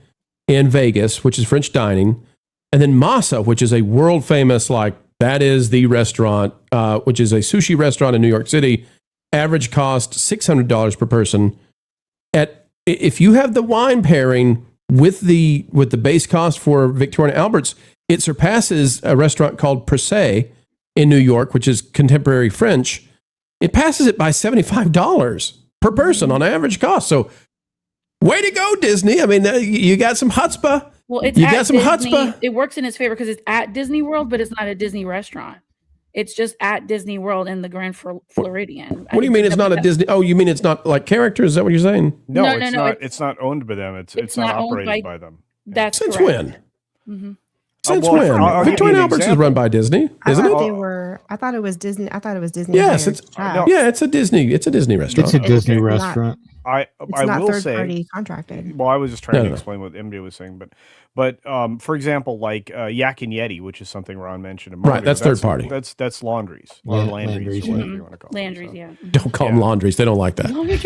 in Vegas, which is French dining, and then Masa, which is a world famous, that is the restaurant, which is a sushi restaurant in New York City. Average cost $600 per person. If you have the wine pairing with the base cost for Victoria and Albert's, it surpasses a restaurant called Per Se in New York, which is contemporary French. It passes it by $75 per person on average cost. So, way to go, Disney! I mean, you got some chutzpah. Well, you got some chutzpah. It works in its favor because it's at Disney World, but it's not a Disney restaurant. It's just at Disney World in the Grand Floridian. What do you mean it's not a Disney? Oh, you mean it's not like characters? Is that what you're saying? No, it's not. It's not owned by them. It's not operated by them. That's Since correct. when? Mm-hmm. Since when? Victoria and Albert's is run by Disney, isn't it? I thought it was Disney. I thought it was Disney. Yes, it's a Disney. It's a Disney restaurant. It's a Disney restaurant. It's I not will third say, party contracted. Well, I was just trying to explain what MJ was saying, but for example, like Yak and Yeti, which is something Ron mentioned a moment Right, that's third party. That's laundries or Landry's, Landry's, whatever you want to call Landry's, it. yeah. Don't call them laundries. They don't like that. Laundries.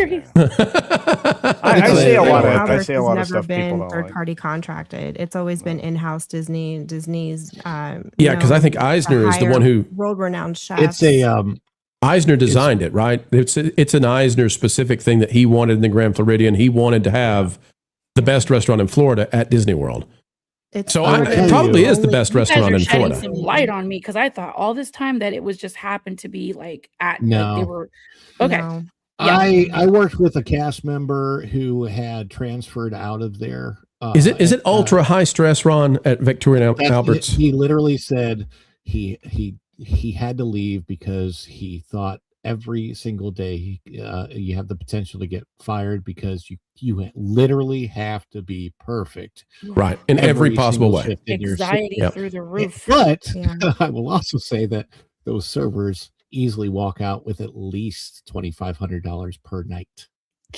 I say a lot of Albert's stuff never people been don't third like. party contracted. It's always been in-house Disney's. Yeah, because I think Eisner is the one who world-renowned chef. It's a Eisner designed it, right? It's an Eisner specific thing that he wanted in the Grand Floridian. He wanted to have the best restaurant in Florida at Disney World. It probably is the best restaurant in Florida. Some light on me because I thought all this time that it was just happened to be like at No. they were okay. No. Yeah. I worked with a cast member who had transferred out of there. Is it ultra high stress, Ron, at Victoria and Albert's? He literally said he had to leave because he thought every single day you have the potential to get fired because you literally have to be perfect, right, in every possible way. Anxiety through the roof. But I will also say that those servers easily walk out with at least $2,500 per night.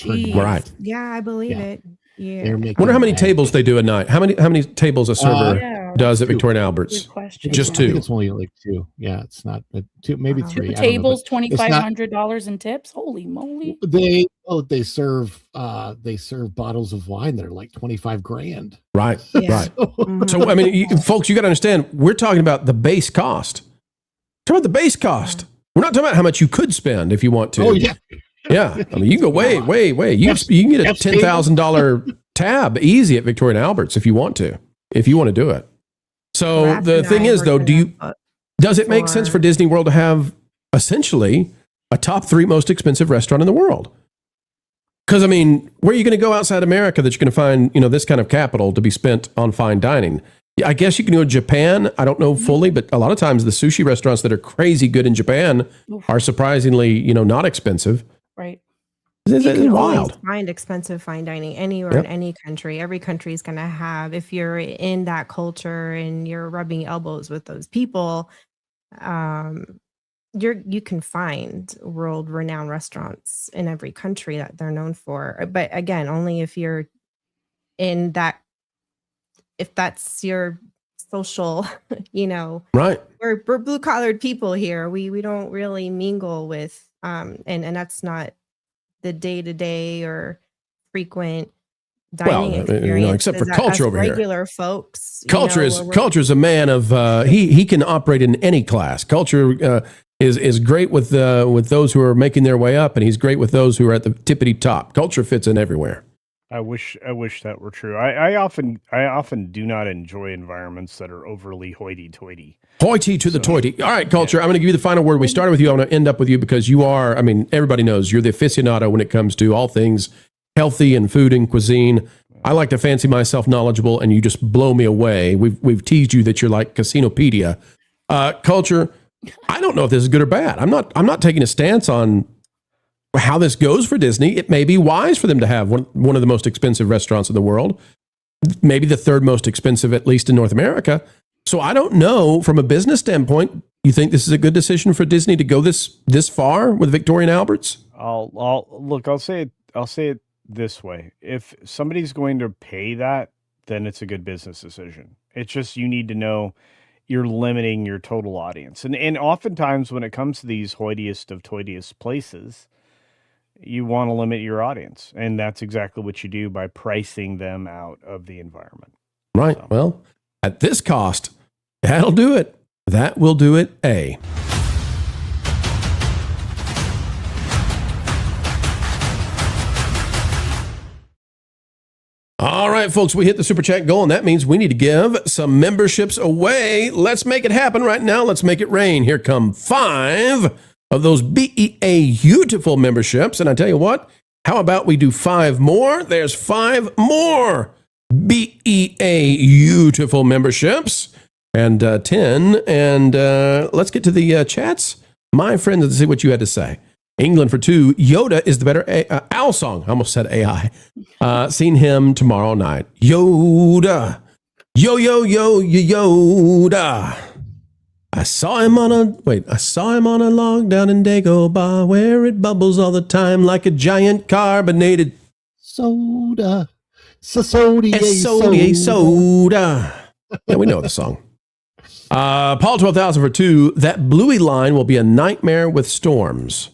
Right. Yeah, I believe it. Yeah. Wonder how many tables they do a night. How many tables a server does at Victoria and Albert's? I Just two. think it's only like two. Yeah, it's not two, maybe three. Tables, $2,500 in tips. Holy moly! They serve bottles of wine that are like 25 grand. Right. Right. So I mean, folks, you got to understand. We're talking about the base cost. Talk about the base cost. We're not talking about how much you could spend if you want to. Oh yeah. Yeah, I mean, you can go way. You can get a $10,000 tab easy at Victoria and Albert's if you want to do it. So the thing is, though, does it make sense for Disney World to have essentially a top 3 most expensive restaurant in the world? Because I mean, where are you going to go outside America that you're going to find this kind of capital to be spent on fine dining? I guess you can go to Japan. I don't know fully, but a lot of times the sushi restaurants that are crazy good in Japan are surprisingly not expensive. Right. You can wild. always find expensive fine dining anywhere in any country. Every country is going to have, if you're in that culture and you're rubbing elbows with those people, you can find world-renowned restaurants in every country that they're known for. But again, only if you're in that, if that's your social, right. We're blue-collared people here. We don't really mingle with. And that's not the day-to-day or frequent dining experience. Except for culture over here. Regular folks. Culture is a man of he can operate in any class. Culture is great with those who are making their way up, and he's great with those who are at the tippity top. Culture fits in everywhere. I wish that were true. I often do not enjoy environments that are overly hoity-toity. Hoity to the toity. All right, Culture, I'm going to give you the final word. We started with you. I'm going to end up with you because you are, I mean, everybody knows you're the aficionado when it comes to all things healthy and food and cuisine. I like to fancy myself knowledgeable, and you just blow me away. We've teased you that you're like Casinopedia. Culture, I don't know if this is good or bad. I'm not taking a stance on how this goes for Disney. It may be wise for them to have one of the most expensive restaurants in the world, maybe the 3rd most expensive, at least in North America. So I don't know, from a business standpoint, you think this is a good decision for Disney to go this far with Victoria and Albert's? I'll say it this way. If somebody's going to pay that, then it's a good business decision. It's just you need to know you're limiting your total audience. And oftentimes when it comes to these hoitiest of toitiest places, you want to limit your audience. And that's exactly what you do by pricing them out of the environment. Right. So. Well, at this cost, that'll do it. That will do it, A. All right, folks, we hit the super chat goal, and that means we need to give some memberships away. Let's make it happen right now. Let's make it rain. Here come 5 of those beautiful memberships. And I tell you what, how about we do 5 more? There's 5 more beautiful memberships and 10. And let's get to the chats. My friends, let's see what you had to say. England for 2. Yoda is the better owl song. I almost said AI. Seen him tomorrow night. Yoda. Yoda. I saw him on a log down in Dagobah where it bubbles all the time like a giant carbonated soda. Soda. Yeah, we know the song. Paul 12,000 for 2. That Bluey line will be a nightmare with storms.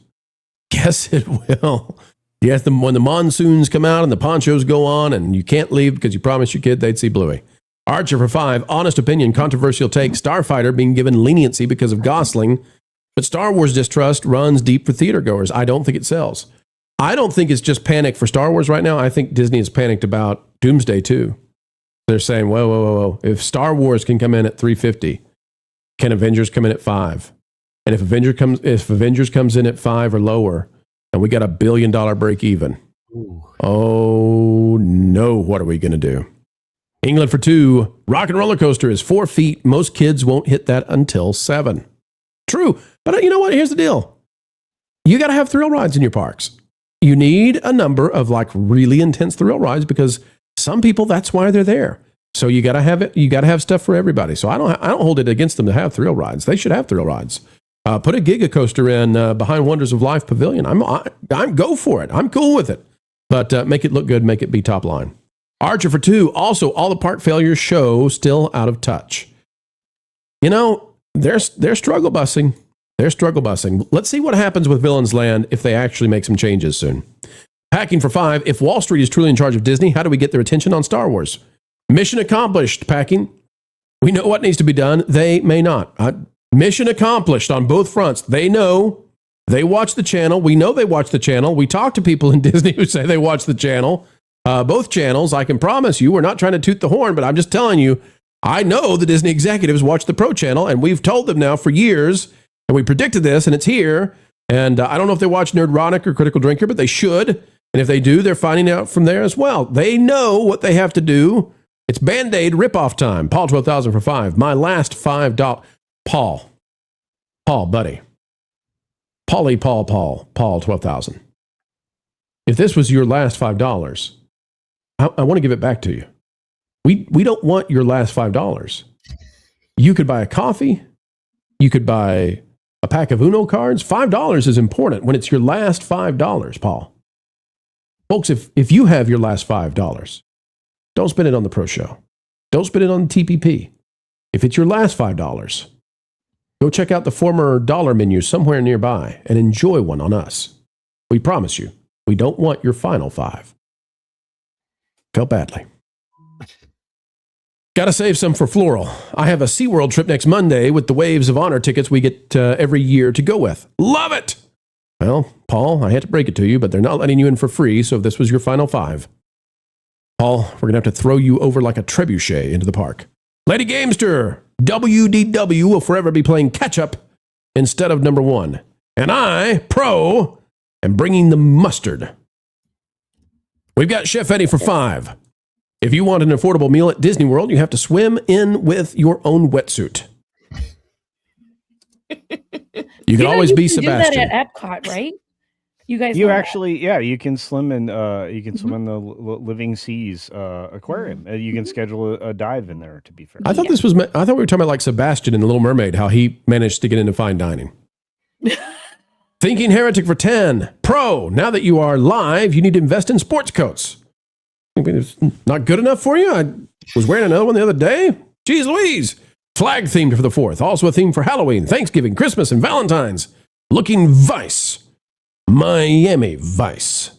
Yes, it will. Yes, when the monsoons come out and the ponchos go on and you can't leave because you promised your kid they'd see Bluey. Archer for 5. Honest opinion, controversial take. Starfighter being given leniency because of Gosling, but Star Wars distrust runs deep for theater goers. I don't think it sells. I don't think it's just panic for Star Wars right now. I think Disney is panicked about Doomsday too. They're saying, whoa. If Star Wars can come in at $350, can Avengers come in at $5? And if Avengers comes in at 5 or lower, and we got $1 billion break even, oh no, what are we going to do? England for 2. Rock and Roller Coaster is 4 feet. Most kids won't hit that until 7. True, but you know what? Here's the deal. You got to have thrill rides in your parks. You need a number of like really intense thrill rides because some people, that's why they're there. So you got to have it. You got to have stuff for everybody. So I don't hold it against them to have thrill rides. They should have thrill rides. Put a Giga Coaster in behind Wonders of Life Pavilion. I'm go for it. I'm cool with it. But make it look good. Make it be top line. Archer for 2. Also, all the park failures show still out of touch. You know, they're struggle busing. They're struggle busing. Let's see what happens with Villains Land if they actually make some changes soon. Packing for 5. If Wall Street is truly in charge of Disney, how do we get their attention on Star Wars? Mission accomplished, Packing. We know what needs to be done. They may not. Mission accomplished on both fronts. They know. They watch the channel. We know they watch the channel. We talk to people in Disney who say they watch the channel. Both channels. I can promise you, we're not trying to toot the horn, but I'm just telling you, I know the Disney executives watch the Pro channel, and we've told them now for years, and we predicted this, and it's here. And I don't know if they watch Nerdronic or Critical Drinker, but they should. And if they do, they're finding out from there as well. They know what they have to do. It's Band-Aid ripoff time. Paul 12,000 for 5. My last $5. Paul, buddy. Paul 12,000. If this was your last $5, I want to give it back to you. We don't want your last $5. You could buy a coffee. You could buy a pack of Uno cards. $5 is important when it's your last $5, Paul. Folks, if you have your last $5, don't spend it on the Pro Show. Don't spend it on the TPP. If it's your last $5, go check out the former dollar menu somewhere nearby and enjoy one on us. We promise you, we don't want your final $5. Felt badly. Got to save some for Floral. I have a SeaWorld trip next Monday with the Waves of Honor tickets we get every year to go with. Love it! Well, Paul, I had to break it to you, but they're not letting you in for free, so if this was your final $5, Paul, we're going to have to throw you over like a trebuchet into the park. Lady Gamester, WDW will forever be playing catch-up instead of number 1. And I, Pro, am bringing the mustard. We've got Chef Eddie for 5. If you want an affordable meal at Disney World, you have to swim in with your own wetsuit. You can always be Sebastian. Do that at Epcot, right? You guys. You actually, yeah, you can swim in. You can swim in the Living Seas aquarium. You can schedule a dive in there. To be fair, I thought this was. I thought we were talking about like Sebastian in The Little Mermaid, how he managed to get into fine dining. Thinking Heretic for 10. Pro, now that you are live, you need to invest in sports coats. It's not good enough for you? I was wearing another one the other day. Jeez Louise. Flag themed for the 4th. Also a theme for Halloween, Thanksgiving, Christmas, and Valentine's. Looking Vice. Miami Vice.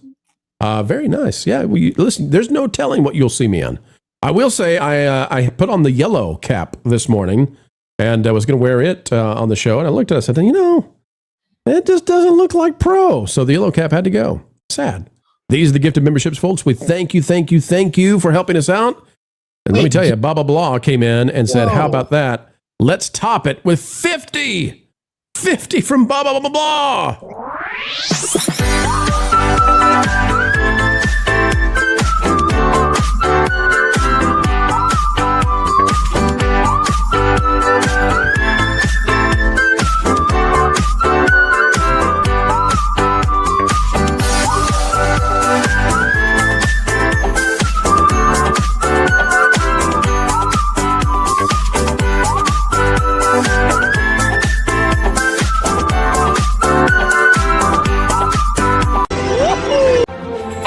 Very nice. Yeah, listen, there's no telling what you'll see me on. I will say I put on the yellow cap this morning, and I was going to wear it on the show, and I looked at it and said, it just doesn't look like pro. So the yellow cap had to go. Sad. These are the gifted memberships, folks. We thank you for helping us out. And let me tell you, Blah, blah, blah came in and said, how about that? Let's top it with 50. 50 from blah, blah, blah, blah, blah.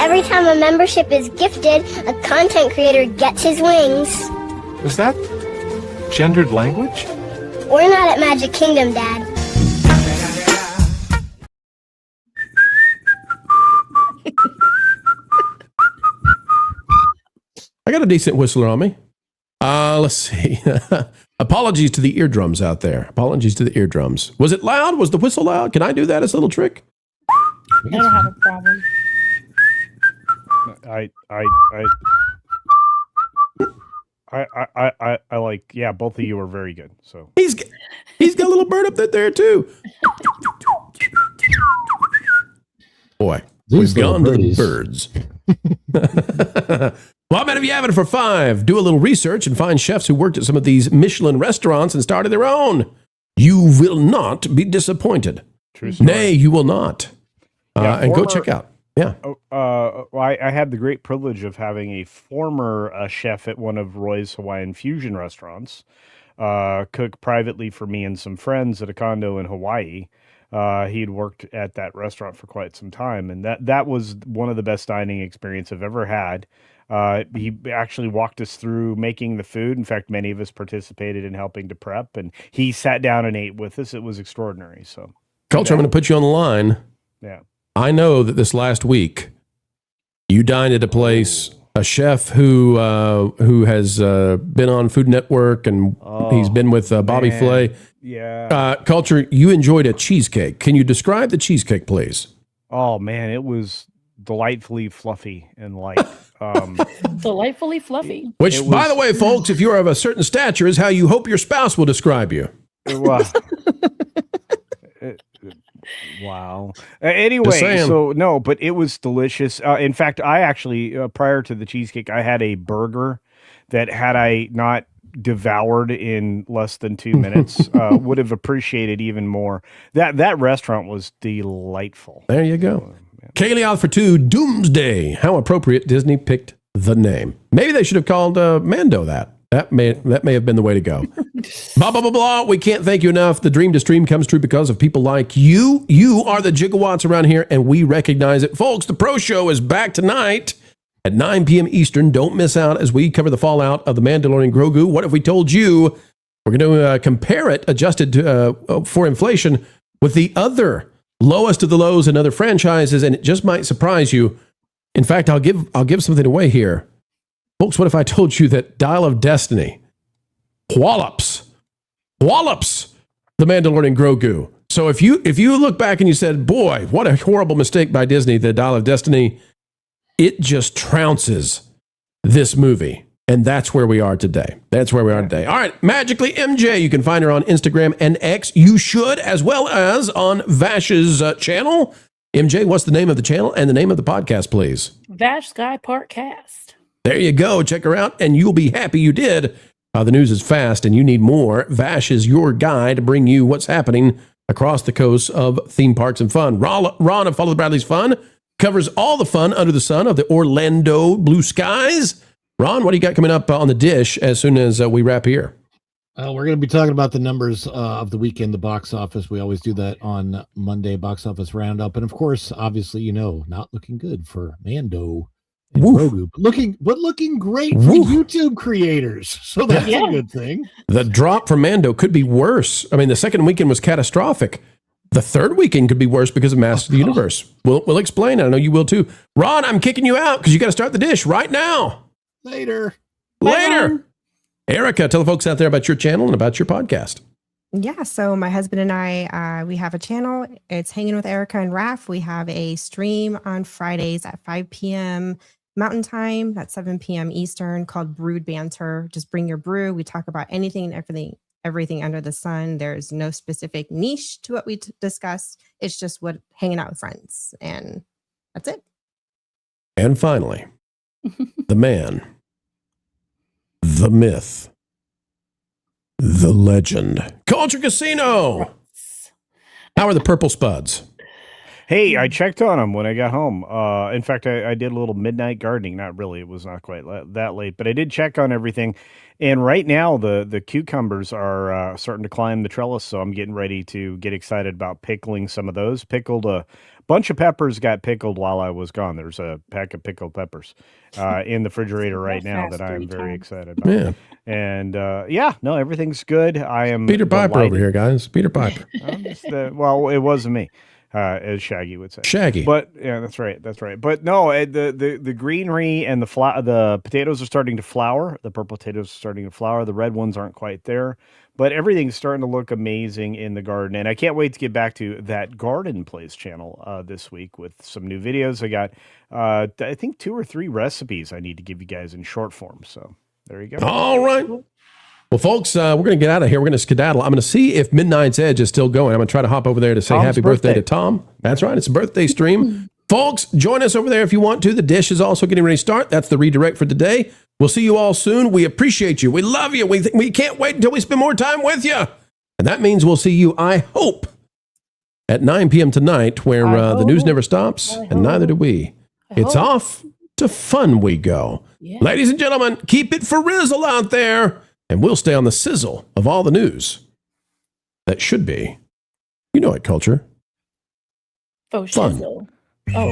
Every time a membership is gifted, a content creator gets his wings. Is that gendered language? We're not at Magic Kingdom, Dad. I got a decent whistler on me. Let's see. Apologies to the eardrums out there. Apologies to the eardrums. Was it loud? Was the whistle loud? Can I do that as a little trick? I don't have a problem. I like, yeah, both of you are very good. So he's got a little bird up there too. Boy, we've gone to the birds. Well, I bet if you have it for 5, do a little research and find chefs who worked at some of these Michelin restaurants and started their own. You will not be disappointed. True story. Nay, you will not. And go check out. Yeah. I had the great privilege of having a former chef at one of Roy's Hawaiian fusion restaurants cook privately for me and some friends at a condo in Hawaii. He'd worked at that restaurant for quite some time, and that was one of the best dining experience I've ever had. He actually walked us through making the food. In fact, many of us participated in helping to prep, and he sat down and ate with us. It was extraordinary. So, Culture, I'm going to put you on the line. Yeah. I know that this last week you dined at a place, a chef who has been on Food Network, and he's been with Bobby Flay. Yeah. Culture, you enjoyed a cheesecake. Can you describe the cheesecake, please? Oh man, it was delightfully fluffy and light. Delightfully fluffy. Which, by the way, folks, if you're of a certain stature, is how you hope your spouse will describe you. Wow. Anyway, so no, but it was delicious. In fact, I actually, prior to the cheesecake, I had a burger that, had I not devoured in less than 2 minutes, would have appreciated even more. That restaurant was delightful. There you go. Kaylee out for 2, Doomsday. How appropriate Disney picked the name. Maybe they should have called Mando that. That may have been the way to go. Blah, blah, blah, blah. We can't thank you enough. The dream to stream comes true because of people like you. You are the gigawatts around here, and we recognize it. Folks, the Pro Show is back tonight at 9 p.m. Eastern. Don't miss out as we cover the fallout of The Mandalorian Grogu. What if we told you? We're going to compare it, adjusted for inflation, with the other lowest of the lows in other franchises, and it just might surprise you. In fact, I'll give something away here. Folks, what if I told you that Dial of Destiny wallops The Mandalorian Grogu? So if you look back and you said, boy, what a horrible mistake by Disney, the Dial of Destiny, it just trounces this movie. And that's where we are today. All right, MagicalyMJ, you can find her on Instagram and X. You should, as well as on Vash's channel. MJ, what's the name of the channel and the name of the podcast, please? Vash Sky Park Cast. There you go. Check her out, and you'll be happy you did. The news is fast, and you need more. Vash is your guy to bring you what's happening across the coast of theme parks and fun. Ron of Follow the Bradley's Fun covers all the fun under the sun of the Orlando blue skies. Ron, what do you got coming up on the dish as soon as we wrap here? We're going to be talking about the numbers of the weekend, the box office. We always do that on Monday, box office roundup. And of course, obviously, not looking good for Mando and Grogu, but looking great for YouTube creators. So that's a good thing. The drop for Mando could be worse. I mean, the second weekend was catastrophic. The third weekend could be worse because of Master of the Universe. We'll explain. I know you will too. Ron, I'm kicking you out because you got to start the dish right now. Later. Erica, tell the folks out there about your channel and about your podcast. Yeah, so my husband and I, we have a channel. It's Hanging with Erica and Raph. We have a stream on Fridays at 5 p.m. Mountain Time. That's 7 p.m. Eastern, called Brewed Banter. Just bring your brew. We talk about anything and everything under the sun. There's no specific niche to what we discuss. It's just hanging out with friends, and that's it. And finally, the man, the myth, the legend, Culture Casino. How are the purple spuds? Hey, I checked on them when I got home. In fact, I did a little midnight gardening. Not really. It was not quite that late, but I did check on everything. And right now, the cucumbers are starting to climb the trellis, so I'm getting ready to get excited about pickling some of those. Pickled a bunch of peppers got pickled while I was gone. There's a pack of pickled peppers in the refrigerator right now that I am very excited about. Yeah. And everything's good. I am Peter Piper over here, guys. Peter Piper. Well, it wasn't me. As Shaggy would say. Shaggy. But yeah, that's right. But no, the greenery and the potatoes are starting to flower. The purple potatoes are starting to flower. The red ones aren't quite there. But everything's starting to look amazing in the garden. And I can't wait to get back to that Garden Plays channel this week with some new videos. I got, I think 2 or 3 recipes I need to give you guys in short form. So there you go. All right. Well, folks, we're going to get out of here. We're going to skedaddle. I'm going to see if Midnight's Edge is still going. I'm going to try to hop over there to say Tom's happy birthday to Tom. That's right. It's a birthday stream. Folks, join us over there if you want to. The dish is also getting ready to start. That's the redirect for today. We'll see you all soon. We appreciate you. We love you. We can't wait until we spend more time with you. And that means we'll see you, I hope, at 9 p.m. tonight, where the news never stops, and neither do we. It's off to fun we go. Yeah. Ladies and gentlemen, keep it for Rizzle out there. And we'll stay on the sizzle of all the news that should be, you know it, culture. Fun. Fun. Oh,